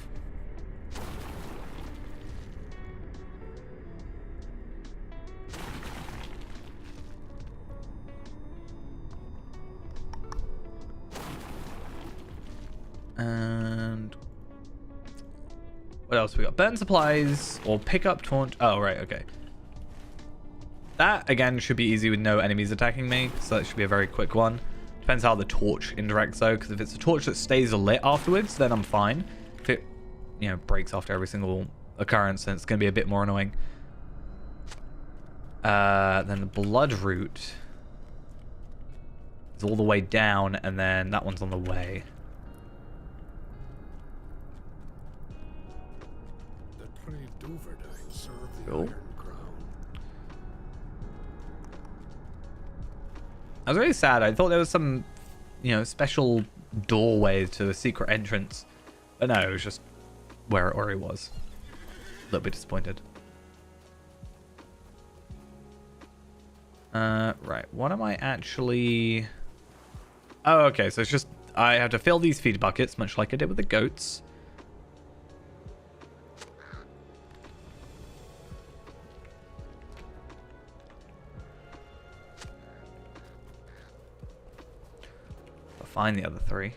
And... what else we got? Burn supplies or pick up taunt. Oh, right, okay. That, again, should be easy with no enemies attacking me, so that should be a very quick one. Depends how the torch interacts though, because if it's a torch that stays lit afterwards, then I'm fine. If it, you know, breaks after every single occurrence, then it's going to be a bit more annoying. Then the blood root is all the way down, and then that one's on the way. The trade Duverdine served the Cool. Iron Crown. I was really sad. I thought there was some, you know, special doorway to a secret entrance. But no, it was just where it already was. A little bit disappointed. Right. What am I actually... Oh, okay. So it's just... I have to fill these feed buckets, much like I did with the goats. I'll find the other 3.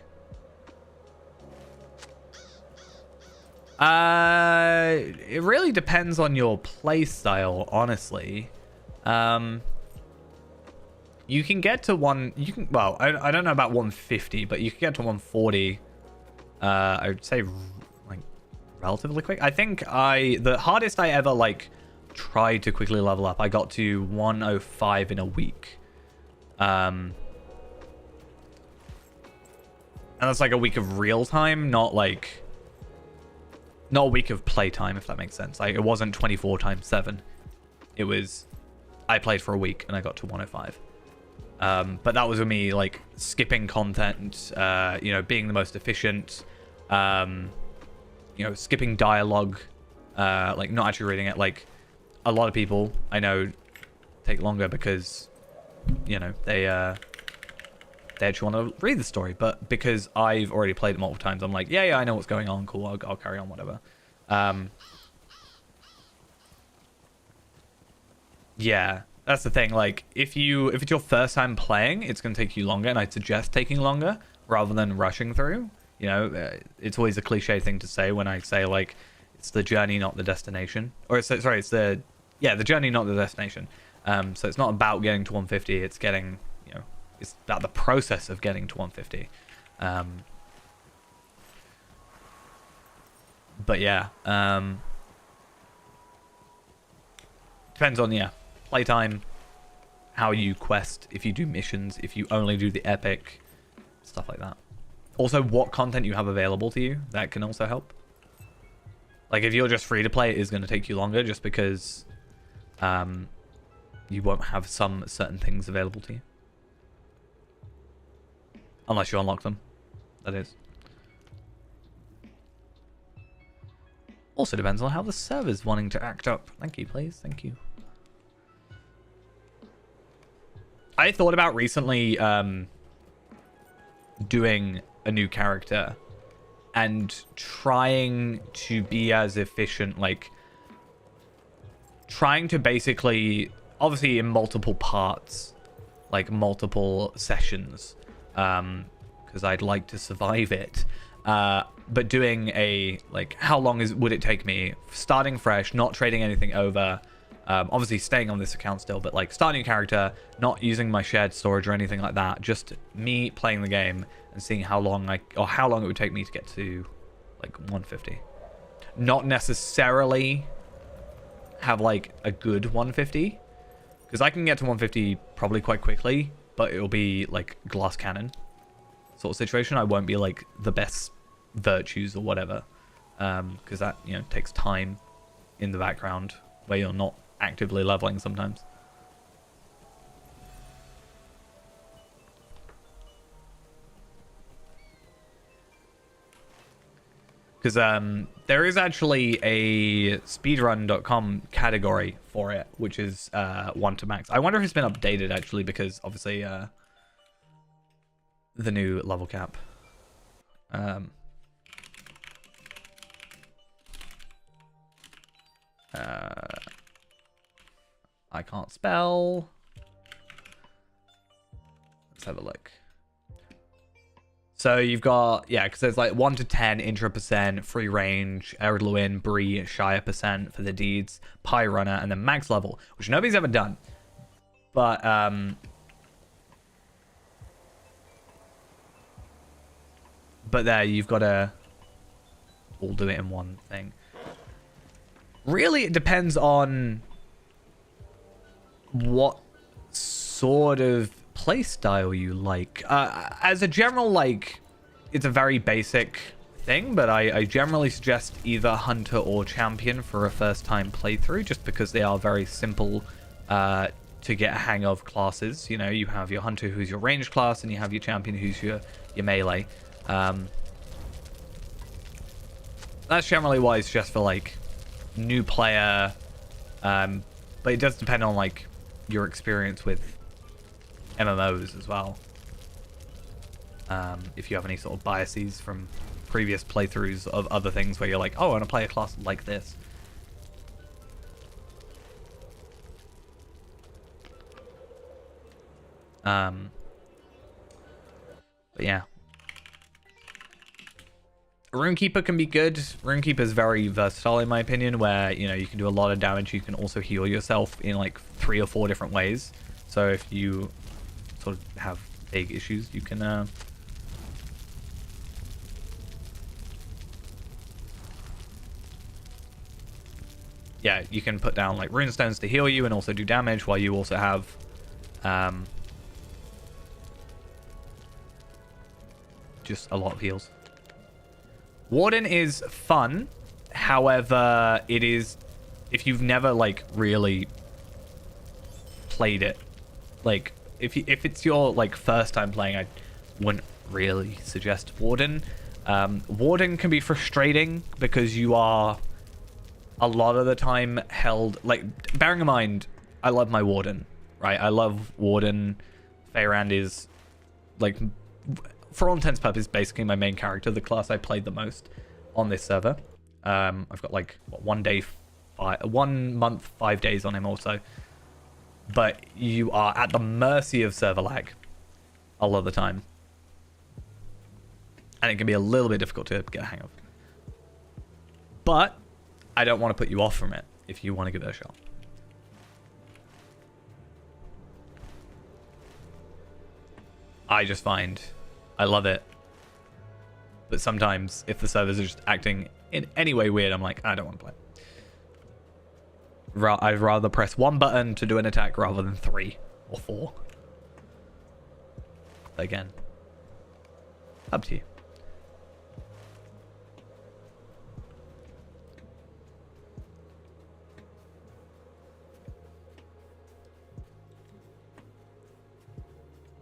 It really depends on your play style, honestly. You can get to well, I don't know about 150, but you can get to 140. I would say like relatively quick. I think the hardest I ever like tried to quickly level up, I got to 105 in a week. And that's like a week of real time, not a week of playtime, if that makes sense. Like, it wasn't 24 times 7. It was, I played for a week and I got to 105. But that was with me, like, skipping content, you know, being the most efficient, you know, skipping dialogue, like, not actually reading it. Like, a lot of people I know take longer because, you know, they actually want to read the story. But because I've already played it multiple times, I'm like, yeah, I know what's going on. Cool, I'll carry on, whatever. Yeah. That's the thing, like, if it's your first time playing, it's going to take you longer, and I'd suggest taking longer rather than rushing through. You know, it's always a cliche thing to say when I say, like, it's the journey, not the destination. Or, it's the journey, not the destination. So it's not about getting to 150, it's getting, you know, it's about the process of getting to 150. But yeah, depends on, yeah, playtime, how you quest, if you do missions, if you only do the epic, stuff like that. Also, what content you have available to you, that can also help. Like, if you're just free to play, it is going to take you longer just because you won't have some certain things available to you. Unless you unlock them, that is. Also depends on how the server's wanting to act up. Thank you, please. Thank you. I thought about recently doing a new character and trying to be as efficient, like trying to basically, obviously in multiple parts, like multiple sessions, because I'd like to survive it. But doing a, like, how long would it take me starting fresh, not trading anything over, obviously staying on this account still, but like starting a character, not using my shared storage or anything like that, just me playing the game and seeing how long it would take me to get to like 150. Not necessarily have like a good 150, because I can get to 150 probably quite quickly, but it'll be like glass cannon sort of situation. I won't be like the best virtues or whatever, because that, you know, takes time in the background where you're not actively leveling sometimes. Because there is actually a speedrun.com category for it, which is 1 to max. I wonder if it's been updated actually, because obviously the new level cap. I can't spell. Let's have a look. So you've got, yeah, because there's like 1 to 10 intra percent, free range, Erdluin, Bree, Shire percent for the deeds, Pie Runner, and then max level, which nobody's ever done. But But there, you've got to all do it in one thing. Really, it depends on what sort of play style you like. As a general, like, it's a very basic thing, but I generally suggest either hunter or champion for a first time playthrough, just because they are very simple to get a hang of classes. You know, you have your hunter who's your range class, and you have your champion who's your melee. That's generally why it's just for like new player, but it does depend on like your experience with MMOs as well. If you have any sort of biases from previous playthroughs of other things where you're like, oh, I want to play a class like this. But yeah. Runekeeper can be good. Runekeeper is very versatile in my opinion, where, you know, you can do a lot of damage. You can also heal yourself in like 3 or 4 different ways. So if you sort of have big issues, you can yeah, you can put down like runestones to heal you and also do damage, while you also have just a lot of heals. Warden is fun, however, it is, if you've never like really played it, like if it's your like first time playing, I wouldn't really suggest Warden. Warden can be frustrating because you are a lot of the time held, like, bearing in mind, I love my Warden, right? I love Warden. Feyrand is like, for all intents and purposes, basically my main character, the class I played the most on this server. I've got like what, 1 month, 5 days on him also. But you are at the mercy of server lag a lot of the time, and it can be a little bit difficult to get a hang of. But I don't want to put you off from it if you want to give it a shot. I just find I love it, but sometimes if the servers are just acting in any way weird, I'm like, I don't want to play. I'd rather press 1 button to do an attack rather than 3 or 4. Again, up to you.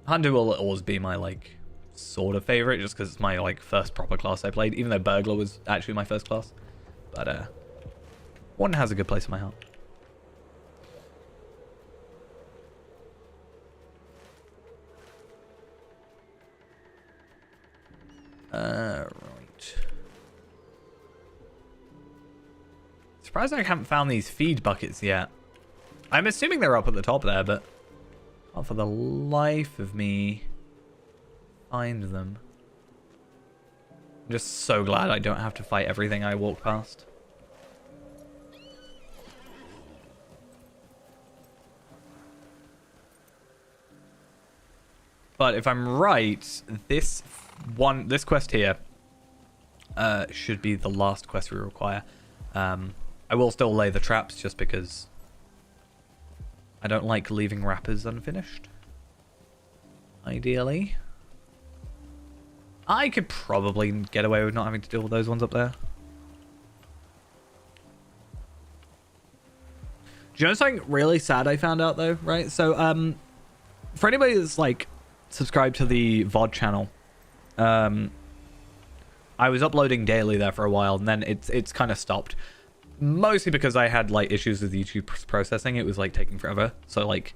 Hunter will always be my like sort of favorite, just because it's my like first proper class I played, even though Burglar was actually my first class. But one has a good place in my heart. Right. Surprised I haven't found these feed buckets yet. I'm assuming they're up at the top there, but can't for the life of me find them. I'm just so glad I don't have to fight everything I walk past. But if I'm right, this quest here should be the last quest we require. I will still lay the traps just because I don't like leaving wrappers unfinished. Ideally. I could probably get away with not having to deal with those ones up there. Do you know something really sad I found out though, right? So, for anybody that's like subscribed to the VOD channel, I was uploading daily there for a while, and then it's kind of stopped. Mostly because I had like issues with YouTube processing. It was like taking forever, so like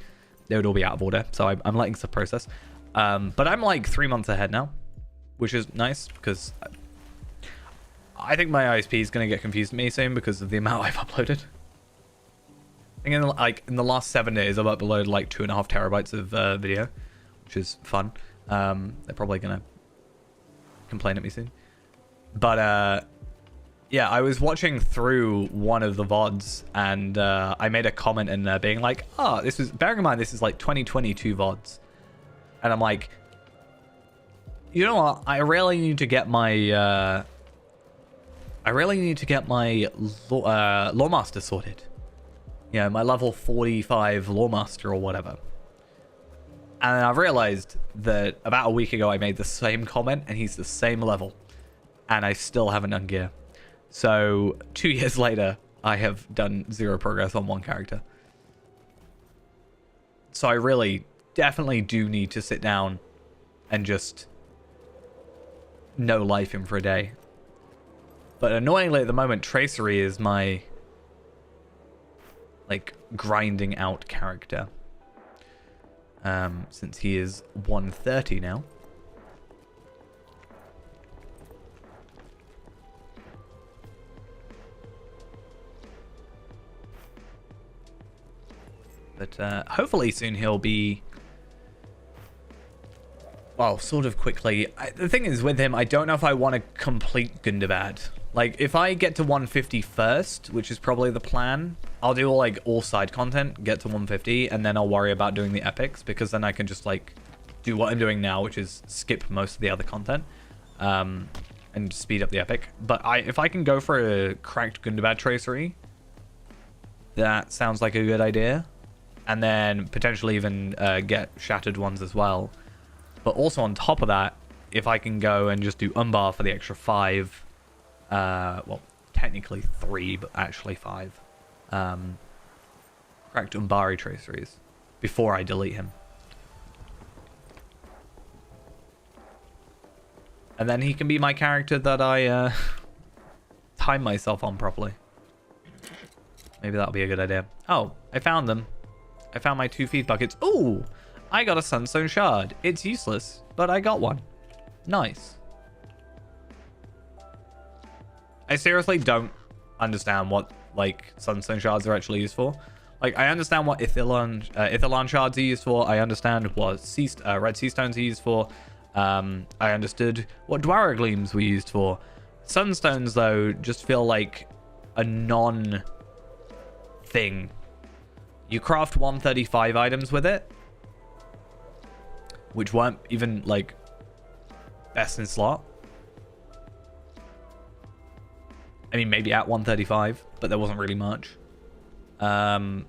they would all be out of order. So I'm letting stuff process. But I'm like 3 months ahead now, which is nice because I think my ISP is going to get confused with me soon because of the amount I've uploaded. I think in the last 7 days I've uploaded like 2.5 terabytes of video, which is fun. They're probably going to complain at me soon. But yeah, I was watching through one of the VODs, and I made a comment in there being like, oh, this is, bearing in mind this is like 2022 VODs. And I'm like, You know what? I really need to get my Lawmaster sorted. You know, my level 45 Lawmaster or whatever. And I've realized that about a week ago I made the same comment and he's the same level. And I still haven't done gear. So 2 years later, I have done 0 progress on one character. So I really definitely do need to sit down and just no life him for a day. But annoyingly at the moment, Tracery is my like grinding out character. Since he is 130 now. But hopefully soon he'll be, well, sort of quickly. The thing is with him, I don't know if I want to complete Gundabad. Like, if I get to 150 first, which is probably the plan, I'll do all side content, get to 150, and then I'll worry about doing the epics, because then I can just, like, do what I'm doing now, which is skip most of the other content, and speed up the epic. But if I can go for a cracked Gundabad tracery, that sounds like a good idea. And then potentially even get shattered ones as well. But also on top of that, if I can go and just do Umbar for the extra 5, well, technically 3, but actually 5, cracked Umbari traceries before I delete him. And then he can be my character that I time myself on properly. Maybe that'll be a good idea. Oh, I found them. I found my 2 feed buckets. Ooh, I got a Sunstone Shard. It's useless, but I got one. Nice. I seriously don't understand what, like, Sunstone Shards are actually used for. Like, I understand what Ithilon Shards are used for. I understand what Red Sea Stones are used for. I understood what Dwara Gleams were used for. Sunstones, though, just feel like a non-thing. You craft 135 items with it, which weren't even, like, best in slot. I mean, maybe at 135, but there wasn't really much. I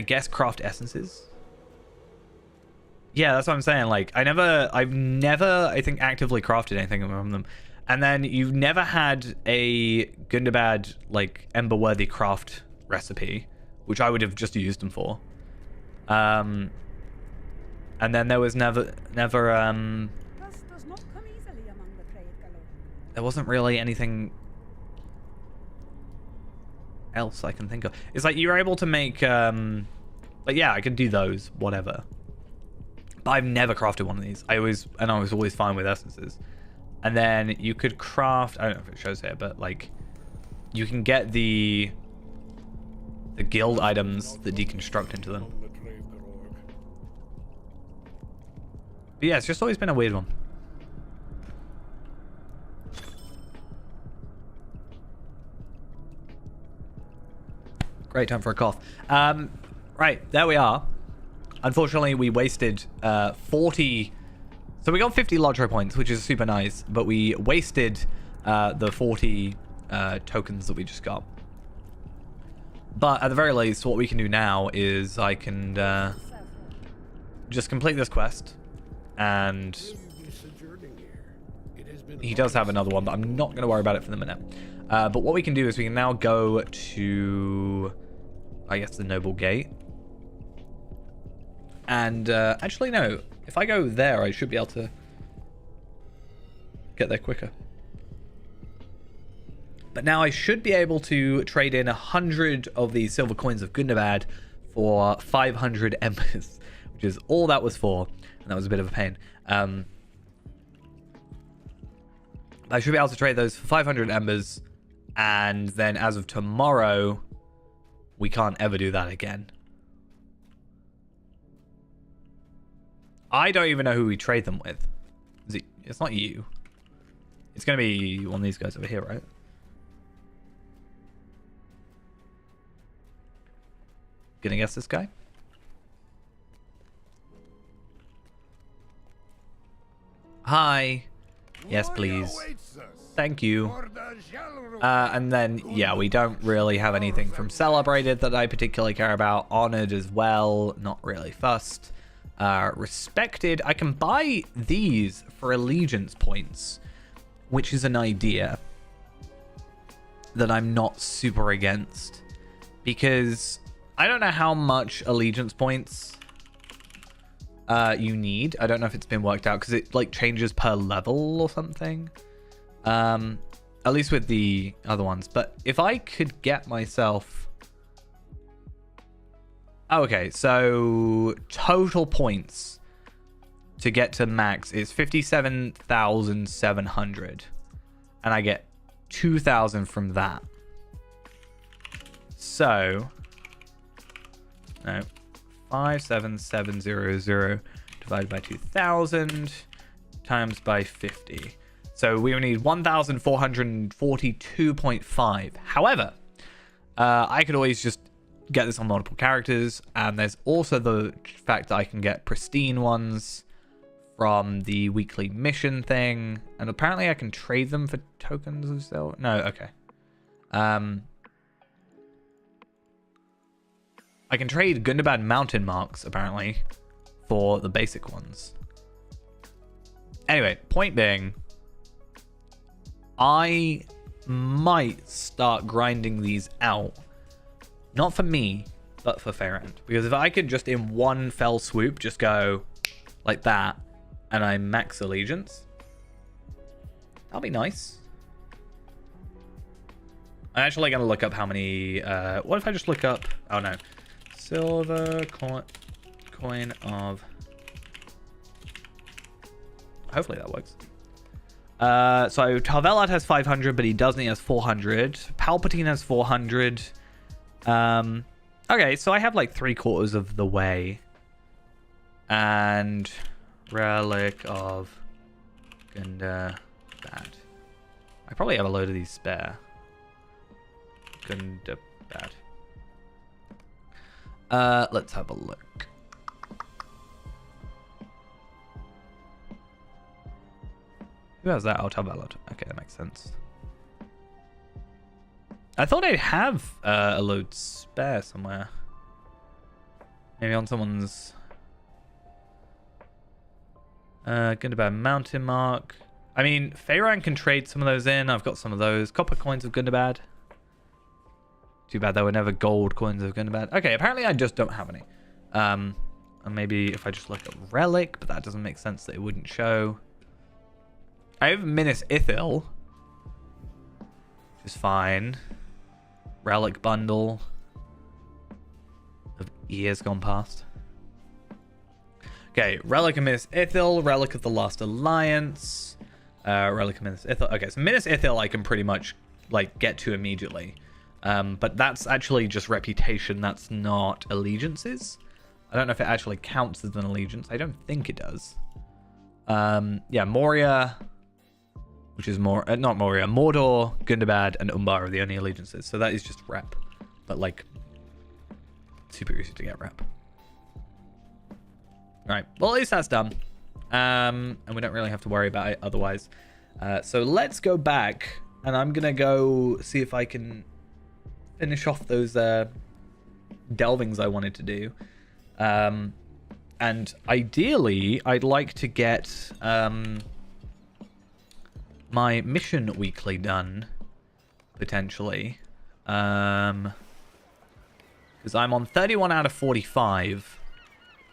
guess craft essences. Yeah, that's what I'm saying. Like, I've never, I think, actively crafted anything from them. And then you've never had a Gundabad, like, Ember-worthy craft recipe, which I would have just used them for. And then there was never there wasn't really anything else I can think of. It's like you're able to make, like, yeah, I can do those, whatever. But I've never crafted one of these. I was always fine with essences. And then you could craft, I don't know if it shows here, but like you can get the guild items that deconstruct into them. But yeah, it's just always been a weird one. Great time for a cough. Right, there we are. Unfortunately, we wasted 40... So we got 50 Lotro points, which is super nice, but we wasted the 40 tokens that we just got. But at the very least, what we can do now is I can just complete this quest, and he does have another one, but I'm not going to worry about it for the minute. But what we can do is we can now go to, I guess, the Noble Gate. And actually, no. If I go there, I should be able to get there quicker. But now I should be able to trade in 100 of these silver coins of Gundabad for 500 embers, which is all that was for. And that was a bit of a pain. I should be able to trade those for 500 embers. And then as of tomorrow, we can't ever do that again. I don't even know who we trade them with. It's not you. It's going to be one of these guys over here, right? Gonna guess this guy? Hi. Yes, please. Thank you. And then, yeah, we don't really have anything from Celebrated that I particularly care about. Honored as well. Not really fussed. Respected. I can buy these for allegiance points, which is an idea that I'm not super against. Because I don't know how much allegiance points you need. I don't know if it's been worked out because it like changes per level or something. At least with the other ones. But if I could get myself... Okay, so total points to get to max is 57,700. And I get 2,000 from that. So... No. 57700 divided by 2,000 times by 50. So we will need 1,442.5. However, I could always just get this on multiple characters, and there's also the fact that I can get pristine ones from the weekly mission thing, and apparently I can trade them for tokens of silver. No, okay. I can trade Gundabad mountain marks, apparently, for the basic ones. Anyway, point being, I might start grinding these out. Not for me, but for Fairend. Because if I could just in one fell swoop just go like that, and I max allegiance, that'll be nice. I'm actually going to look up how many... what if I just look up... Oh, no. Silver coin of... Hopefully that works. So Tarvelad has 500, but he doesn't. He has 400. Palpatine has 400. Okay, so I have like 3/4 of the way. And relic of Gundabad. I probably have a load of these spare. Gundabad. Let's have a look. Who has that? Oh, Tarvelad. Okay, that makes sense. I thought I'd have a load spare somewhere. Maybe on someone's... Gundabad Mountain Mark. I mean, Feyran can trade some of those in. I've got some of those. Copper coins of Gundabad. Too bad there were never gold coins of Gundabad. Okay, apparently I just don't have any. And maybe if I just look at Relic, but that doesn't make sense that it wouldn't show. I have Minas Ithil, which is fine. Relic bundle of years gone past. Okay, Relic of Minas Ithil, Relic of the Last Alliance, Relic of Minas Ithil. Okay, so Minas Ithil I can pretty much like get to immediately, but that's actually just reputation. That's not allegiances. I don't know if it actually counts as an allegiance. I don't think it does. Yeah, Moria. Which is not Moria, Mordor, Gundabad, and Umbar are the only allegiances. So that is just rep. But like, super easy to get rep. Alright, well at least that's done. And we don't really have to worry about it otherwise. So let's go back, and I'm going to go see if I can finish off those delvings I wanted to do. And ideally, I'd like to get... my mission weekly done, potentially, because I'm on 31 out of 45,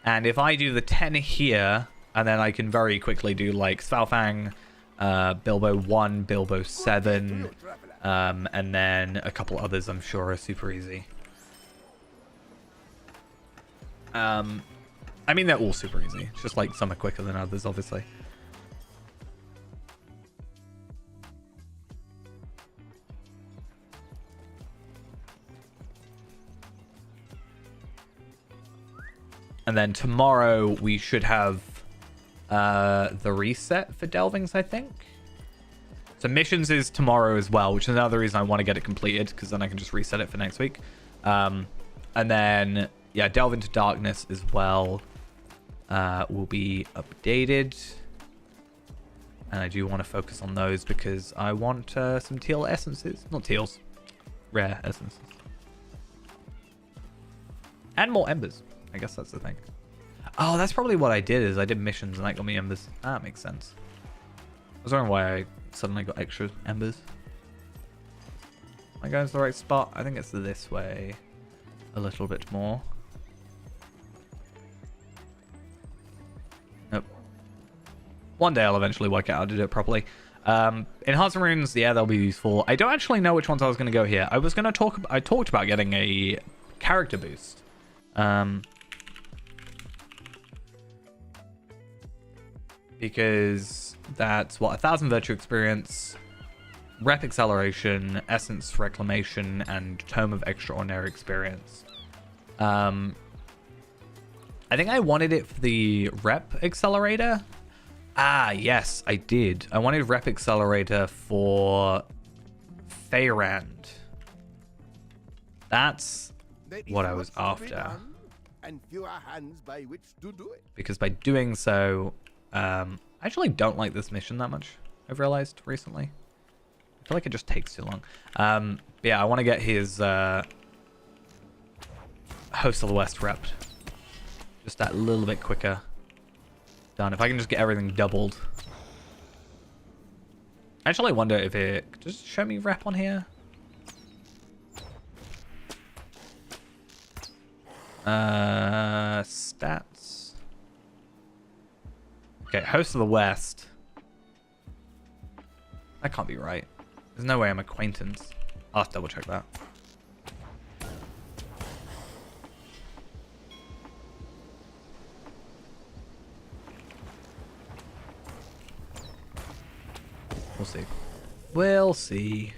and if I do the 10 here, and then I can very quickly do like Svalfang, Bilbo 1, Bilbo 7, and then a couple others I'm sure are super easy. I mean, they're all super easy, it's just like some are quicker than others, obviously. And then tomorrow we should have the reset for delvings, I think. So missions is tomorrow as well, which is another reason I want to get it completed, because then I can just reset it for next week. And then, yeah, Delve into Darkness as well will be updated. And I do want to focus on those because I want some teal essences. Not teals. Rare essences. And more embers. I guess that's the thing. Oh, that's probably what I did, is I did missions and that got me embers. That makes sense. I was wondering why I suddenly got extra embers. Am I going to the right spot? I think it's this way. A little bit more. Nope. One day I'll eventually work out how to do it properly. Enhancement runes, yeah, they'll be useful. I don't actually know which ones I was going to go here. I talked about getting a character boost. Because that's what, 1,000 virtue experience, rep acceleration, essence reclamation, and tome of extraordinary experience. I think I wanted it for the rep accelerator. Ah, yes, I did. I wanted rep accelerator for Feyrand. That's what I was after. And fewer hands by which to do it. Because by doing so, I actually don't like this mission that much, I've realized recently. I feel like it just takes too long. But yeah, I want to get his Host of the West repped. Just that little bit quicker. Done. If I can just get everything doubled. Actually, I wonder if it... Just show me rep on here. Stats. Okay, Host of the West. That can't be right. There's no way I'm acquaintance. I'll have to double check that. We'll see. We'll see.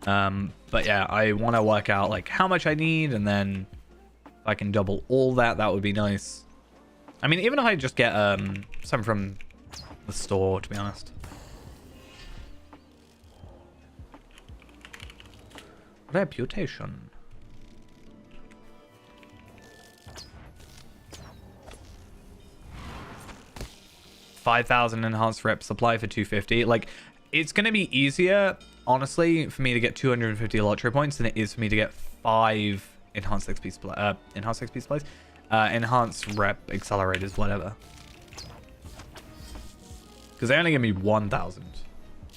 But yeah, I want to work out like how much I need, and then if I can double all that, that would be nice. I mean, even if I just get some from the store, to be honest. Reputation. 5,000 enhanced rep supply for 250. Like, it's going to be easier, honestly, for me to get 250 lottery points than it is for me to get 5 enhanced XP supplies. Enhanced rep accelerators, whatever. Because they only give me 1,000.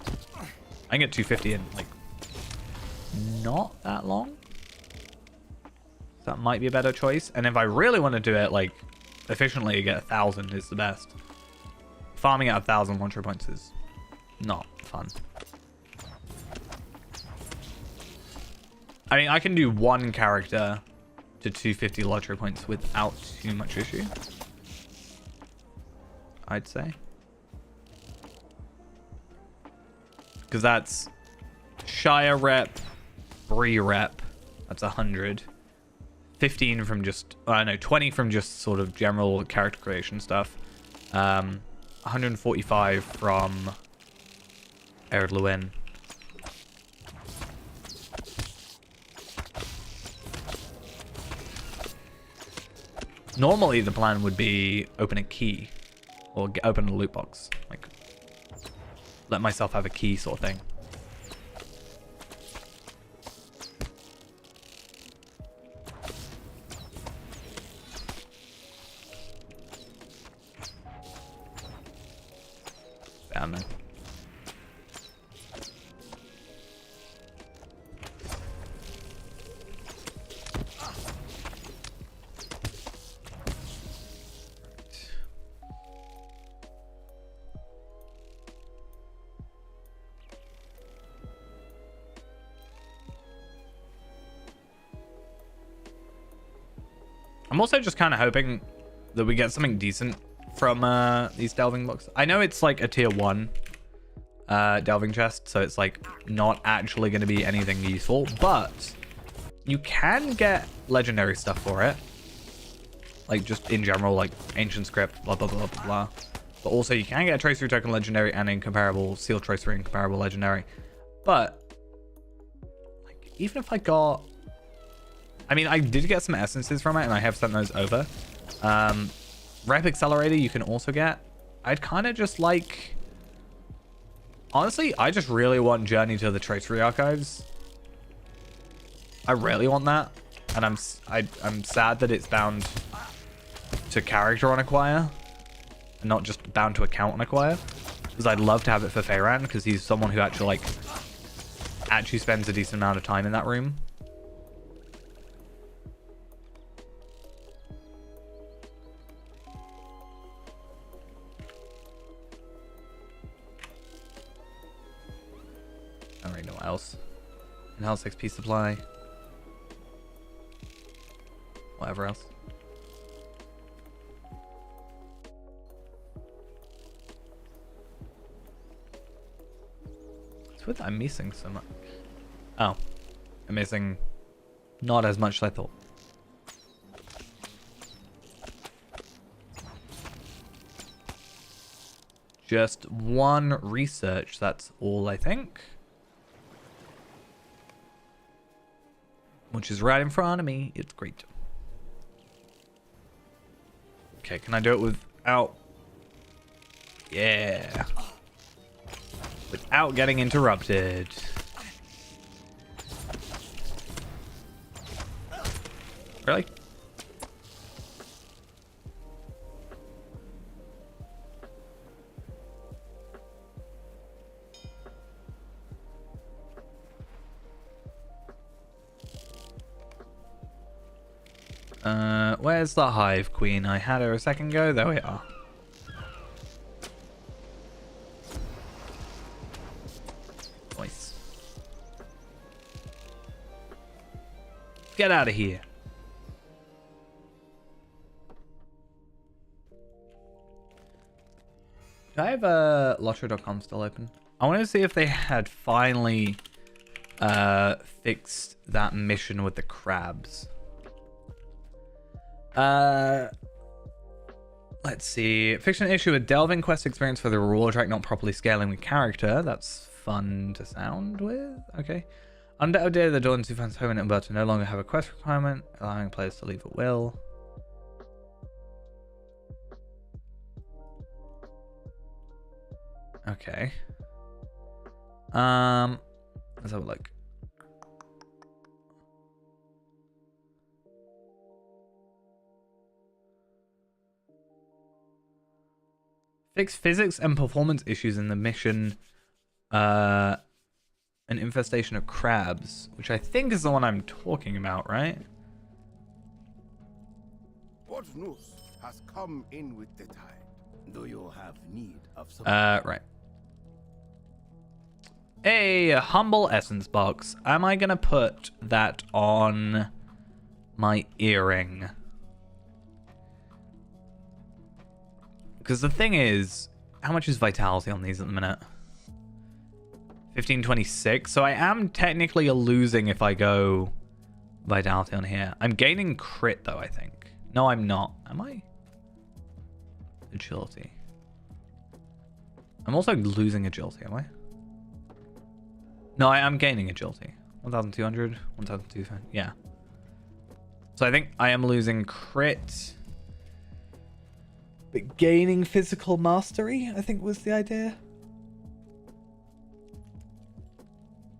I can get 250 in, like, not that long. That might be a better choice. And if I really want to do it, like, efficiently, get 1,000 is the best. Farming at 1,000 launcher points is not fun. I mean, I can do one character to 250 lottery points without too much issue, I'd say. Because that's Shire rep, Bree rep, that's 100. 15 from just, no, 20 from just sort of general character creation stuff. 145 from Ered Luin. Normally the plan would be open a key or open a loot box, like let myself have a key sort of thing. Damn, man. I'm also just kind of hoping that we get something decent from these delving books. I know it's like a tier 1 delving chest, so it's like not actually going to be anything useful, but you can get legendary stuff for it, like just in general, like ancient script, blah blah blah blah blah. But also you can get a tracery token legendary and incomparable sealed tracery incomparable legendary. But like, even if I got I mean, I did get some essences from it, and I have sent those over. Rep Accelerator you can also get. I'd kind of just like... Honestly, I just really want Journey to the Tracery Archives. I really want that. And I'm sad that it's bound to character on Acquire. And not just bound to account on Acquire. Because I'd love to have it for Feyran, because he's someone who actually, like... actually spends a decent amount of time in that room. I don't really know what else. Enhanced XP supply. Whatever else. It's weird that I'm missing so much. Oh. I'm missing not as much as I thought. Just one research, that's all I think. Which is right in front of me. It's great. Okay, can I do it without... Yeah. Without getting interrupted. Really? Where's the Hive Queen? I had her a second ago. There we are. Nice. Get out of here. Do I have Lottery.com still open? I wanted to see if they had finally fixed that mission with the crabs. Let's see. Fiction issue with delving quest experience for the reward track not properly scaling with character. That's fun to sound with. Okay. Undoubtedly, the Dawn to finds home in Umberto no longer have a quest requirement, allowing players to leave at will. Okay. Let's have a look. Fix physics and performance issues in the mission. An infestation of crabs, which I think is the one I'm talking about, right? What news has come in with the tide? Do you have need of some? Right. A humble essence box. Am I gonna put that on my earring? Because the thing is, how much is vitality on these at the minute? 1526. So I am technically losing if I go vitality on here. I'm gaining crit though, I think. No, I'm not. Am I? Agility. I'm also losing agility, am I? No, I am gaining agility. 1,200, 1,200. Yeah. So I think I am losing crit. But gaining physical mastery, I think was the idea.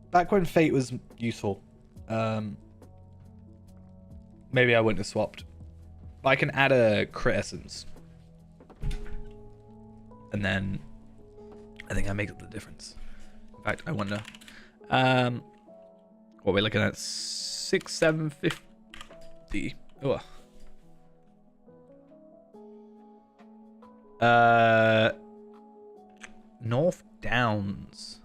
Back when Fate was useful. Maybe I wouldn't have swapped. But I can add a crit essence. And then I think I make the difference. In fact, I wonder. What we're looking at? 6,750. Oh. North Downs.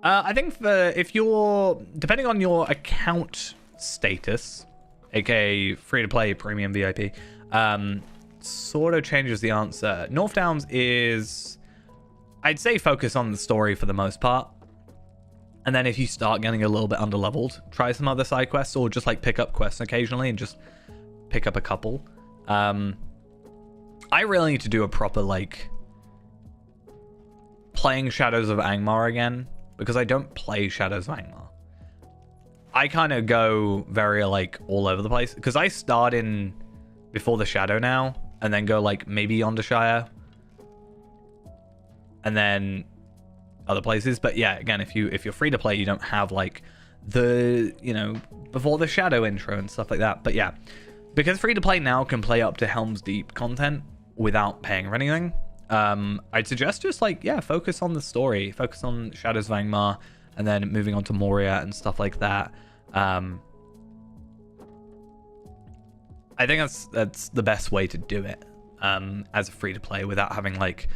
I think if you're, depending on your account status, aka free to play, premium, VIP, sort of changes the answer. North Downs is, I'd say, focus on the story for the most part. And then if you start getting a little bit underleveled, try some other side quests, or just like pick up quests occasionally and just pick up a couple. I really need to do a proper, like, playing Shadows of Angmar again, because I don't play Shadows of Angmar. I kind of go very like all over the place because I start in before the Shadow now and then go like maybe Shire and then other places. But yeah, again, if you're free to play, you don't have like the, you know, before the Shadow intro and stuff like that. But yeah, because free to play now can play up to Helm's Deep content without paying for anything. I'd suggest just like, yeah, focus on the story, focus on Shadows of Angmar, and then moving on to Moria and stuff like that. I think that's the best way to do it, as a free to play without having like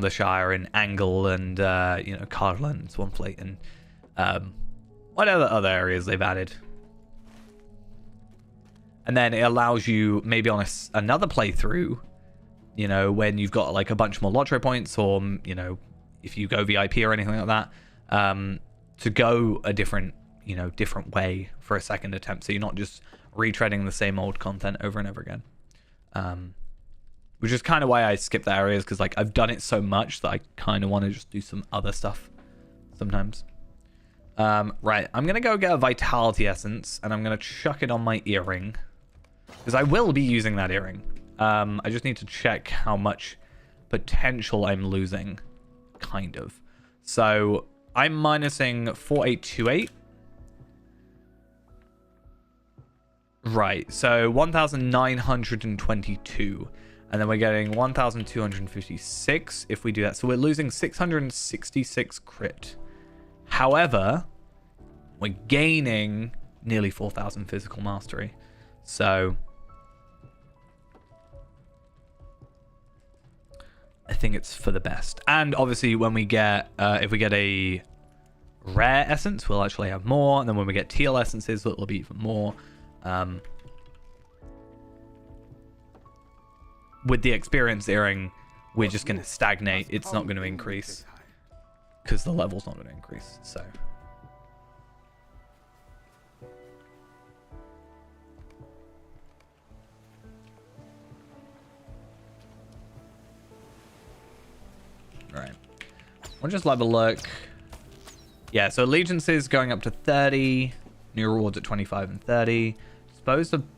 Shire and Angle and you know, Cardland and Swanfleet and whatever other areas they've added. And then it allows you maybe on another playthrough, you know, when you've got like a bunch more Lotro points, or, you know, if you go VIP or anything like that, to go a different way for a second attempt. So you're not just retreading the same old content over and over again. Which is kind of why I skip the areas, because like I've done it so much that I kind of want to just do some other stuff sometimes. Right, I'm going to go get a Vitality Essence, and I'm going to chuck it on my earring, because I will be using that earring. I just need to check how much potential I'm losing, kind of. So I'm minusing 4828. Right, so 1,922. And then we're getting 1,256 if we do that. So we're losing 666 crit. However, we're gaining nearly 4,000 physical mastery. So I think it's for the best. And obviously when we get, if we get a rare essence, we'll actually have more. And then when we get teal essences, it'll be even more. With the experience earring, we're just going to stagnate. It's not going to increase because the level's not going to increase. So all right, we'll just have a look. Yeah, so allegiances going up to 30, new rewards at 25 and 30.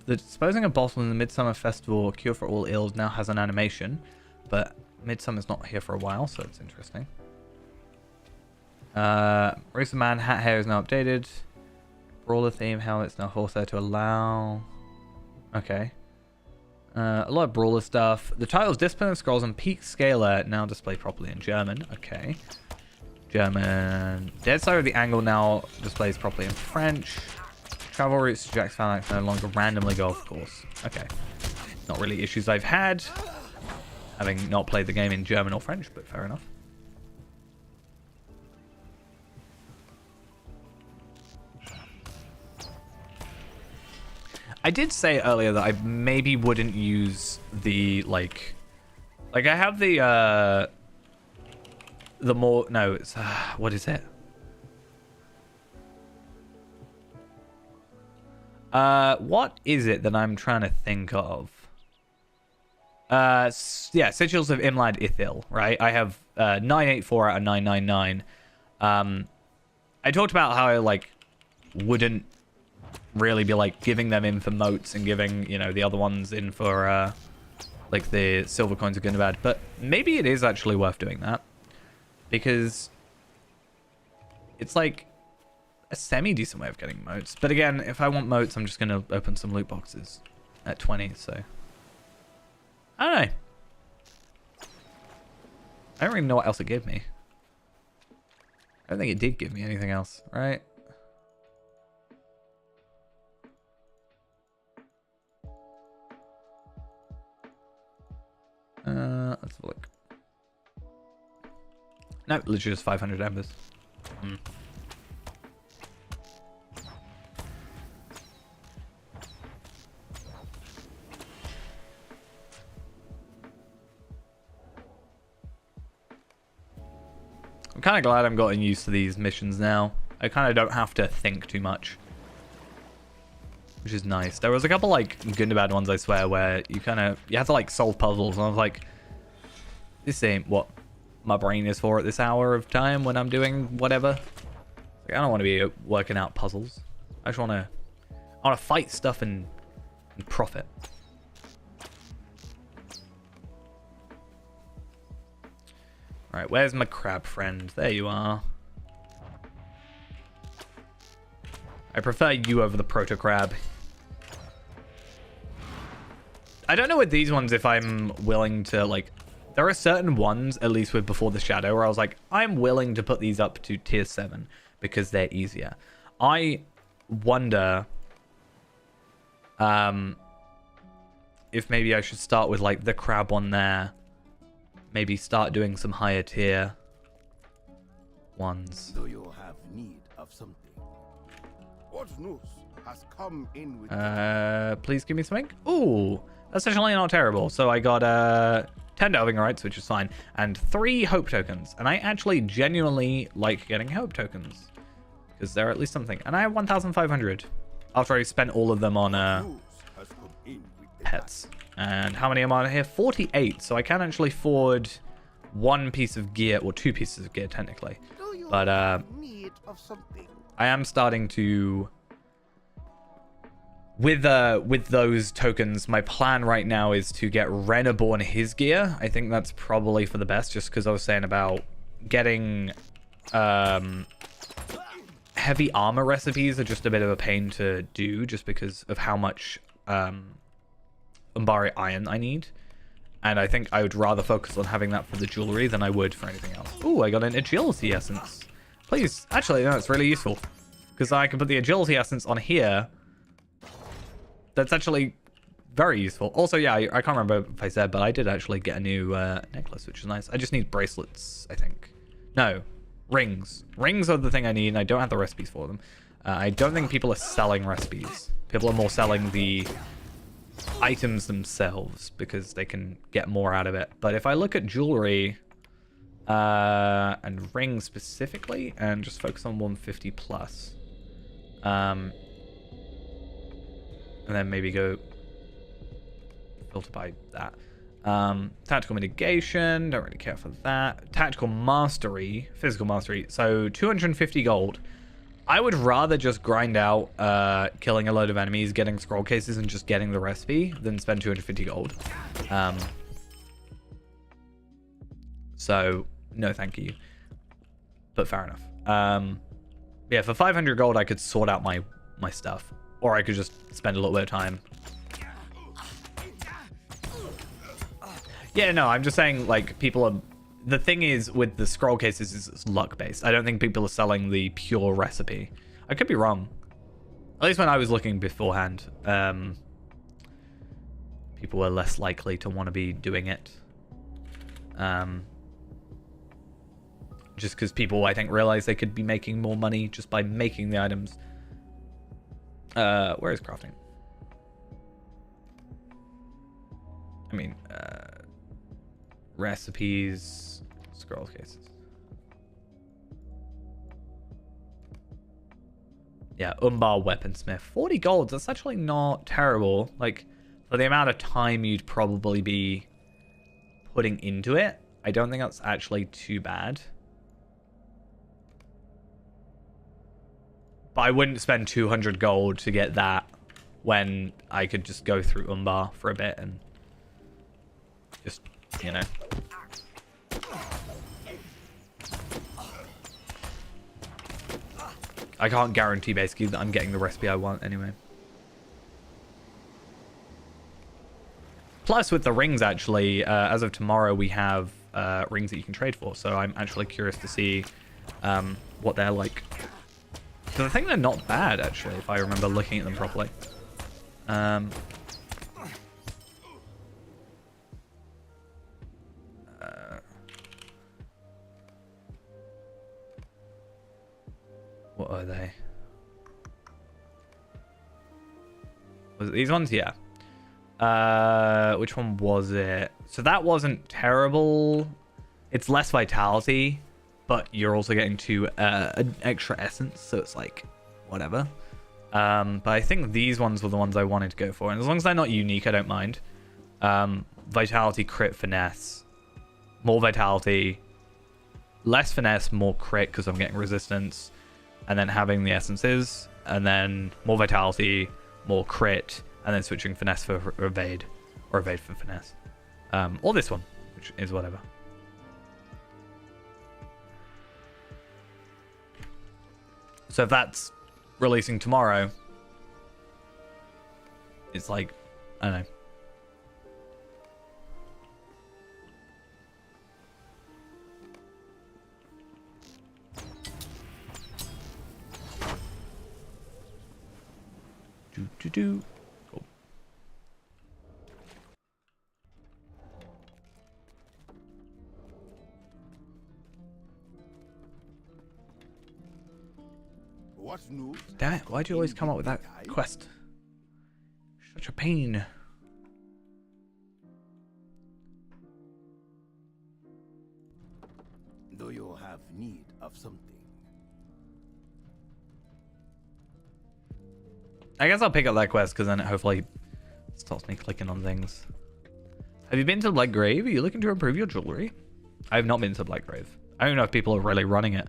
Disposing a bottle in the Midsummer Festival, Cure for All Ills, now has an animation, but Midsummer's not here for a while, so it's interesting. Race of Man hat hair is now updated. Brawler theme helmet's now forced there to allow. Okay. A lot of Brawler stuff. The titles Discipline of Scrolls and Peak Scaler now displayed properly in German. Okay. German. Dead Side of the Angle now displays properly in French. Travel routes to Jack's Phalanx no longer randomly go off course. Okay. Not really issues I've had, having not played the game in German or French, but fair enough. I did say earlier that I maybe wouldn't use the, like I have the more, no, it's, what is it? What is it that I'm trying to think of? Yeah, Sigils of Imlad Ithil, right? I have 984 out of 999. I talked about how I like wouldn't really be like giving them in for moats and giving, you know, the other ones in for like the silver coins of good and bad, but maybe it is actually worth doing that, because it's like a semi-decent way of getting moats. But again, if I want moats, I'm just going to open some loot boxes at 20, so I don't know. I don't really know what else it gave me. I don't think it did give me anything else, right? Let's have a look. No, literally just 500 embers. I'm kind of glad I'm getting used to these missions now. I kind of don't have to think too much, which is nice. There was a couple like good and bad ones, I swear, where you have to like solve puzzles, and I was like, this ain't what my brain is for at this hour of time when I'm doing whatever. Like, I don't want to be working out puzzles. I just want to fight stuff and profit. Right, where's my crab friend? There you are. I prefer you over the proto crab. I don't know with these ones if I'm willing to, like, there are certain ones, at least with Before the Shadow, where I was like, I'm willing to put these up to tier 7 because they're easier. I wonder if maybe I should start with, like, the crab one there. Maybe start doing some higher tier ones. Do you have need of something? What news has come in with Please give me something. Ooh, that's actually not terrible. So I got 10 delving rights, which is fine, and 3 hope tokens. And I actually genuinely like getting hope tokens because they're at least something. And I have 1,500 after I spent all of them on news has come in with the pets. And how many am I on here? 48. So I can actually afford 1 piece of gear, or 2 pieces of gear technically. tide. Do you But have need of something? I am starting to, with those tokens, my plan right now is to get Renaborn his gear. I think that's probably for the best, just because I was saying about getting heavy armor recipes are just a bit of a pain to do, just because of how much Umbari iron I need. And I think I would rather focus on having that for the jewelry than I would for anything else. Ooh, I got an agility essence. Please, actually, no, it's really useful. Because I can put the agility essence on here. That's actually very useful. Also, yeah, I can't remember if I said, but I did actually get a new necklace, which is nice. I just need bracelets, I think. No, rings. Rings are the thing I need, and I don't have the recipes for them. I don't think people are selling recipes. People are more selling the items themselves because they can get more out of it. But if I look at jewelry and rings specifically and just focus on 150 plus, and then maybe go filter by that. Tactical mitigation, don't really care for that. Tactical mastery, physical mastery, so 250 gold. I would rather just grind out killing a load of enemies, getting scroll cases, and just getting the recipe than spend 250 gold. So, no thank you. But fair enough. Yeah, for 500 gold, I could sort out my stuff. Or I could just spend a little bit of time. Yeah, no, I'm just saying, like, people are... The thing is, with the scroll cases, is it's luck-based. I don't think people are selling the pure recipe. I could be wrong. At least when I was looking beforehand, people were less likely to want to be doing it. Just because people, I think, realized they could be making more money just by making the items. Where is crafting? I mean, recipes, scroll cases. Yeah, Umbar weaponsmith. 40 gold, that's actually not terrible. Like, for the amount of time you'd probably be putting into it, I don't think that's actually too bad. But I wouldn't spend 200 gold to get that when I could just go through Umbar for a bit and just, you know. I can't guarantee basically that I'm getting the recipe I want anyway. Plus with the rings actually, as of tomorrow we have rings that you can trade for. So I'm actually curious to see what they're like. So I think they're not bad actually, if I remember looking at them properly. What are they? Was it these ones? Yeah. Which one was it? So that wasn't terrible. It's less vitality, but you're also getting an extra essence, so it's like whatever. But I think these ones were the ones I wanted to go for, and as long as they're not unique, I don't mind. Vitality, crit, finesse, more vitality, less finesse, more crit because I'm getting resistance. and then having the essences, and then more vitality, more crit, and then switching finesse for evade, or evade for finesse. Or this one, which is whatever. So if that's releasing tomorrow, it's like, I don't know. Cool. What's news? Damn it, why do you always come up with that quest? Such a pain. Do you have need of something? I guess I'll pick up that quest because then it hopefully stops me clicking on things. Have you been to Black Grave? Are you looking to improve your jewelry? I have not been to Black Grave. I don't know if people are really running it.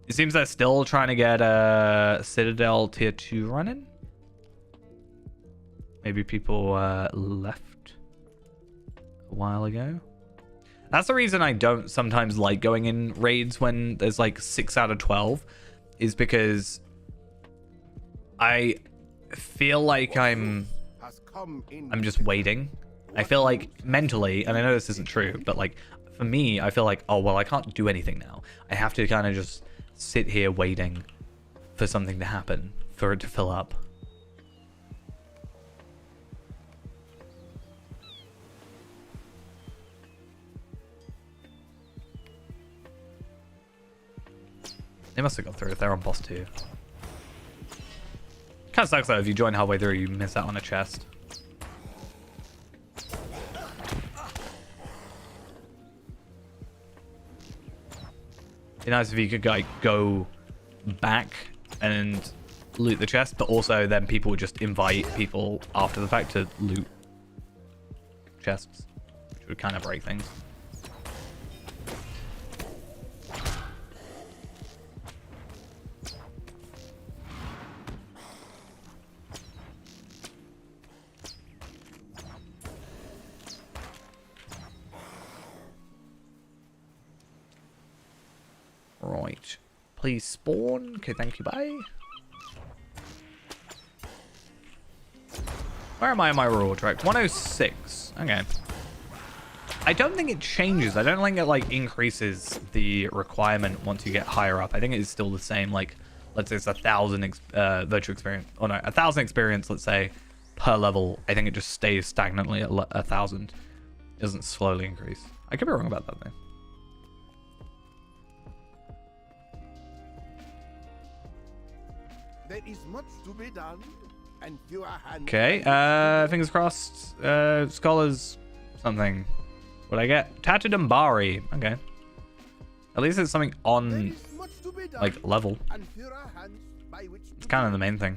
It seems they're still trying to get Citadel tier 2 running. Maybe people left a while ago. That's the reason I don't sometimes like going in raids when there's like 6 out of 12, is because I feel like I'm just waiting. I feel like mentally, and I know this isn't true, but like for me, I feel like, oh, well, I can't do anything now. I have to kind of just sit here waiting for something to happen, for it to fill up. They must have got through if they're on boss 2. Kind of sucks though, if you join halfway through, you miss out on a chest. Be nice if you could like go back and loot the chest, but also then people would just invite people after the fact to loot chests, which would kind of break things. Right. Please spawn. Okay, thank you, bye. Where am I on my reward track? 106. Okay. I don't think it changes. I don't think it like increases the requirement once you get higher up. I think it is still the same. Like, let's say it's 1,000 virtual experience. Oh no, 1,000 experience, let's say, per level. I think it just stays stagnantly at 1,000. It doesn't slowly increase. I could be wrong about that though. There is much to be done, and fewer hands. Okay, fingers crossed. Scholars, something. What I get? Tattered Umbari. Okay. At least it's something on, like, level. It's kind of the main thing.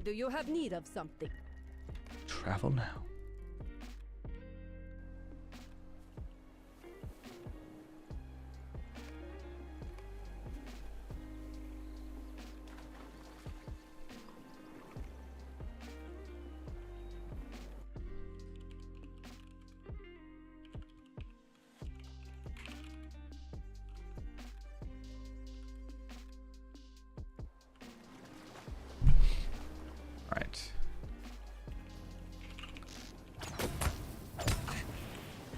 Do you have need of something? Travel now. Right.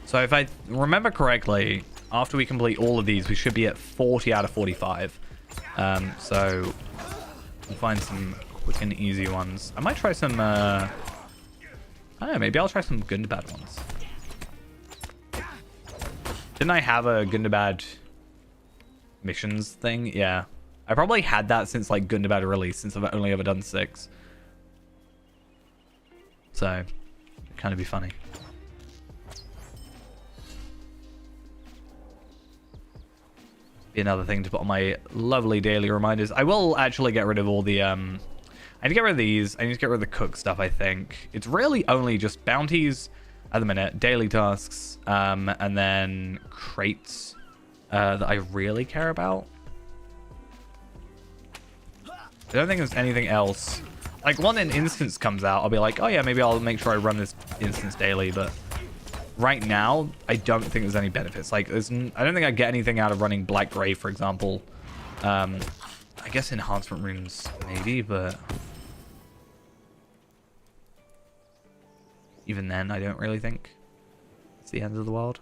So if I remember correctly, after we complete all of these, we should be at 40 out of 45. So we'll find some quick and easy ones. I might try some, I don't know, maybe I'll try some Gundabad ones. Didn't I have a Gundabad missions thing? Yeah. I probably had that since like Gundabad release, since I've only ever done 6. So, it'd kind of be funny. Be another thing to put on my lovely daily reminders. I will actually get rid of all the, I need to get rid of these. I need to get rid of the cook stuff, I think. It's really only just bounties at the minute, daily tasks, and then crates that I really care about. I don't think there's anything else. Like, when an instance comes out, I'll be like, oh yeah, maybe I'll make sure I run this instance daily, but right now, I don't think there's any benefits. Like, I don't think I get anything out of running Black Gray, for example. I guess enhancement runes, maybe, but even then, I don't really think it's the end of the world.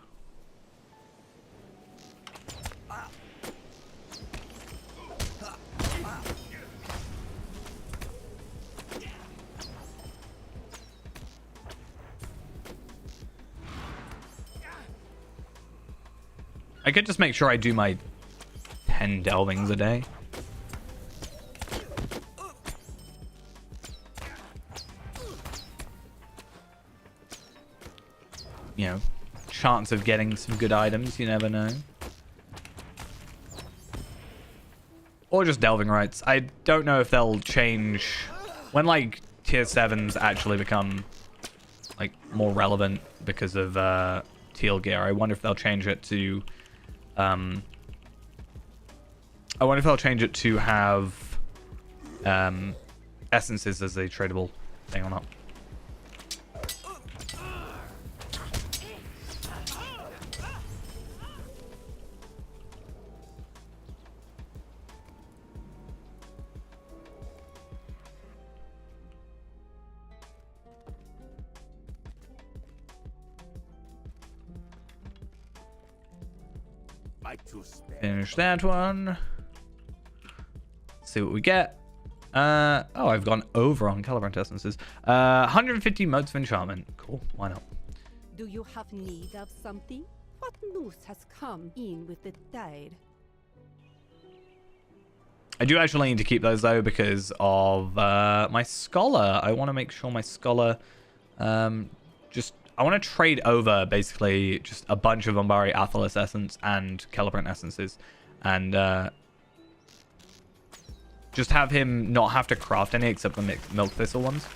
I could just make sure I do my 10 delvings a day. You know, chance of getting some good items, you never know. Or just delving rights. I don't know if they'll change when like tier 7s actually become like more relevant because of teal gear. I wonder if they'll change it to I wonder if they'll change it to have essences as a tradable thing or not. Finish that one. See what we get. Oh, I've gone over on Calibrant essences. 150 modes of enchantment. Cool. Why not? Do you have need of something? What news has come in with the tide? I do actually need to keep those though because of my scholar. I want to make sure my scholar I want to trade over basically just a bunch of Umbari Athelas essence and Celebrant essences and just have him not have to craft any except the milk thistle ones.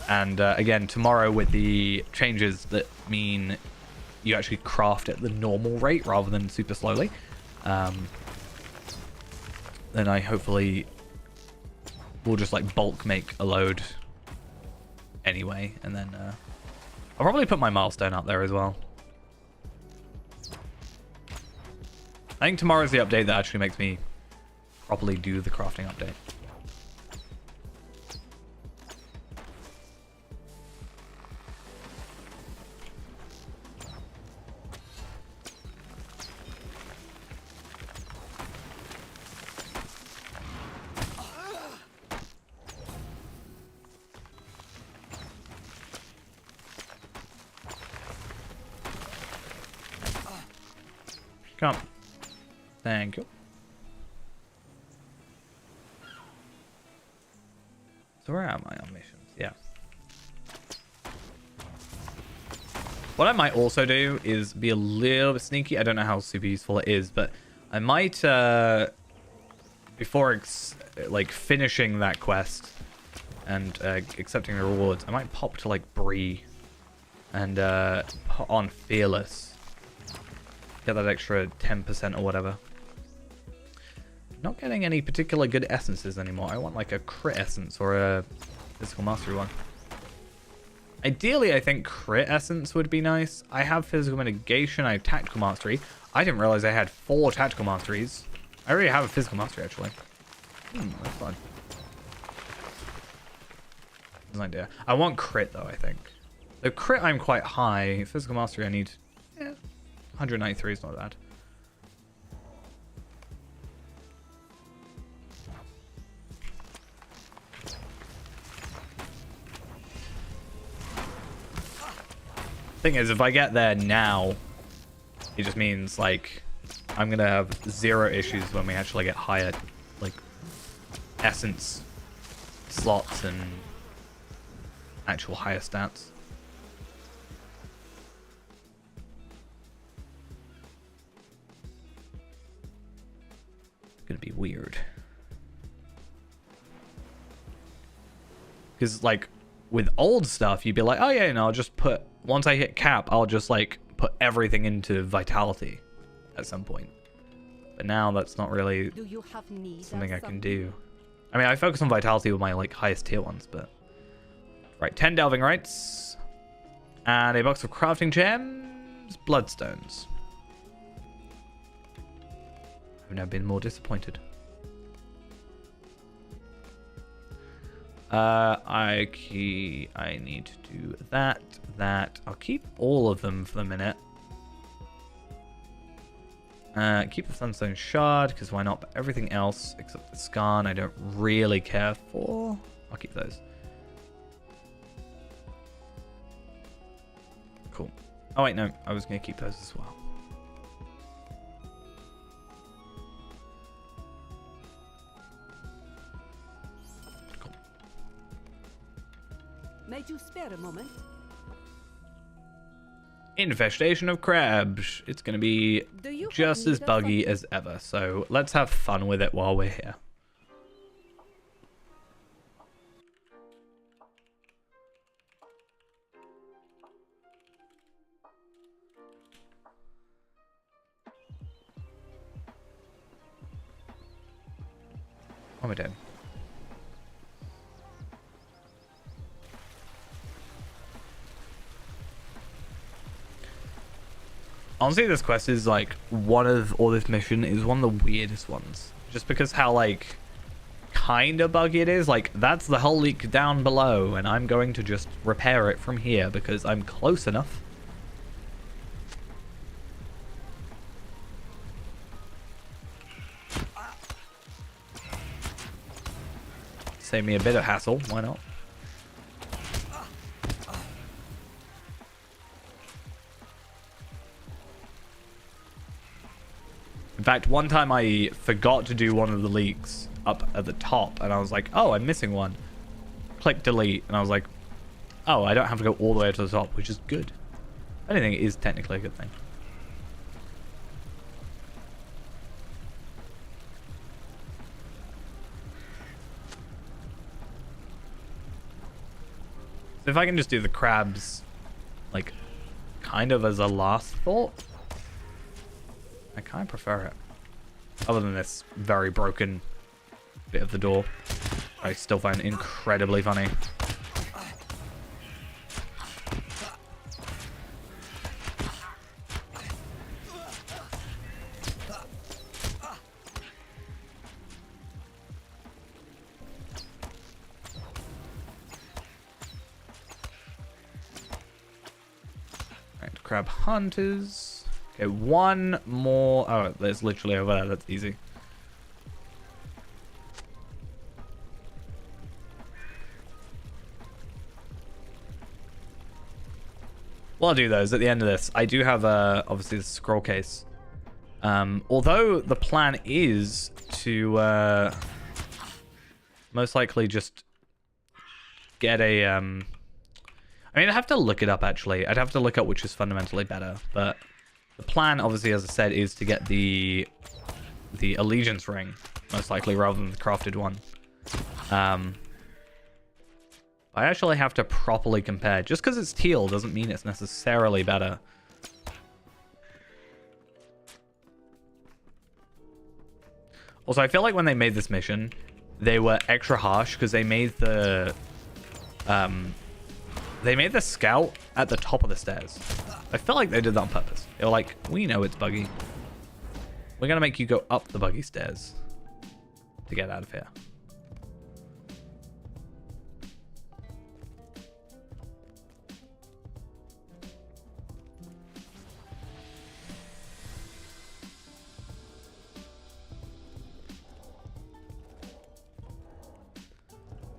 And again, tomorrow with the changes that mean you actually craft at the normal rate rather than super slowly, then I hopefully will just like bulk make a load anyway, and then I'll probably put my milestone up there as well. I think tomorrow's the update that actually makes me properly do the crafting update. Come. Thank you. So where am I on missions? Yeah. What I might also do is be a little bit sneaky. I don't know how super useful it is, but I might, before like finishing that quest and accepting the rewards, I might pop to like Bree and put on Fearless. Get that extra 10% or whatever. Not getting any particular good essences anymore. I want like a crit essence or a physical mastery one. Ideally, I think crit essence would be nice. I have physical mitigation. I have tactical mastery. I didn't realize I had 4 tactical masteries. I already have a physical mastery actually. That's fun. That's an idea. I want crit though, I think. The crit I'm quite high. Physical mastery I need 193 is not bad. Thing is, if I get there now, it just means like I'm gonna have 0 issues when we actually get higher like essence slots and actual higher stats. Gonna be weird because like with old stuff you'd be like, oh yeah, no, I'll just put, once I hit cap I'll just like put everything into vitality at some point, but now that's not really something I can do. I mean, I focus on vitality with my like highest tier ones, but right, 10 delving rights and a box of crafting gems, bloodstones. I've never been more disappointed. I need to do that. I'll keep all of them for the minute. Keep the Sunstone Shard, because why not? But everything else, except the Skarn, I don't really care for. I'll keep those. Cool. Oh, wait, no. I was going to keep those as well. Cool. Might you spare a moment? Infestation of crabs. It's going to be just as buggy as ever. So let's have fun with it while we're here. What am I doing? Honestly, this quest is like this mission is one of the weirdest ones. Just because how like kind of buggy it is. Like that's the hull leak down below and I'm going to just repair it from here because I'm close enough. Save me a bit of hassle, why not? In fact, one time I forgot to do one of the leaks up at the top, and I was like, oh, I'm missing one. Click delete, and I was like, oh, I don't have to go all the way to the top, which is good. I don't think it is technically a good thing. So if I can just do the crabs, like, kind of as a last thought, I kind of prefer it. Other than this very broken bit of the door, I still find incredibly funny. Right, crab hunters. Okay, one more. Oh, there's literally over there. That's easy. Well, I'll do those at the end of this. I do have obviously the scroll case. Although the plan is to most likely just get a. I mean, I'd have to look it up actually. I'd have to look up which is fundamentally better, but. The plan, obviously, as I said, is to get the allegiance ring, most likely, rather than the crafted one. I actually have to properly compare. Just because it's teal doesn't mean it's necessarily better. Also, I feel like when they made this mission, they were extra harsh because they made the scout at the top of the stairs. I feel like they did that on purpose. They were like, we know it's buggy. We're going to make you go up the buggy stairs to get out of here.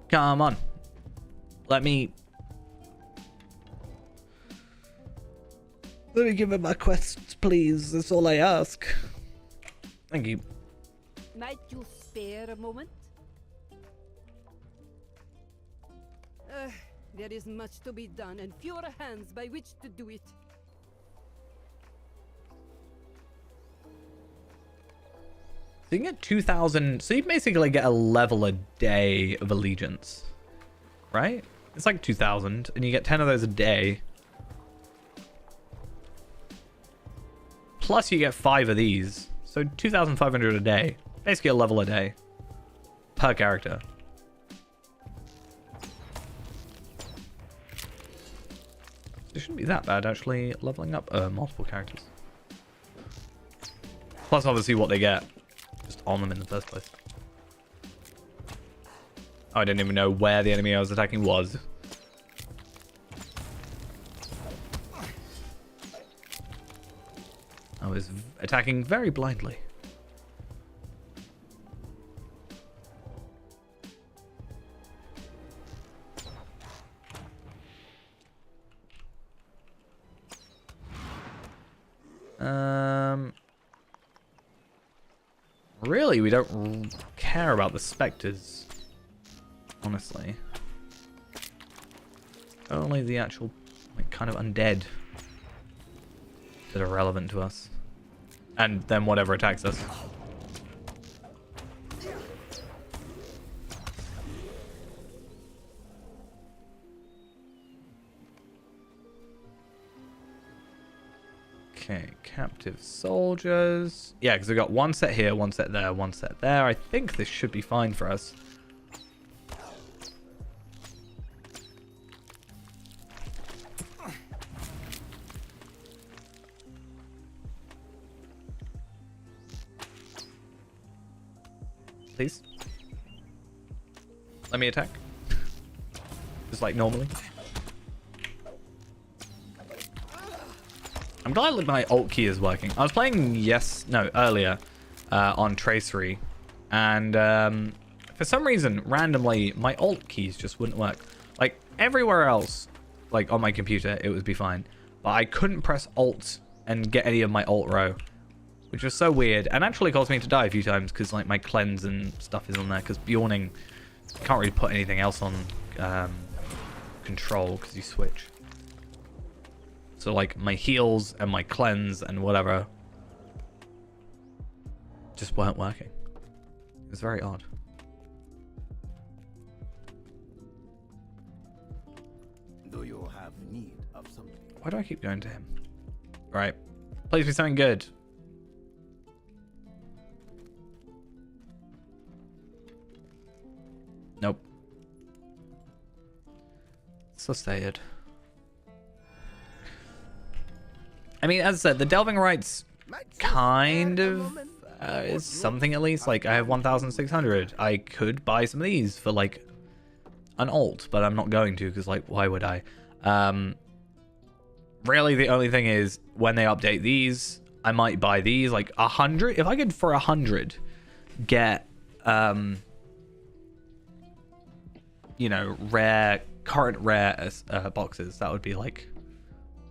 Come on. Let me give it my quests, please. That's all I ask. Thank you. Might you spare a moment? There is much to be done and fewer hands by which to do it. So you can get 2,000. So you basically get a level a day of allegiance, right? It's like 2,000, and you get 10 of those a day. Plus you get 5 of these. So 2,500 a day. Basically a level a day. per character. It shouldn't be that bad, actually, leveling up multiple characters. Plus, obviously, what they get just on them in the first place. Oh, I didn't even know where the enemy I was attacking was. I was attacking very blindly. Really, we don't care about the specters, honestly. Only the actual, like, kind of undead that are relevant to us. And then whatever attacks us. Okay, captive soldiers. Yeah, because we've got one set here, one set there, one set there. I think this should be fine for us. Please. Let me attack. Just like normally. I'm glad my alt key is working. I was playing earlier on Tracery, and for some reason, randomly, my alt keys just wouldn't work. Like everywhere else, like on my computer, it would be fine, but I couldn't press alt and get any of my alt row, which was so weird, and actually caused me to die a few times because like my cleanse and stuff is on there. Because Bjorning can't really put anything else on control because you switch. So like my heals and my cleanse and whatever just weren't working. It was very odd. Do you have need of something? Why do I keep going to him? Right. Please be something good. Nope. So sad. I mean, as I said, the delving rights kind of is something at least. Like, I have 1,600. I could buy some of these for, like, an alt, but I'm not going to because, like, why would I? Really, the only thing is, when they update these, I might buy these. Like, 100. If I could, for 100, get, you know, current rare boxes, that would be, like,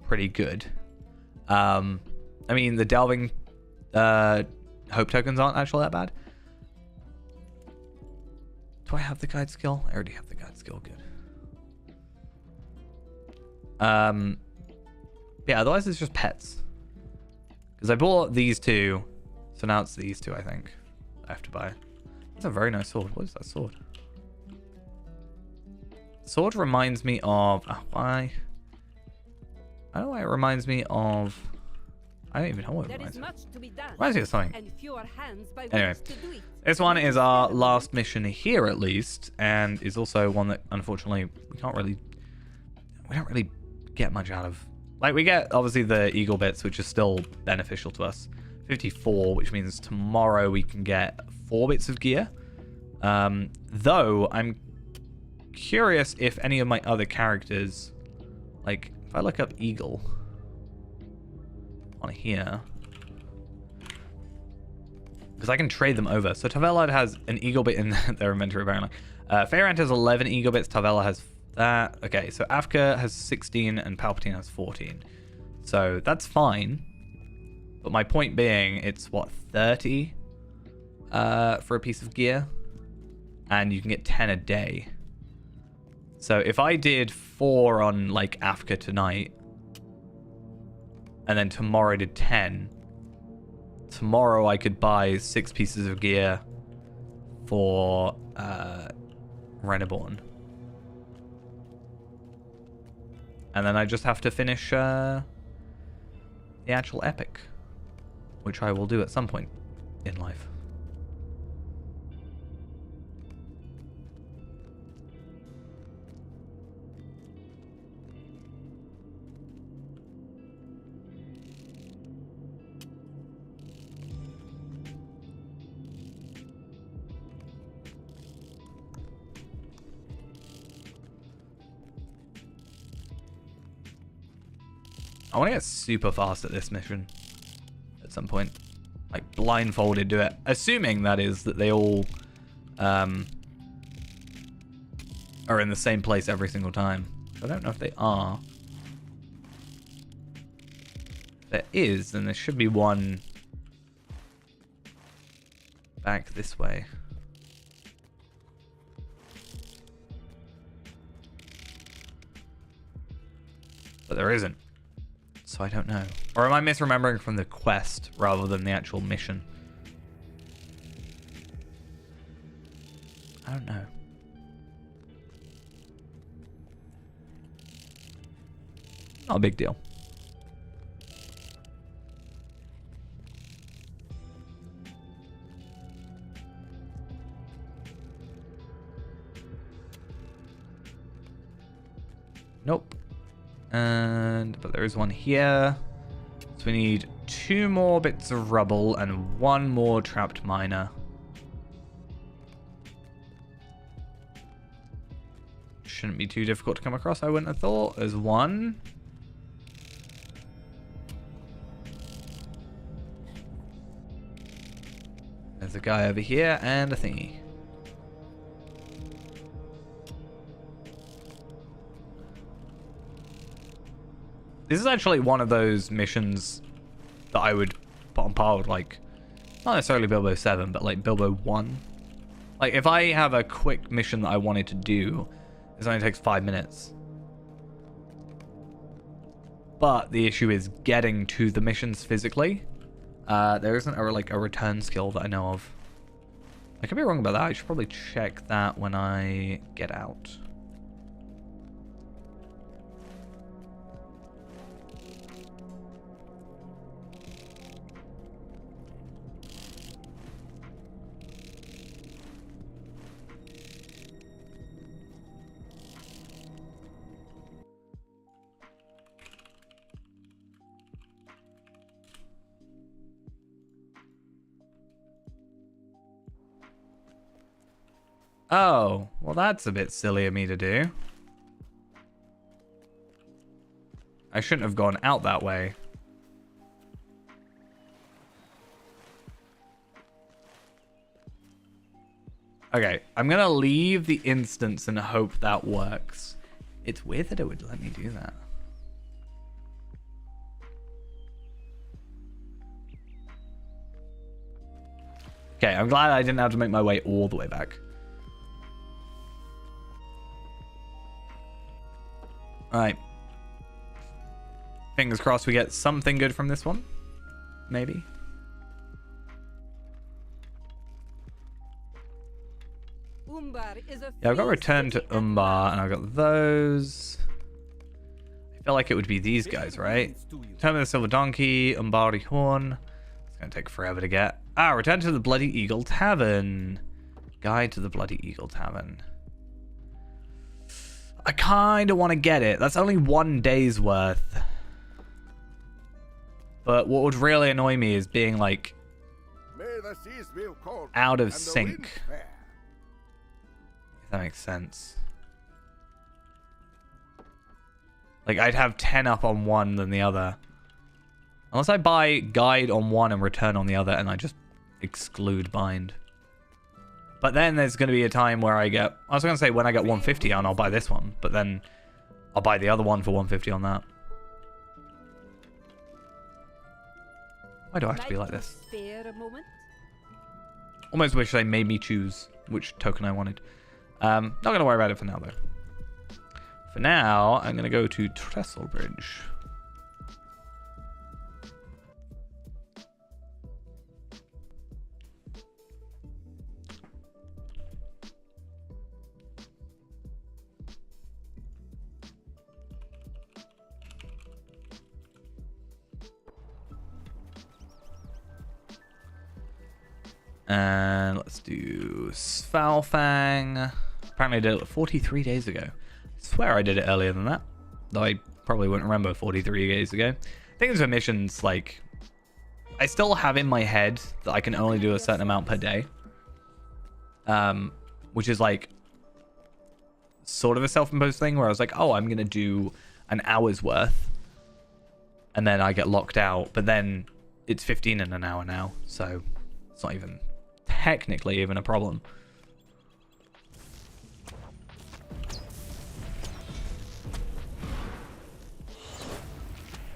pretty good. I mean, the delving hope tokens aren't actually that bad. Do I have the guide skill? I already have the guide skill. Good. Yeah, otherwise it's just pets. Because I bought these two, so now it's these two, I think, I have to buy. That's a very nice sword. What is that sword? Sword reminds me of... why? I don't know why it reminds me of... I don't even know what it reminds me of. Reminds me of something. Anyway, this one is our last mission here at least, and is also one that unfortunately we don't really get much out of. Like, we get obviously the eagle bits, which is still beneficial to us. 54, which means tomorrow we can get 4 bits of gear. Though I'm curious if any of my other characters, like if I look up eagle on here, because I can trade them over. So Tavella has an eagle bit in their inventory apparently. Fairant has 11 eagle bits. Tavella has that. Okay, so Afka has 16 and Palpatine has 14. So that's fine. But my point being, it's what, 30 for a piece of gear, and you can get 10 a day. So if I did 4 on like Afka tonight, and then tomorrow I did 10, tomorrow I could buy 6 pieces of gear for Reneborn. And then I just have to finish the actual epic, which I will do at some point in life. I want to get super fast at this mission at some point. Like, blindfolded do it. Assuming, that is, that they all are in the same place every single time. I don't know if they are. If there is, then there should be one back this way. But there isn't. So I don't know. Or am I misremembering from the quest rather than the actual mission? I don't know. Not a big deal. Nope. But there is one here. So we need 2 more bits of rubble and 1 more trapped miner. Shouldn't be too difficult to come across, I wouldn't have thought. There's 1. There's a guy over here and a thingy. This is actually one of those missions that I would put on par with, like, not necessarily Bilbo 7, but like Bilbo 1. Like, if I have a quick mission that I wanted to do, this only takes 5 minutes. But the issue is getting to the missions physically. There isn't a return skill that I know of. I could be wrong about that. I should probably check that when I get out. Oh, well, that's a bit silly of me to do. I shouldn't have gone out that way. Okay, I'm gonna leave the instance and hope that works. It's weird that it would let me do that. Okay, I'm glad I didn't have to make my way all the way back. Alright. Fingers crossed we get something good from this one. Maybe. Yeah, I've got Return to Umbar, and I've got those. I feel like it would be these guys, right? Return to the Silver Donkey, Umbari Horn. It's going to take forever to get. Ah, Return to the Bloody Eagle Tavern. Guide to the Bloody Eagle Tavern. I kind of want to get it. That's only 1 day's worth. But what would really annoy me is being, like, out of sync. If that makes sense. Like, I'd have 10 up on one than the other. Unless I buy guide on one and return on the other, and I just exclude bind. But then there's going to be a time where I get... I was going to say when I get 150 on, I'll buy this one. But then I'll buy the other one for 150 on that. Why do I have to be like this? Almost wish they made me choose which token I wanted. Not going to worry about it for now, though. For now, I'm going to go to Trestlebridge. And let's do Svalfang. Apparently I did it 43 days ago. I swear I did it earlier than that. Though I probably wouldn't remember 43 days ago. I think there's missions, like... I still have in my head that I can only do a certain amount per day. Which is like... sort of a self-imposed thing where I was like, oh, I'm going to do an hour's worth. and then I get locked out. But then it's 15 in an hour now, so it's not even technically even a problem.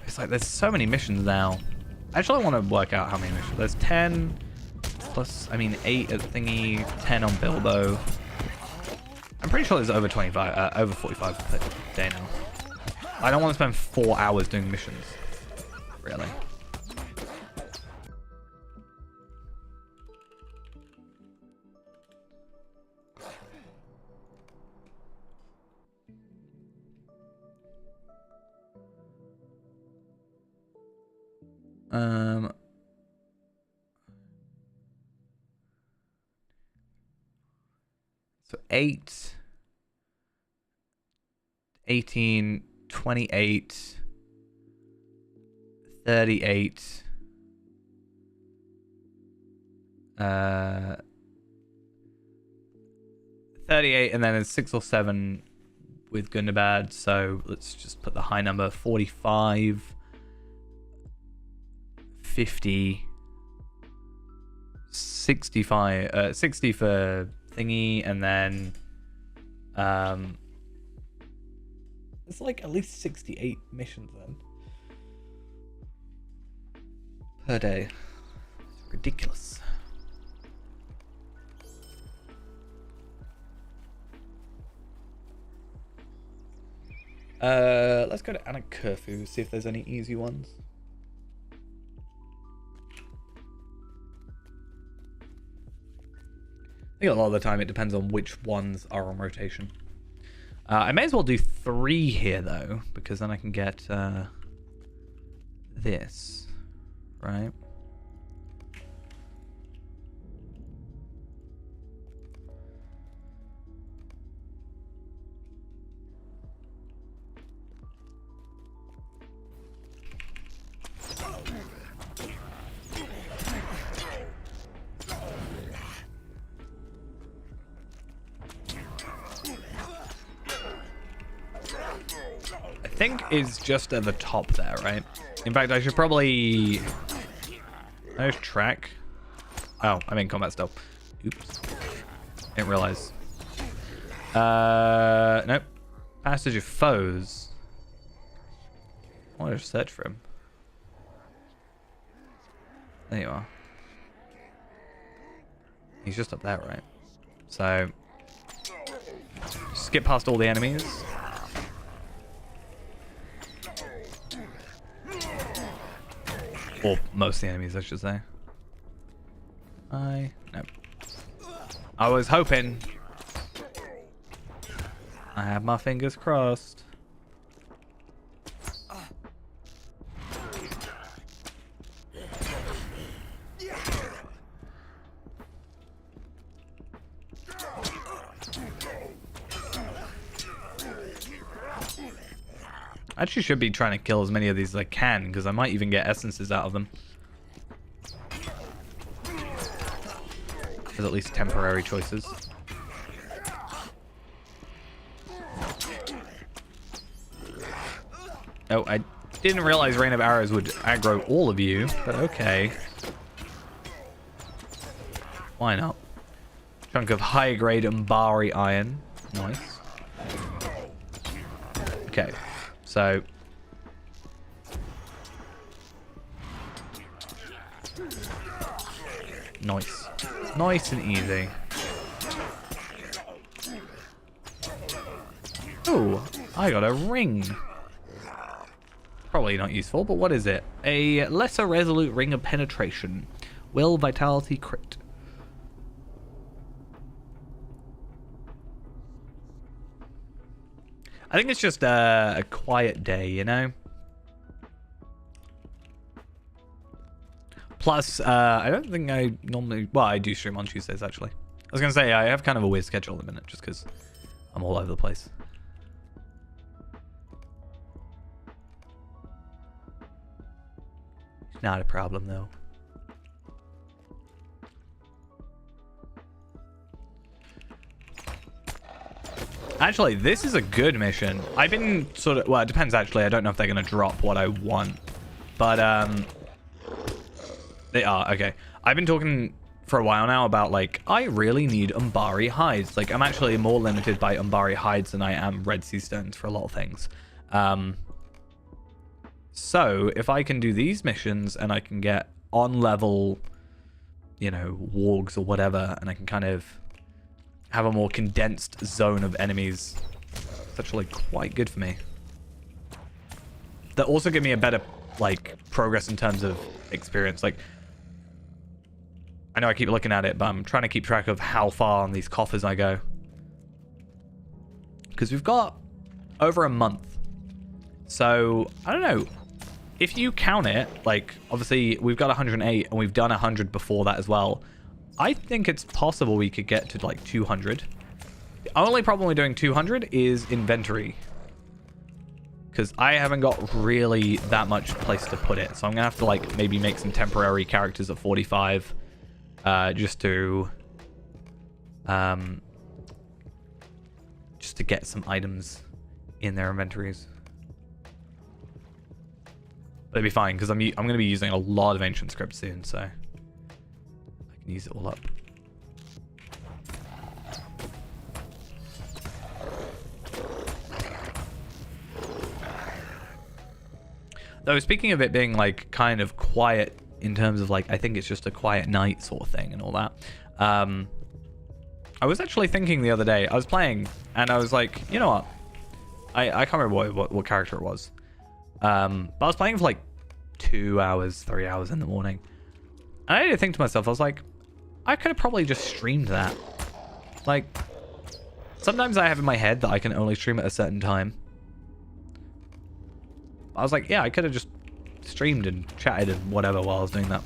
It's like there's so many missions now. Actually, I want to work out how many missions. There's 10 plus, I mean, 8 at thingy, 10 on Bilbo. I'm pretty sure there's over 25, over 45 per day now. I don't want to spend 4 hours doing missions. Really. So 8, 18, 28, 38, 38, and then it's 6 or 7 with Gundabad. So let's just put the high number, 45, 50, 65, 60 for thingy, and then it's like at least 68 missions then per day. It's ridiculous. Let's go to Anakurfu, see if there's any easy ones. I think a lot of the time it depends on which ones are on rotation. I may as well do 3 here though, because then I can get this, right? I think is just at the top there, right? In fact, I should probably... There's track. Oh, I'm in combat still. Oops. Didn't realize. Nope. Passage of foes. I want to search for him. There you are. He's just up there, right? So... skip past all the enemies. Or most of the enemies, I should say. Nope. I was hoping. I have my fingers crossed. I actually should be trying to kill as many of these as I can, because I might even get essences out of them. There's at least temporary choices. Oh, I didn't realize Rain of Arrows would aggro all of you, but okay. Why not? Chunk of high-grade Umbari iron. Nice. Okay. So, nice. Nice and easy. Oh, I got a ring. Probably not useful, but what is it? A lesser resolute ring of penetration. Will, vitality, crit. I think it's just a quiet day, you know? Plus, I don't think I normally... Well, I do stream on Tuesdays, actually. I was going to say, I have kind of a weird schedule at the minute, just because I'm all over the place. Not a problem, though. Actually, this is a good mission. I've been sort of... Well, it depends, actually. I don't know if they're going to drop what I want. But they are okay. I've been talking for a while now about like I really need Umbari hides. Like I'm actually more limited by Umbari hides than I am Red Sea stones for a lot of things. So if I can do these missions and I can get on level, you know, wargs or whatever, and I can kind of have a more condensed zone of enemies, it's actually quite good for me. That also give me a better like progress in terms of experience. Like I know I keep looking at it, but I'm trying to keep track of how far on these coffers I go, because we've got over a month. So I don't know if you count it, like obviously we've got 108 and we've done 100 before that as well. I think it's possible we could get to like 200. The only problem with doing 200 is inventory, because I haven't got really that much place to put it. So I'm gonna have to like maybe make some temporary characters at 45, just to get some items in their inventories. But it'll be fine, because I'm gonna be using a lot of ancient script soon, so I can use it all up. Though speaking of it being like kind of quiet in terms of like, I think it's just a quiet night sort of thing and all that. I was actually thinking the other day, I was playing and I was like, you know what? I can't remember what character it was. But I was playing for like 2 hours, 3 hours in the morning. And I did think to myself, I was like, I could have probably just streamed that. Like, sometimes I have in my head that I can only stream at a certain time. I was like, yeah, I could have just streamed and chatted and whatever while I was doing that.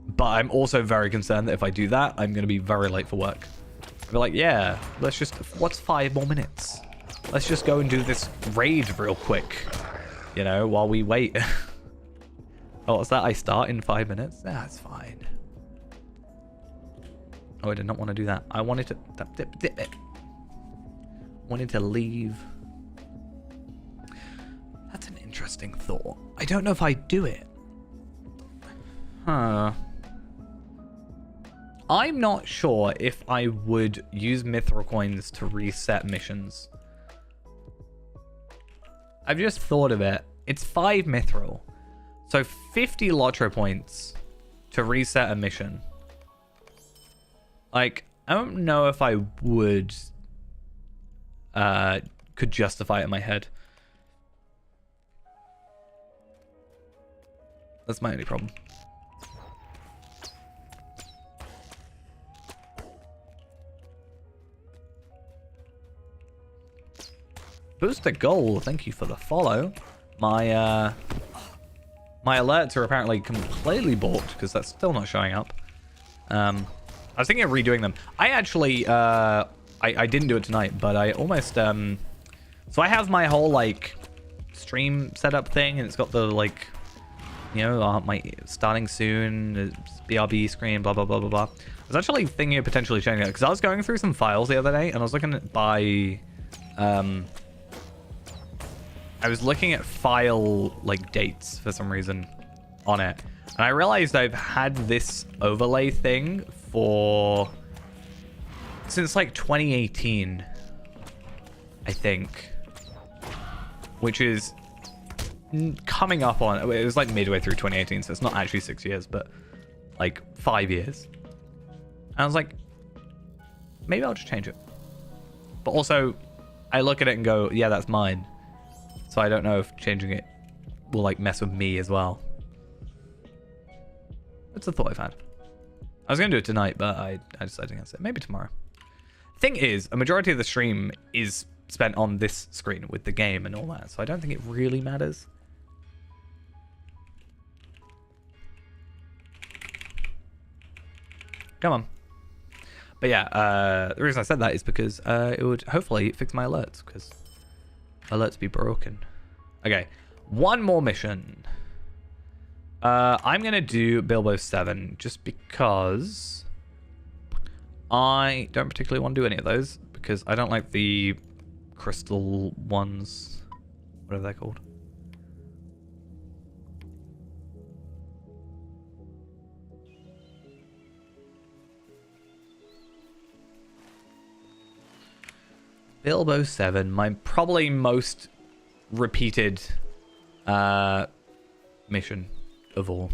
But I'm also very concerned that if I do that, I'm going to be very late for work. I'll be like, yeah, let's just... What's 5 more minutes? Let's just go and do this raid real quick. You know, while we wait. Oh, what's that? I start in 5 minutes? That's fine. Oh, I did not want to do that. I wanted to... wanted to leave. That's an interesting thought. I don't know if I do it. Huh. I'm not sure if I would use mithril coins to reset missions. I've just thought of it. It's 5 mithril. So 50 Lotro points to reset a mission. Like, I don't know if I would... could justify it in my head. That's my only problem. Booster Goal, thank you for the follow. My my alerts are apparently completely balked because that's still not showing up. I was thinking of redoing them. I actually I didn't do it tonight, but I almost so I have my whole like stream setup thing, and it's got the like, you know, my starting soon, BRB screen, blah blah blah blah blah. I was actually thinking of potentially changing it because I was going through some files the other day and I was looking at I was looking at file like dates for some reason on it, and I realized I've had this overlay thing since like 2018, I think, which is coming up on, it was like midway through 2018, so it's not actually 6 years, but like 5 years. And I was like, maybe I'll just change it. But also I look at it and go, yeah, that's mine. So I don't know if changing it will like mess with me as well. That's a thought I've had. I was going to do it tonight, but I decided against it. Maybe tomorrow. Thing is, a majority of the stream is spent on this screen with the game and all that, so I don't think it really matters. Come on. But yeah, the reason I said that is because it would hopefully fix my alerts, because alerts be broken. Okay, one more mission. I'm gonna do Bilbo 7 just because I don't particularly want to do any of those, because I don't like the crystal ones. whatever they're called. Bilbo 7, my probably most repeated mission of all.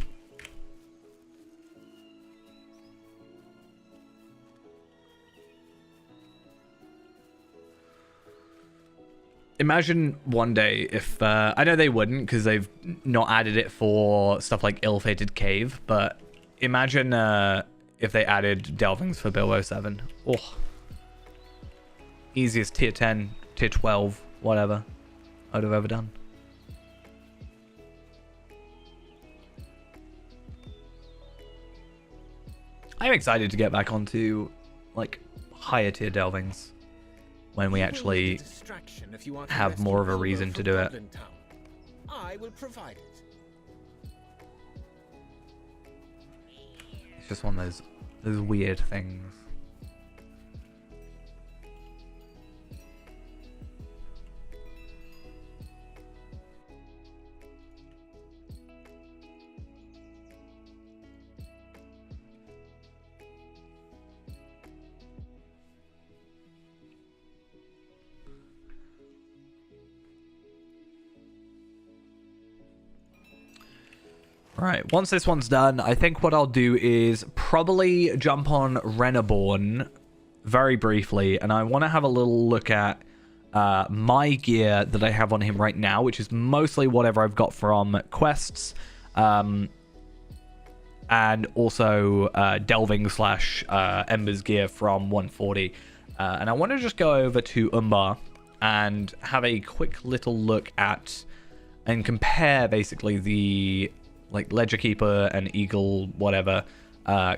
Imagine one day if I know they wouldn't because they've not added it for stuff like Ill-Fated Cave, but imagine if they added delvings for Bilbo 7. Oh, easiest tier 10, tier 12, whatever I'd have ever done. I'm excited to get back onto like higher tier delvings when we actually have more of a reason to do it. I will provide it. It's just one of those weird things. Right, once this one's done, I think what I'll do is probably jump on Renaborn very briefly, and I want to have a little look at my gear that I have on him right now, which is mostly whatever I've got from quests, and also delving / Ember's gear from 140. And I want to just go over to Umbar and have a quick little look at and compare basically the like Ledger Keeper and Eagle whatever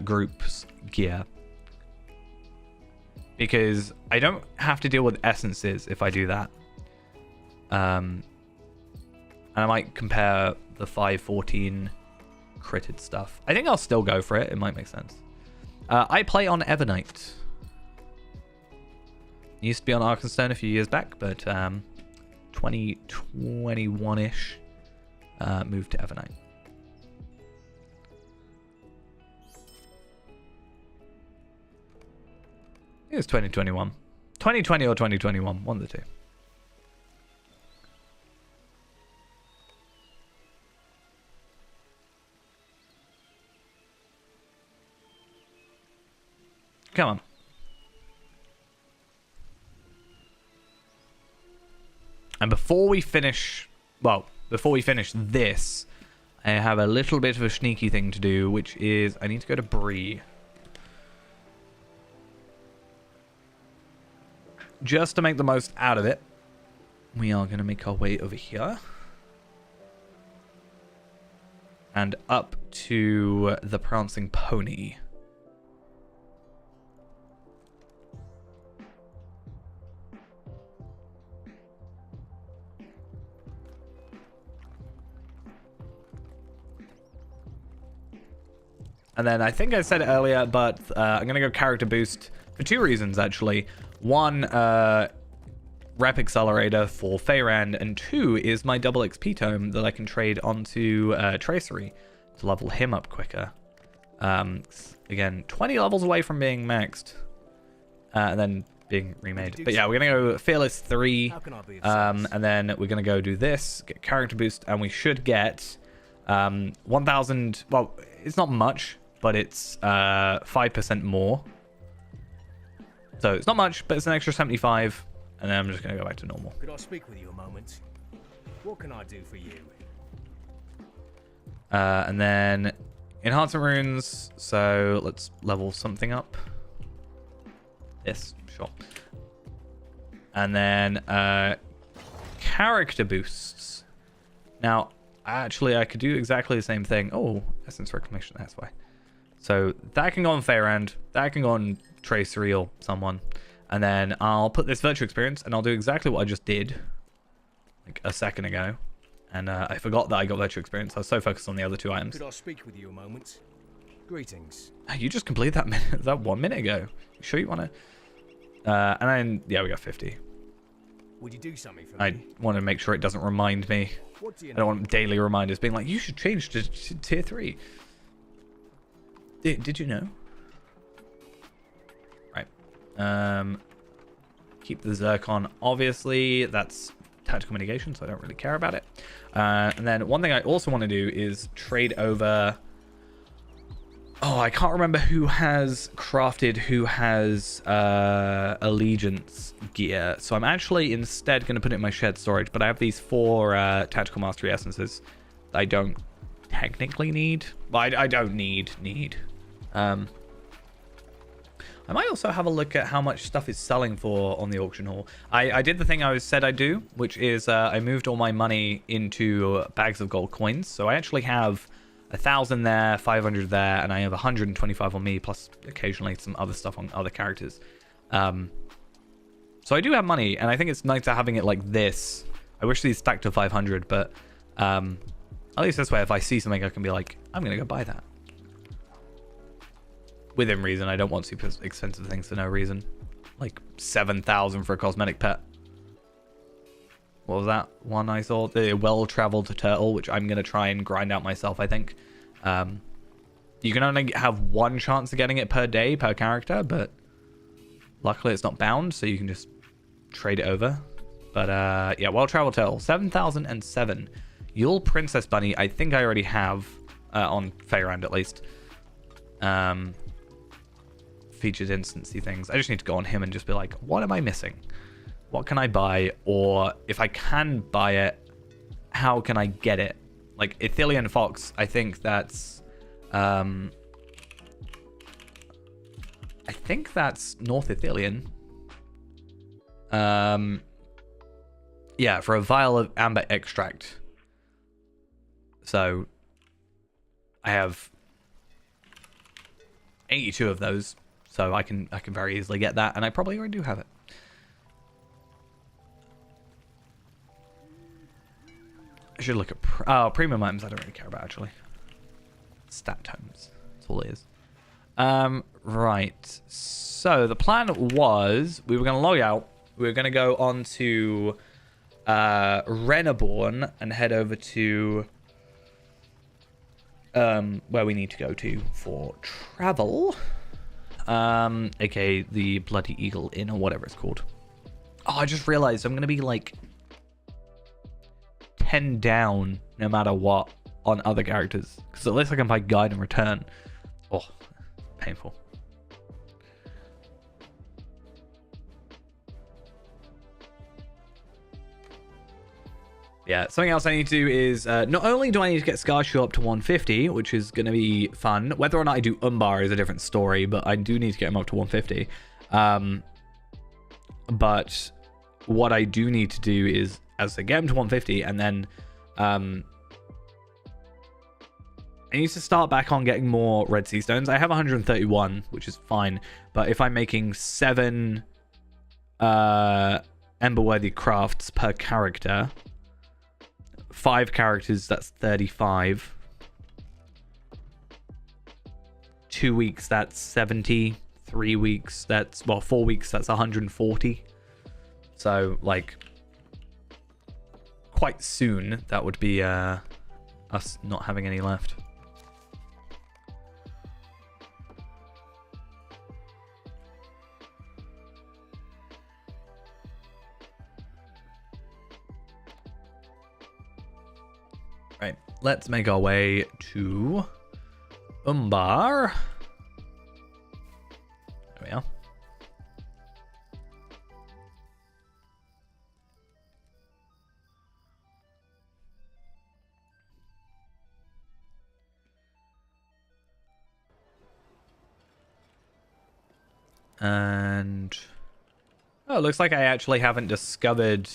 group's gear, because I don't have to deal with essences if I do that. And I might compare the 514 critted stuff. I think I'll still go for it. It might make sense. I play on Evernight. Used to be on Arkenstone a few years back, but 2021-ish moved to Evernight. It was 2021. 2020 or 2021. One of the two. Come on. And before we finish this, I have a little bit of a sneaky thing to do, which is I need to go to Bree. Just to make the most out of it, we are going to make our way over here. And up to the Prancing Pony. And then I think I said it earlier, but I'm going to go character boost for two reasons, actually. One, rep accelerator for Feyrand, and two is my double XP tome that I can trade onto Tracery to level him up quicker. Again, 20 levels away from being maxed, and then being remade. But yeah, we're going to go Fearless 3, and then we're going to go do this, get character boost, and we should get 1,000, well, it's not much, but it's 5% more. So it's not much, but it's an extra 75, and then I'm just going to go back to normal. Could I speak with you a moment? What can I do for you? And then enhancement runes, so let's level something up. This, sure. And then character boosts. Now, actually, I could do exactly the same thing. Oh, Essence Reclamation, that's why. So that can go on Feyrand, that can go on Tracery or someone, and then I'll put this Virtue Experience, and I'll do exactly what I just did like a second ago, and I forgot that I got Virtue Experience. I was so focused on the other two items. Could I speak with you a moment? Greetings. You just completed that 1 minute ago. You sure you want to? And then yeah, we got 50. Would you do something for I me? want to make sure it doesn't remind me. What do you I know? don't want daily reminders being like, you should change to tier 3. Did you know? Right. Keep the Zircon. Obviously, that's tactical mitigation, so I don't really care about it. And then one thing I also want to do is trade over... Oh, I can't remember who has allegiance gear. So I'm actually instead going to put it in my shared storage. But I have these 4 tactical mastery essences that I don't technically need. But I don't need. I might also have a look at how much stuff is selling for on the auction hall. I did the thing I said I'd do, which is I moved all my money into bags of gold coins. So I actually have 1,000 there, 500 there, and I have 125 on me, plus occasionally some other stuff on other characters. So I do have money, and I think it's nice having it like this. I wish these stacked to 500, but at least this way, if I see something, I can be like, I'm going to go buy that. Within reason. I don't want super expensive things for no reason. Like 7,000 for a cosmetic pet. What was that one I saw? The well-traveled turtle, which I'm going to try and grind out myself, I think. You can only have 1 chance of getting it per day, per character, but luckily it's not bound, so you can just trade it over. But yeah, well-traveled turtle, 7,007. Yule Princess Bunny, I think I already have, on Faerand at least. Featured instancy things. I just need to go on him and just be like, what am I missing? What can I buy? Or if I can buy it, how can I get it? Like Ithilien Fox, I think that's North Ithilien. Yeah, for a vial of amber extract. So I have 82 of those. So I can very easily get that, and I probably already do have it. I should look at premium items. I don't really care about actually. Stat tomes. That's all it is. Right. So the plan was we were going to log out. We were going to go on to Renaborn and head over to where we need to go to for travel. aka the Bloody Eagle Inn or whatever it's called. Oh, I just realized I'm gonna be like 10 down no matter what on other characters, because at least I can buy guide and return. Oh, painful. Yeah, something else I need to do is, not only do I need to get Scarshow up to 150, which is going to be fun. Whether or not I do Umbar is a different story, but I do need to get him up to 150. But what I do need to do is, as I get him to 150, and then I need to start back on getting more Red Sea Stones. I have 131, which is fine. But if I'm making 7 Emberworthy crafts per character... 5 characters, that's 35. 2 weeks, that's 70. 3 weeks, that's... Well, 4 weeks, that's 140. So, like... Quite soon, that would be us not having any left. Right, let's make our way to Umbar. There we are. And... Oh, it looks like I actually haven't discovered...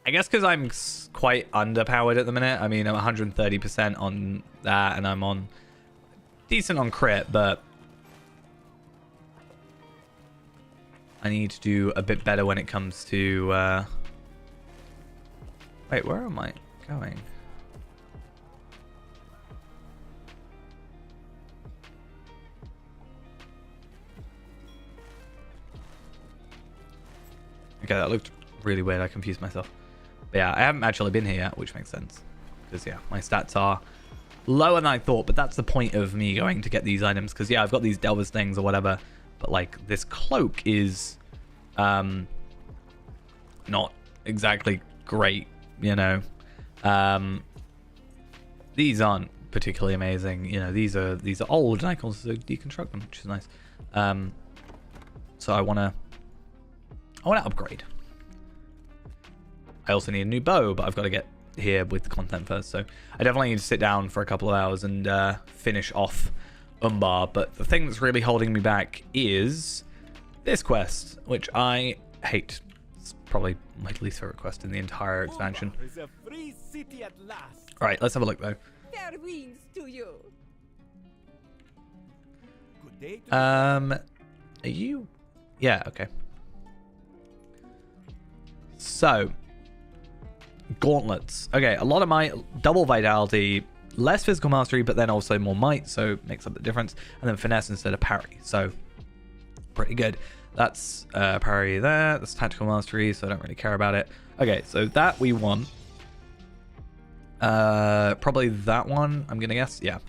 I guess because I'm quite underpowered at the minute. I mean, I'm 130% on that, and I'm on decent on crit, but I need to do a bit better when it comes to... Wait, where am I going? Okay, that looked really weird. I confused myself. But yeah, I haven't actually been here yet, which makes sense. Because, yeah, my stats are lower than I thought. But that's the point of me going to get these items. Because, yeah, I've got these delvers things or whatever. But, like, this cloak is not exactly great, you know. These aren't particularly amazing. You know, these are old, and I can also deconstruct them, which is nice. So I want to upgrade. I also need a new bow, but I've got to get here with the content first. So I definitely need to sit down for a couple of hours and finish off Umbar. But the thing that's really holding me back is this quest, which I hate. It's probably my least favorite quest in the entire expansion. Is a free city at last. All right, let's have a look though. Fair winds to you. Good day to Are you? Yeah, okay. So, gauntlets. Okay, a lot of might, double vitality, less physical mastery, but then also more might, so makes up the difference. And then finesse instead of parry, so pretty good. That's parry there. That's tactical mastery, so I don't really care about it. Okay, so that we want. Probably that one, I'm gonna guess. Yeah.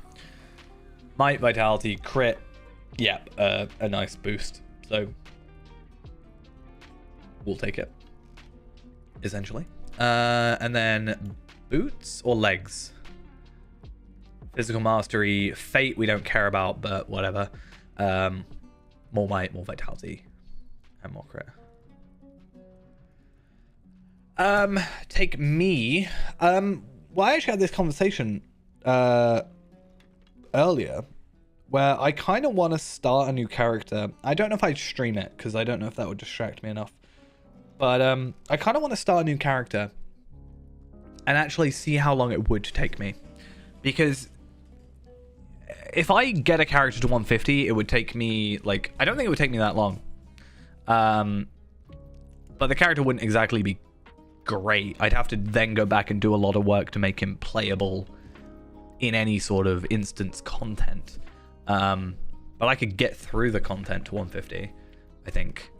Might, vitality, crit. Yeah, a nice boost. So we'll take it. Essentially. And then boots or legs? Physical mastery, fate we don't care about, but whatever. More might, more vitality, and more crit. Take me. Well, I actually had this conversation earlier where I kind of want to start a new character. I don't know if I'd stream it because I don't know if that would distract me enough. But I kind of want to start a new character and actually see how long it would take me. Because if I get a character to 150, it would take me, like, I don't think it would take me that long. But the character wouldn't exactly be great. I'd have to then go back and do a lot of work to make him playable in any sort of instance content. But I could get through the content to 150, I think,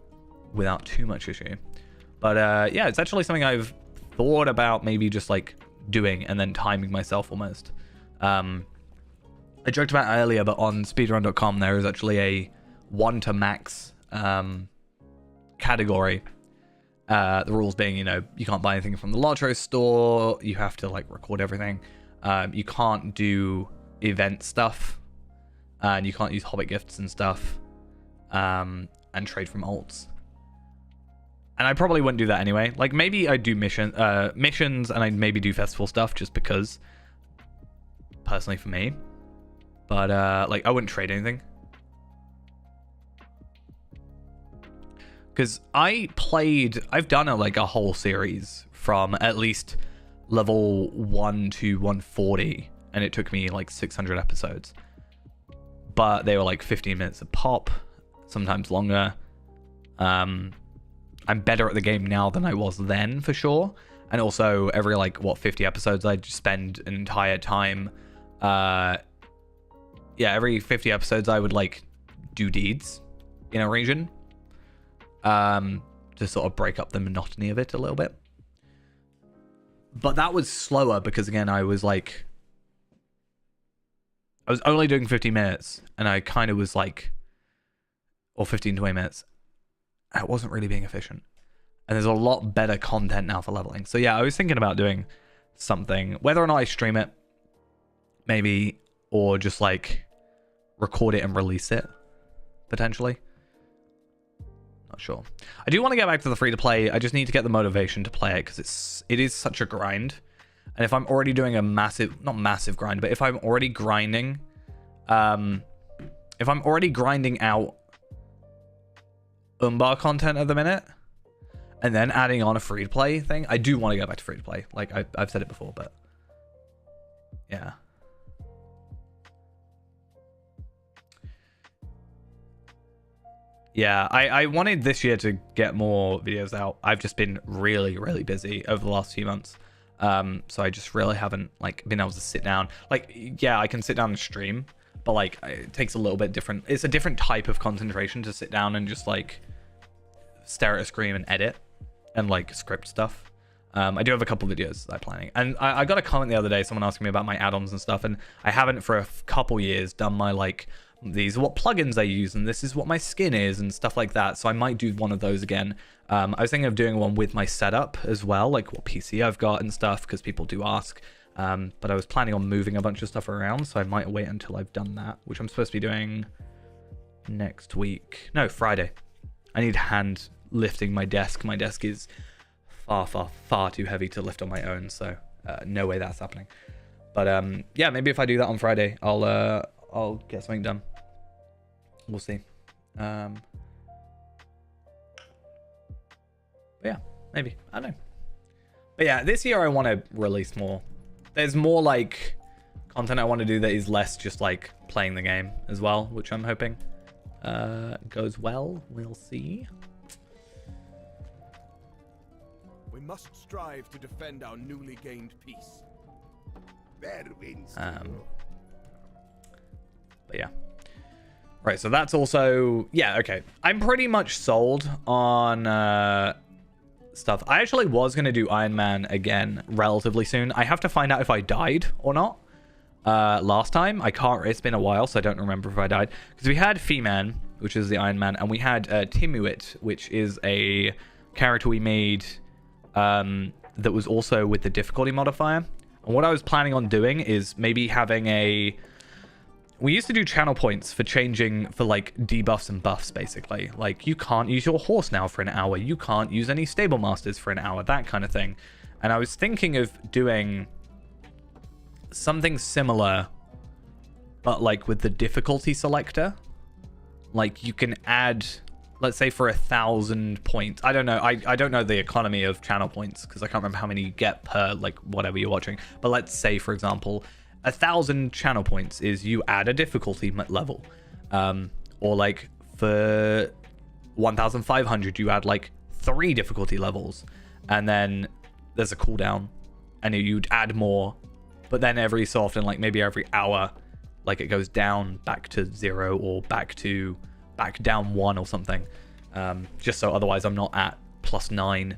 without too much issue. But yeah, it's actually something I've thought about maybe just like doing and then timing myself almost. I joked about it earlier, but on speedrun.com there is actually a 1 to max category. The rules being, you know, you can't buy anything from the Lotro store. You have to like record everything. You can't do event stuff. And you can't use Hobbit gifts and stuff. And trade from alts. And I probably wouldn't do that anyway. Like maybe I'd do missions and I'd maybe do festival stuff just because. Personally for me. But like I wouldn't trade anything. Because I've done a whole series from at least level 1 to 140. And it took me like 600 episodes. But they were like 15 minutes a pop, sometimes longer. I'm better at the game now than I was then, for sure. And also, every, 50 episodes, I'd spend an entire time... every 50 episodes, I would, do deeds in a region. To sort of break up the monotony of it a little bit. But that was slower because, again, I was only doing 50 minutes, and I kind of was or 15, 20 minutes. I wasn't really being efficient. And there's a lot better content now for leveling. So yeah, I was thinking about doing something, whether or not I stream it, maybe, or just record it and release it, potentially. Not sure. I do want to get back to the free-to-play. I just need to get the motivation to play it because it is such a grind. And if I'm already doing a not massive grind, but if I'm already grinding, if I'm already grinding out Umbar content at the minute, and then adding on a free-to-play thing, I do want to go back to free-to-play. I've said it before, but yeah. Yeah, I wanted this year to get more videos out. I've just been really, really busy over the last few months. So I just really haven't been able to sit down. Yeah, I can sit down and stream, but it takes a little bit different. It's a different type of concentration to sit down and just stare at a screen and edit. and like script stuff. I do have a couple videos that I'm planning, and I got a comment the other day, someone asking me about my add-ons and stuff, and I haven't for a couple years done my like, these are what plugins I use, and this is what my skin is, and stuff like that. So I might do one of those again. I was thinking of doing one with my setup as well, like what PC I've got and stuff, because people do ask. But I was planning on moving a bunch of stuff around, so I might wait until I've done that, which I'm supposed to be doing next week. No, Friday. I need hand lifting my desk. My desk is far too heavy to lift on my own, so no way that's happening. But yeah, maybe if I do that on Friday, I'll get something done. We'll see. But yeah, maybe. I don't know. But yeah, this year I want to release more. There's more like content I want to do that is less just like playing the game as well, which I'm hoping goes well. We'll see. We must strive to defend our newly gained peace. There wins. But yeah. Right, so that's also... Yeah, okay. I'm pretty much sold on stuff. I actually was going to do Iron Man again relatively soon. I have to find out if I died or not. Last time, I can't... It's been a while, so I don't remember if I died. Because we had Fee-Man, which is the Iron Man, and we had Timuit, which is a character we made that was also with the difficulty modifier. And what I was planning on doing is maybe having a... We used to do channel points for changing for like debuffs and buffs, basically. Like you can't use your horse now for an hour. You can't use any stable masters for an hour, that kind of thing. And I was thinking of doing something similar, but like with the difficulty selector. Like you can add, let's say for 1,000 points. I don't know. I don't know the economy of channel points because I can't remember how many you get per like whatever you're watching. But let's say, for example, 1,000 channel points is you add a difficulty level, or like for 1,500 you add like 3 difficulty levels, and then there's a cooldown, and you'd add more, but then every so often, like maybe every hour, like it goes down back to 0 or back down 1 or something, just so otherwise I'm not at +9,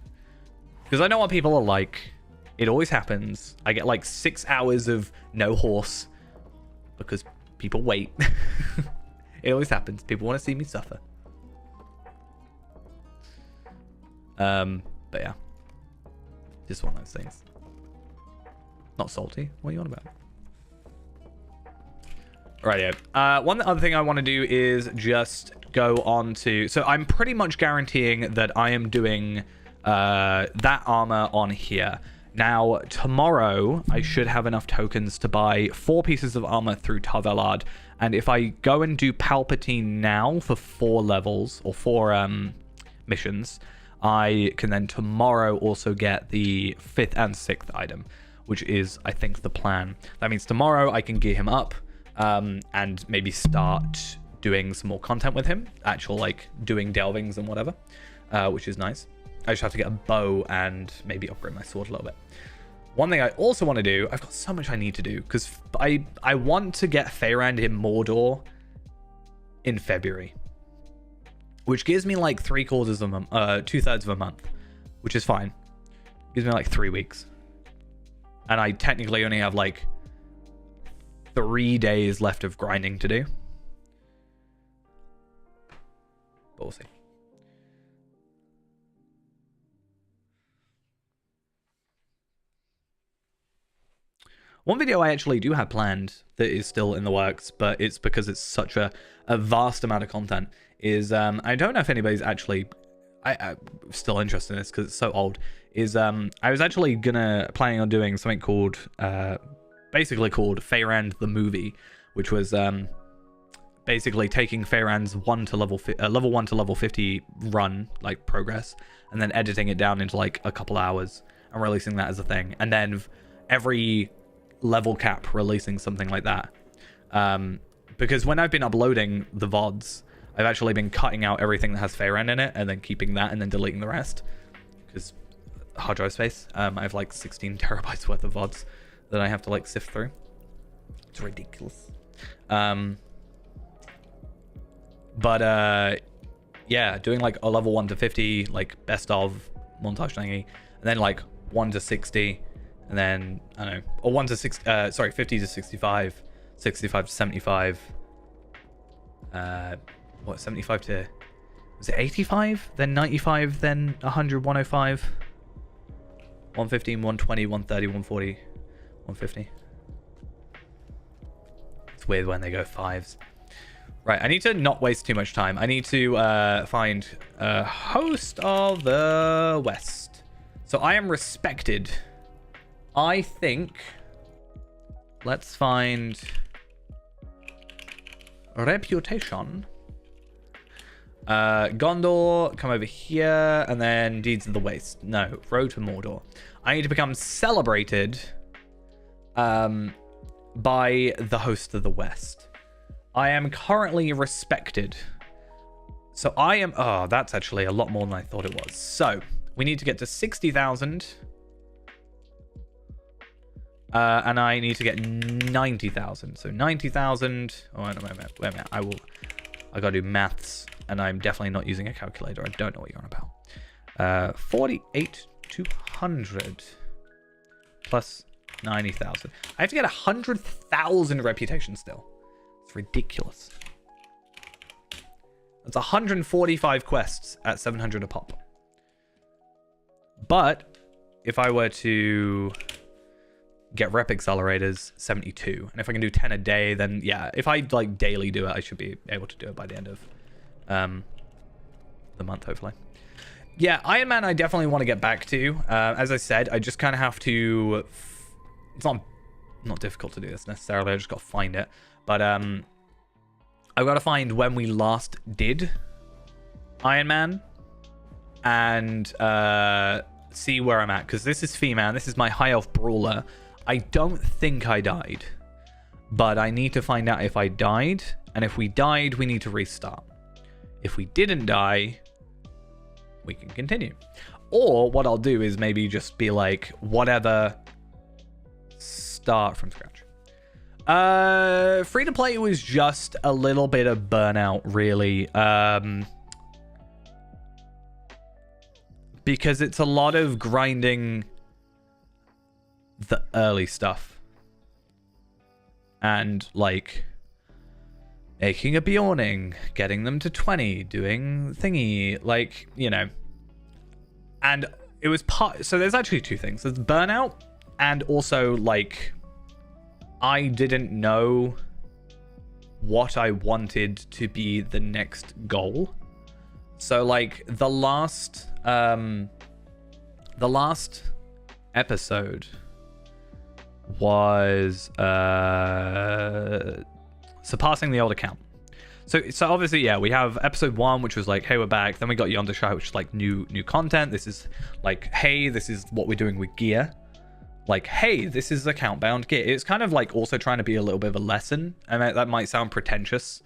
because I know what people are like. It always happens. I get like 6 hours of no horse because people wait. It always happens. People want to see me suffer. But yeah. Just one of those things. Not salty. What are you on about? Right, yeah. One other thing I want to do is just go on to... So I'm pretty much guaranteeing that I am doing that armor on here. Now, tomorrow, I should have enough tokens to buy 4 pieces of armor through Tarvelard. And if I go and do Palpatine now for 4 levels, or 4 missions, I can then tomorrow also get the 5th and 6th item, which is, I think, the plan. That means tomorrow I can gear him up and maybe start doing some more content with him. Actual, like, doing delvings and whatever, which is nice. I just have to get a bow and maybe upgrade my sword a little bit. One thing I also want to do, I've got so much I need to do, because I want to get Feyrand in Mordor in February, which gives me like 2/3 of a month, which is fine. Gives me like 3 weeks. And I technically only have like 3 days left of grinding to do. But we'll see. One video I actually do have planned that is still in the works, but it's because it's such a vast amount of content, is I don't know if anybody's actually I'm still interested in this because it's so old, is I was actually planning on doing something called basically called Feyrand the Movie, which was basically taking Feyrand's level 1 to level 50 run, like progress, and then editing it down into like a couple hours and releasing that as a thing, and then every level cap releasing something like that, because when I've been uploading the VODs, I've actually been cutting out everything that has Feyrand in it and then keeping that and then deleting the rest because hard drive space. I have like 16 terabytes worth of VODs that I have to like sift through. It's ridiculous. But yeah, doing like a level 1 to 50 like best of montage thingy, and then like 1 to 60, and then I don't know, or 1 to 6, sorry, 50 to 65, 65 to 75, what, 75 to, was it 85, then 95, then 100, 105, 115, 120, 130, 140, 150. It's weird when they go fives. Right, I need to not waste too much time. I need to find a host of the West. So I am respected. I think... Let's find... Reputation. Gondor, come over here, and then Deeds of the Waste. No, Road to Mordor. I need to become celebrated by the host of the West. I am currently respected. So I am... Oh, that's actually a lot more than I thought it was. So, we need to get to 60,000. And I need to get 90,000. So 90,000... Oh, wait a minute. I gotta do maths. And I'm definitely not using a calculator. I don't know what you're on about. 48,200 plus 90,000. I have to get 100,000 reputation still. It's ridiculous. That's 145 quests at 700 a pop. But if I were to get rep accelerators, 72. And if I can do 10 a day, then yeah, if I like daily do it, I should be able to do it by the end of the month, hopefully. Yeah, Iron Man I definitely want to get back to. As I said, I just kind of have to... It's not difficult to do this necessarily. I just got to find it. But I've got to find when we last did Iron Man and see where I'm at. Because this is Fee-Man. This is my high elf brawler. I don't think I died. But I need to find out if I died. And if we died, we need to restart. If we didn't die, we can continue. Or what I'll do is maybe just be like, whatever, start from scratch. Free to play was just a little bit of burnout, really. Because it's a lot of grinding the early stuff. And like making a Bjorning, getting them to 20, doing thingy, like, you know. And it was part... So there's actually two things. There's burnout and also like... I didn't know what I wanted to be the next goal. So like the last episode was surpassing the old account. So obviously, yeah, we have episode 1, which was like, hey, we're back. Then we got Yonder Shout, which is like new content. This is like, hey, this is what we're doing with gear. Like, hey, this is account bound gear. It's kind of like also trying to be a little bit of a lesson. I mean, that might sound pretentious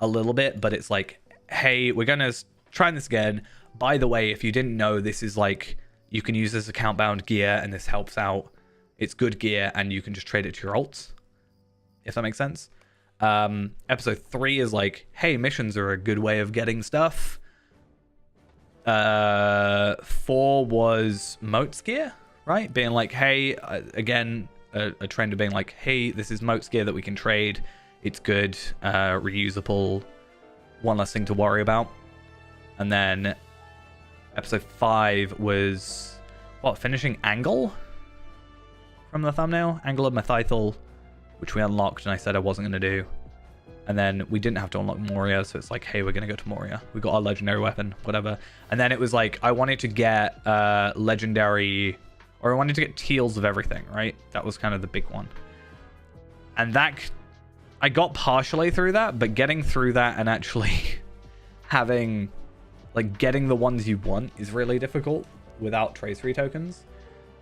a little bit, but it's like, hey, we're going to try this again. By the way, if you didn't know, this is like, you can use this account bound gear and this helps out. It's good gear and you can just trade it to your alts, if that makes sense. Episode 3 is like, hey, missions are a good way of getting stuff. 4 was Moats gear, right? Being like, hey, again, a trend of being like, hey, this is Moats gear that we can trade. It's good, reusable, one less thing to worry about. And then episode 5 was, what, finishing Angle? From the thumbnail? Angle of Mathithel, which we unlocked and I said I wasn't going to do. And then we didn't have to unlock Moria, so it's like, hey, we're going to go to Moria. We got our legendary weapon, whatever. And then it was like, I wanted to get legendary, or I wanted to get teals of everything, right? That was kind of the big one. And that, I got partially through that, but getting through that and actually having, like, getting the ones you want is really difficult without tracery tokens.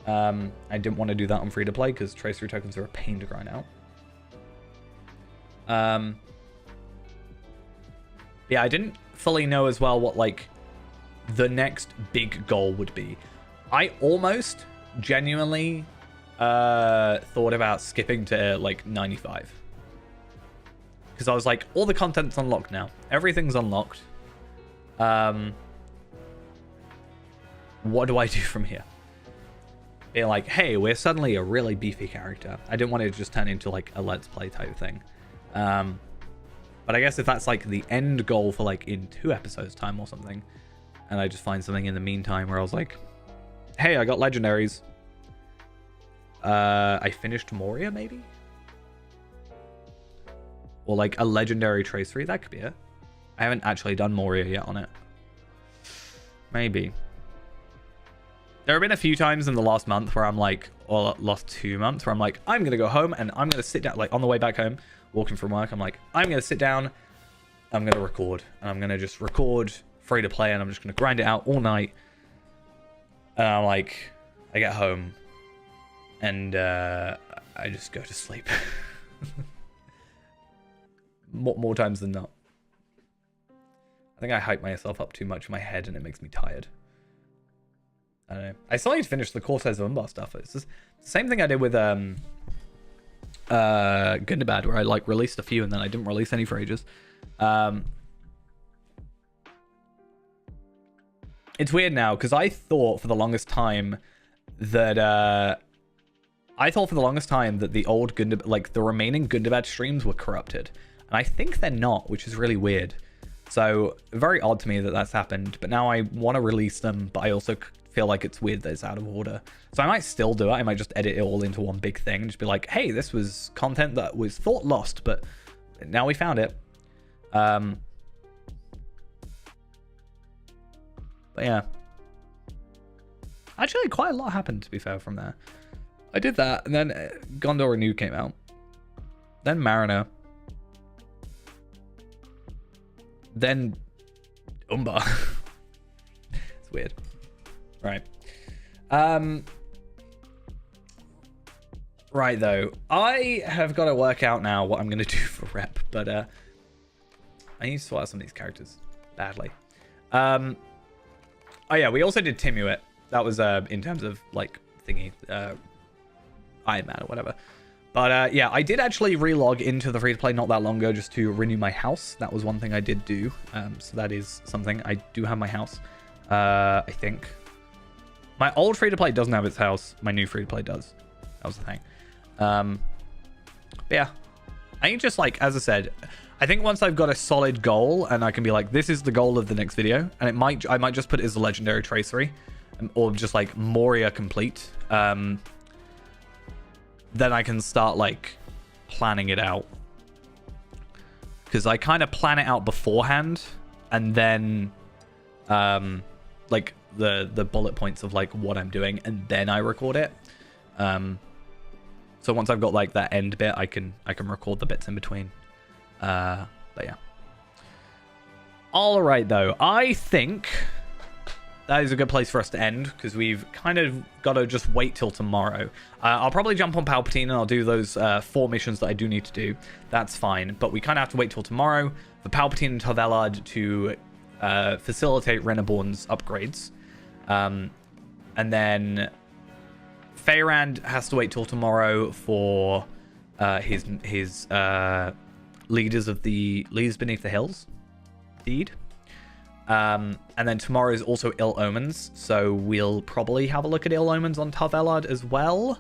I didn't want to do that on free to play because tracery tokens are a pain to grind out. Yeah, I didn't fully know as well what like the next big goal would be. I almost genuinely thought about skipping to like 95 because I was like, all the content's unlocked now, everything's unlocked. what do I do from here? Being like, hey, we're suddenly a really beefy character. I didn't want it to just turn into like a let's play type thing. But I guess if that's like the end goal for like in 2 episodes time or something, and I just find something in the meantime where I was like, hey, I got legendaries. I finished Moria maybe? Or like a legendary tracery, that could be it. I haven't actually done Moria yet on it. Maybe. There have been a few times in the last month where I'm like, or last 2 months, where I'm like, I'm going to go home and I'm going to sit down, like on the way back home, walking from work, I'm like, I'm going to sit down, I'm going to record, and I'm going to just record free to play, and I'm just going to grind it out all night. And I'm like, I get home, and I just go to sleep. more times than not. I think I hype myself up too much in my head, and it makes me tired. I don't know. I still need to finish the Cortez Umbar stuff. It's just the same thing I did with Gundabad, where I like released a few and then I didn't release any for ages. It's weird now because I thought for the longest time that the old Gundabad, like the remaining Gundabad streams were corrupted, and I think they're not, which is really weird. So very odd to me that that's happened. But now I want to release them, but I also feel like it's weird that it's out of order. So I might still do it. I might just edit it all into one big thing and just be like, hey, this was content that was thought lost, but now we found it. But yeah. Actually, quite a lot happened, to be fair, from there. I did that, and then Gondor Renew came out. Then Mariner. Then Umbar. It's weird. Right. Right, though. I have got to work out now what I'm going to do for rep, but I need to sort out some of these characters badly. Oh, yeah, we also did Timuit. That was in terms of, like, thingy, Iron Man or whatever. But, yeah, I did actually relog into the free-to-play not that long ago just to renew my house. That was one thing I did do. So that is something. I do have my house, I think. My old free-to-play doesn't have its house. My new free-to-play does. That was the thing. But yeah. I think just, like, as I said, I think once I've got a solid goal and I can be like, this is the goal of the next video, and I might just put it as a legendary tracery, or just, like, Moria complete. Then I can start like planning it out, because I kind of plan it out beforehand, and then like the bullet points of like what I'm doing, and then I record it. So once I've got like that end bit, I can record the bits in between. But yeah. All right, though, I think that is a good place for us to end, because we've kind of got to just wait till tomorrow. I'll probably jump on Palpatine and I'll do those 4 missions that I do need to do. That's fine. But we kind of have to wait till tomorrow for Palpatine and Tarvelard to facilitate Reneborn's upgrades. And then Feyrand has to wait till tomorrow for his Leaders Beneath the Hills deed. And then tomorrow is also Ill Omens, so we'll probably have a look at Ill Omens on Tarvelard as well.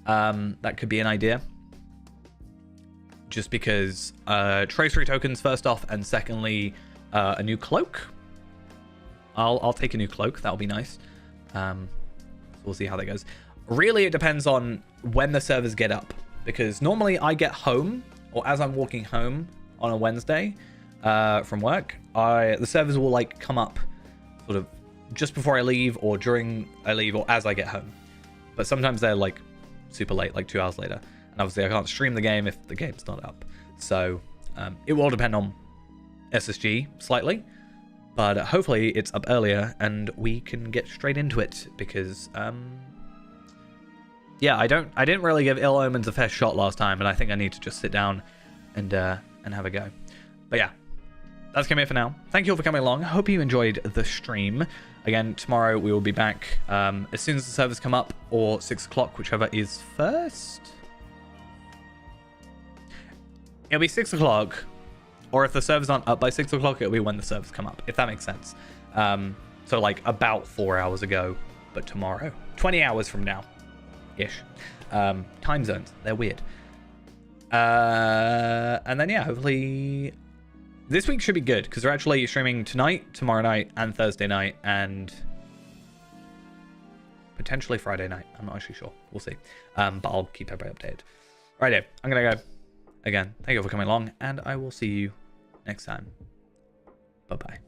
That could be an idea. Just because tracery tokens first off, and secondly, a new cloak. I'll take a new cloak, that'll be nice. So we'll see how that goes. Really, it depends on when the servers get up, because normally I get home, or as I'm walking home on a Wednesday from work, the servers will like come up sort of just before I leave, or during I leave, or as I get home. But sometimes they're like super late, like 2 hours later, and obviously I can't stream the game if the game's not up. So it will depend on SSG slightly, but hopefully it's up earlier and we can get straight into it, because yeah, I didn't really give Ill Omens a fair shot last time, and I think I need to just sit down and have a go. But yeah, that's going to be it for now. Thank you all for coming along. I hope you enjoyed the stream. Again, tomorrow we will be back as soon as the servers come up, or 6 o'clock, whichever is first. It'll be 6 o'clock, or if the servers aren't up by 6 o'clock, it'll be when the servers come up, if that makes sense. So like about 4 hours ago, but tomorrow. 20 hours from now. Ish. Time zones. They're weird. And then, yeah, hopefully this week should be good because we're actually streaming tonight, tomorrow night, and Thursday night, and potentially Friday night. I'm not actually sure. We'll see. But I'll keep everybody updated. Right, I'm going to go. Again, thank you for coming along, and I will see you next time. Bye-bye.